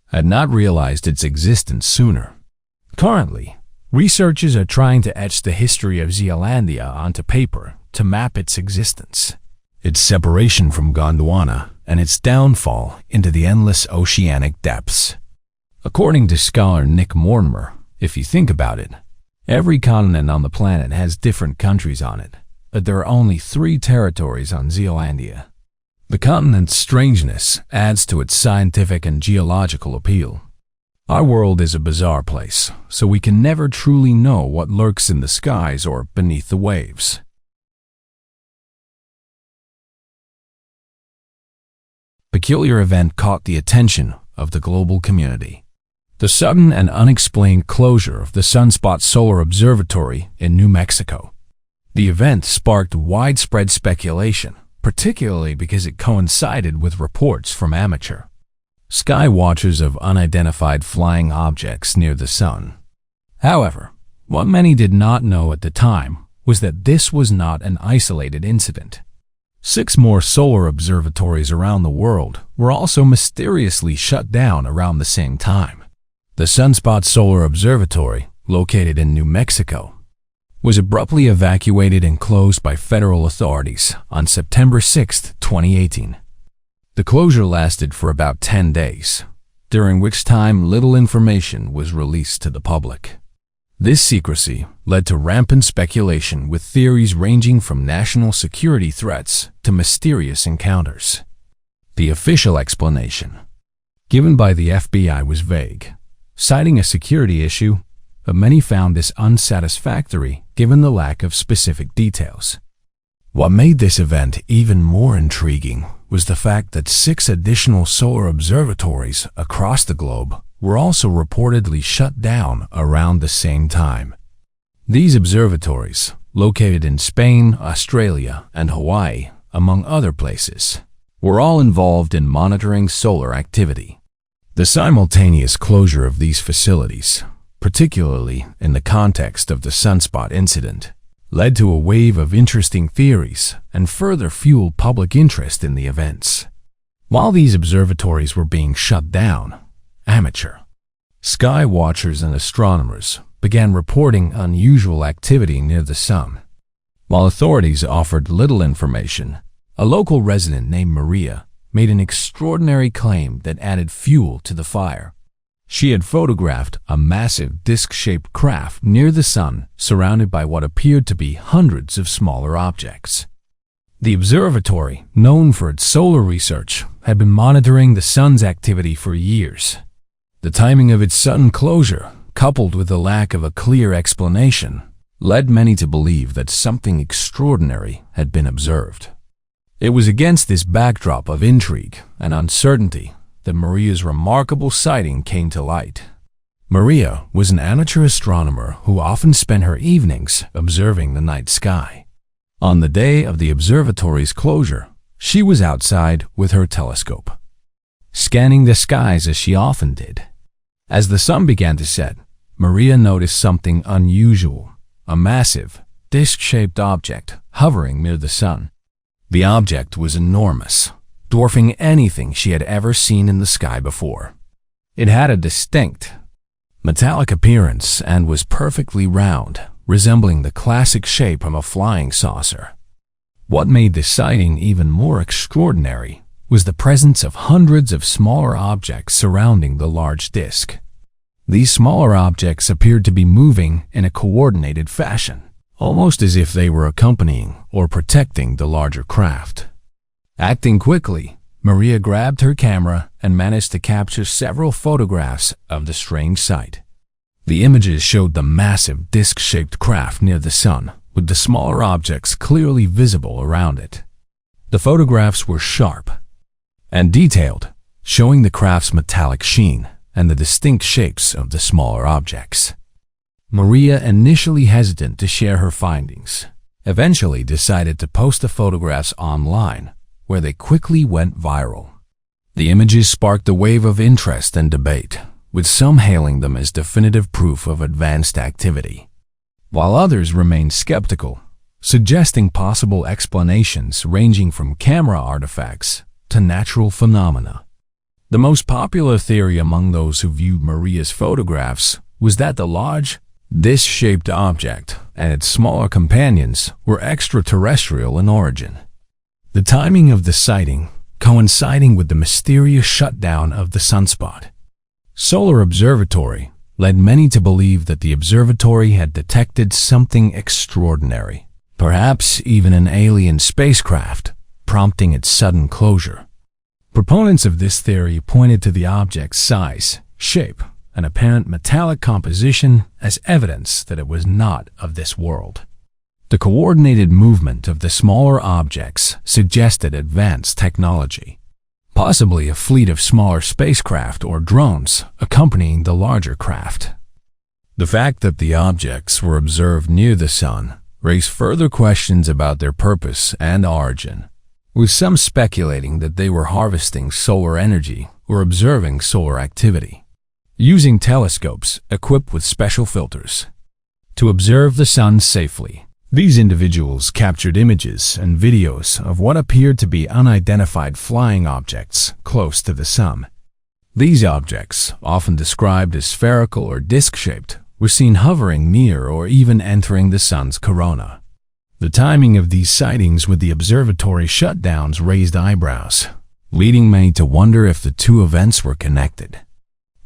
had not realized its existence sooner. Currently, researchers are trying to etch the history of Zealandia onto paper to map its existence, its separation from Gondwana, and its downfall into the endless oceanic depths. According to scholar Nick Mortimer, if you think about it, every continent on the planet has different countries on it, but there are only 3 territories on Zealandia. The continent's strangeness adds to its scientific and geological appeal. Our world is a bizarre place, so we can never truly know what lurks in the skies or beneath the waves. Peculiar event caught the attention of the global community. The sudden and unexplained closure of the Sunspot Solar Observatory in New Mexico. The event sparked widespread speculation, particularly because it coincided with reports from amateur sky watchers of unidentified flying objects near the sun. However, what many did not know at the time was that this was not an isolated incident. 6 more solar observatories around the world were also mysteriously shut down around the same time. The Sunspot Solar Observatory, located in New Mexico, was abruptly evacuated and closed by federal authorities on September 6, 2018. The closure lasted for about 10 days, during which time little information was released to the public. This secrecy led to rampant speculation, with theories ranging from national security threats to mysterious encounters. The official explanation given by the FBI was vague, citing a security issue, but many found this unsatisfactory given the lack of specific details. What made this event even more intriguing was the fact that 6 additional solar observatories across the globe were also reportedly shut down around the same time. These observatories, located in Spain, Australia, and Hawaii, among other places, were all involved in monitoring solar activity. The simultaneous closure of these facilities, particularly in the context of the sunspot incident, led to a wave of interesting theories and further fueled public interest in the events. While these observatories were being shut down, amateur sky watchers and astronomers began reporting unusual activity near the sun. While authorities offered little information, a local resident named Maria made an extraordinary claim that added fuel to the fire. She had photographed a massive disc-shaped craft near the sun, surrounded by what appeared to be hundreds of smaller objects. The observatory, known for its solar research, had been monitoring the sun's activity for years. The timing of its sudden closure, coupled with the lack of a clear explanation, led many to believe that something extraordinary had been observed. It was against this backdrop of intrigue and uncertainty that Maria's remarkable sighting came to light. Maria was an amateur astronomer who often spent her evenings observing the night sky. On the day of the observatory's closure, she was outside with her telescope, scanning the skies as she often did. As the sun began to set, Maria noticed something unusual, a massive, disc-shaped object hovering near the sun. The object was enormous, dwarfing anything she had ever seen in the sky before. It had a distinct, metallic appearance and was perfectly round, resembling the classic shape of a flying saucer. What made this sighting even more extraordinary was the presence of hundreds of smaller objects surrounding the large disk. These smaller objects appeared to be moving in a coordinated fashion, almost as if they were accompanying or protecting the larger craft. Acting quickly, Maria grabbed her camera and managed to capture several photographs of the strange sight. The images showed the massive disc-shaped craft near the sun, with the smaller objects clearly visible around it. The photographs were sharp and detailed, showing the craft's metallic sheen and the distinct shapes of the smaller objects. Maria, initially hesitant to share her findings, eventually decided to post the photographs online, where they quickly went viral. The images sparked a wave of interest and debate, with some hailing them as definitive proof of advanced activity, while others remained skeptical, suggesting possible explanations ranging from camera artifacts to natural phenomena. The most popular theory among those who viewed Maria's photographs was that the large, disc-shaped object and its smaller companions were extraterrestrial in origin. The timing of the sighting coinciding with the mysterious shutdown of the sunspot Solar Observatory led many to believe that the observatory had detected something extraordinary, perhaps even an alien spacecraft, prompting its sudden closure. Proponents of this theory pointed to the object's size, shape, and apparent metallic composition as evidence that it was not of this world. The coordinated movement of the smaller objects suggested advanced technology, possibly a fleet of smaller spacecraft or drones accompanying the larger craft. The fact that the objects were observed near the sun raised further questions about their purpose and origin, with some speculating that they were harvesting solar energy or observing solar activity, using telescopes equipped with special filters to observe the sun safely. These individuals captured images and videos of what appeared to be unidentified flying objects close to the sun. These objects, often described as spherical or disc-shaped, were seen hovering near or even entering the sun's corona. The timing of these sightings with the observatory shutdowns raised eyebrows, leading many to wonder if the two events were connected.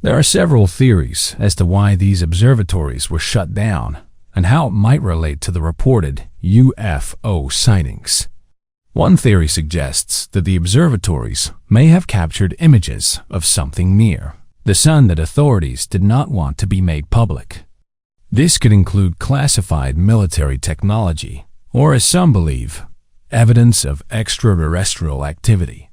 There are several theories as to why these observatories were shut down and how it might relate to the reported UFO sightings. One theory suggests that the observatories may have captured images of something near the sun that authorities did not want to be made public. This could include classified military technology, or as some believe, evidence of extraterrestrial activity.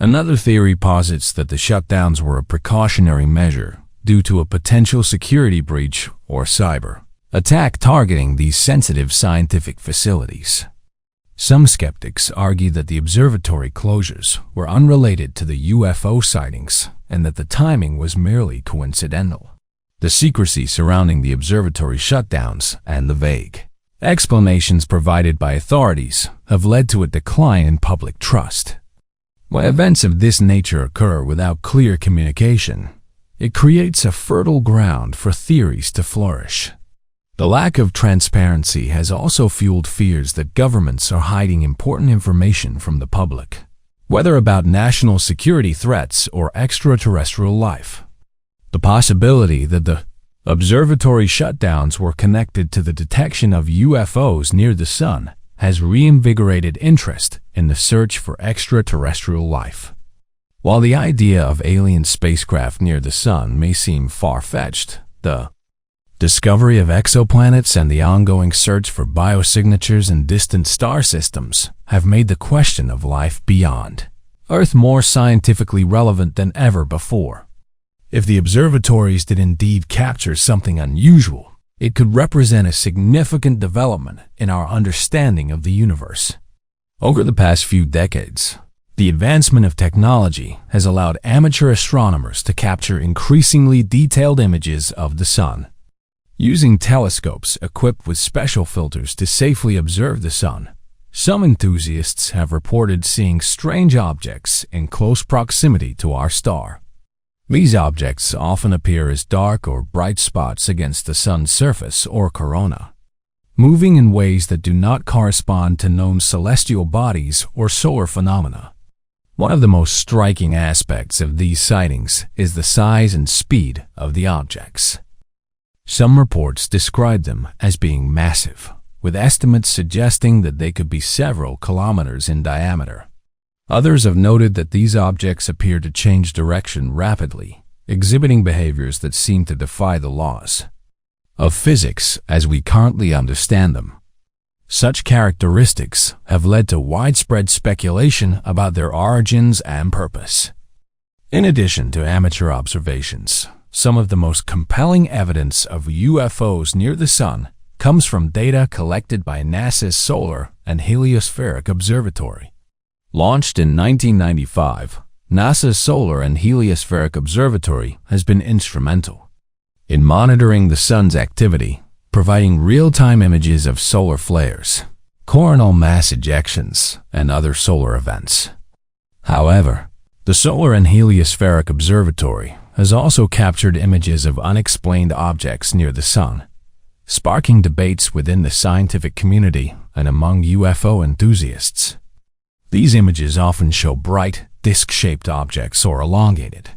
Another theory posits that the shutdowns were a precautionary measure due to a potential security breach or cyber attack targeting these sensitive scientific facilities. Some skeptics argue that the observatory closures were unrelated to the UFO sightings and that the timing was merely coincidental. The secrecy surrounding the observatory shutdowns and the vague explanations provided by authorities have led to a decline in public trust. When events of this nature occur without clear communication, it creates a fertile ground for theories to flourish. The lack of transparency has also fueled fears that governments are hiding important information from the public, whether about national security threats or extraterrestrial life. The possibility that the observatory shutdowns were connected to the detection of UFOs near the sun has reinvigorated interest in the search for extraterrestrial life. While the idea of alien spacecraft near the sun may seem far-fetched, the discovery of exoplanets and the ongoing search for biosignatures in distant star systems have made the question of life beyond Earth more scientifically relevant than ever before. If the observatories did indeed capture something unusual, it could represent a significant development in our understanding of the universe. Over the past few decades, the advancement of technology has allowed amateur astronomers to capture increasingly detailed images of the sun. Using telescopes equipped with special filters to safely observe the sun, some enthusiasts have reported seeing strange objects in close proximity to our star. These objects often appear as dark or bright spots against the sun's surface or corona, moving in ways that do not correspond to known celestial bodies or solar phenomena. One of the most striking aspects of these sightings is the size and speed of the objects. Some reports describe them as being massive with estimates suggesting that they could be several kilometers in diameter. Others have noted that these objects appear to change direction rapidly, exhibiting behaviors that seem to defy the laws of physics as we currently understand them. Such characteristics have led to widespread speculation about their origins and purpose. In addition to amateur observations, some of the most compelling evidence of UFOs near the Sun comes from data collected by NASA's Solar and Heliospheric Observatory. Launched in 1995, NASA's Solar and Heliospheric Observatory has been instrumental in monitoring the Sun's activity, providing real-time images of solar flares, coronal mass ejections, and other solar events. However, the Solar and Heliospheric Observatory has also captured images of unexplained objects near the Sun, sparking debates within the scientific community and among UFO enthusiasts. These images often show bright, disc-shaped objects or elongated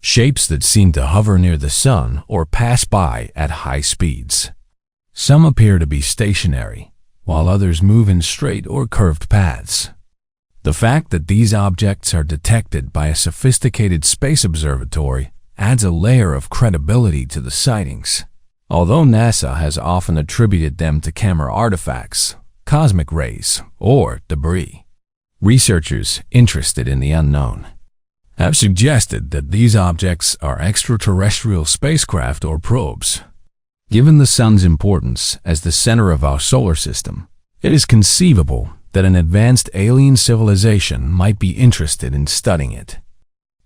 shapes that seem to hover near the Sun or pass by at high speeds. Some appear to be stationary, while others move in straight or curved paths. The fact that these objects are detected by a sophisticated space observatory adds a layer of credibility to the sightings. Although NASA has often attributed them to camera artifacts, cosmic rays, or debris, researchers interested in the unknown have suggested that these objects are extraterrestrial spacecraft or probes. Given the Sun's importance as the center of our solar system, it is conceivable that an advanced alien civilization might be interested in studying it.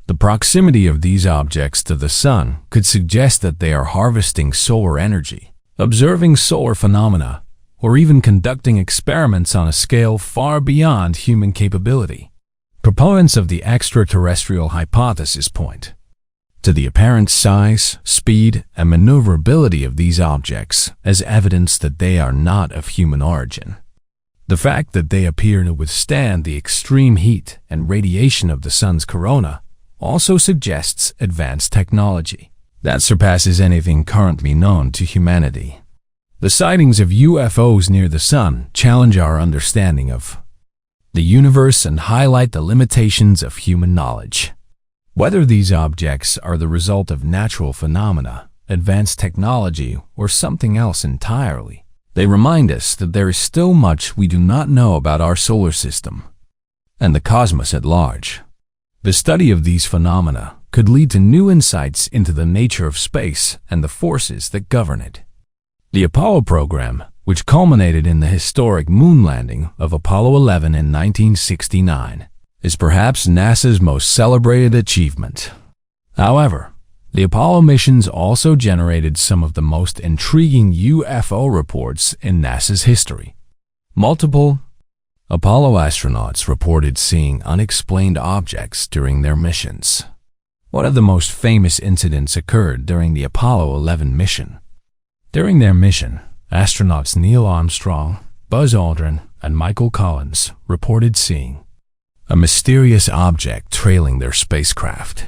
The proximity of these objects to the Sun could suggest that they are harvesting solar energy, observing solar phenomena, or even conducting experiments on a scale far beyond human capability. Proponents of the extraterrestrial hypothesis point to the apparent size, speed, and maneuverability of these objects as evidence that they are not of human origin. The fact that they appear to withstand the extreme heat and radiation of the Sun's corona also suggests advanced technology that surpasses anything currently known to humanity. The sightings of UFOs near the Sun challenge our understanding of the universe and highlight the limitations of human knowledge. Whether these objects are the result of natural phenomena, advanced technology, or something else entirely, they remind us that there is still much we do not know about our solar system and the cosmos at large. The study of these phenomena could lead to new insights into the nature of space and the forces that govern it. The Apollo program, which culminated in the historic moon landing of Apollo 11 in 1969, is perhaps NASA's most celebrated achievement. However, the Apollo missions also generated some of the most intriguing UFO reports in NASA's history. Multiple Apollo astronauts reported seeing unexplained objects during their missions. One of the most famous incidents occurred during the Apollo 11 mission. During their mission, astronauts Neil Armstrong, Buzz Aldrin, and Michael Collins reported seeing a mysterious object trailing their spacecraft.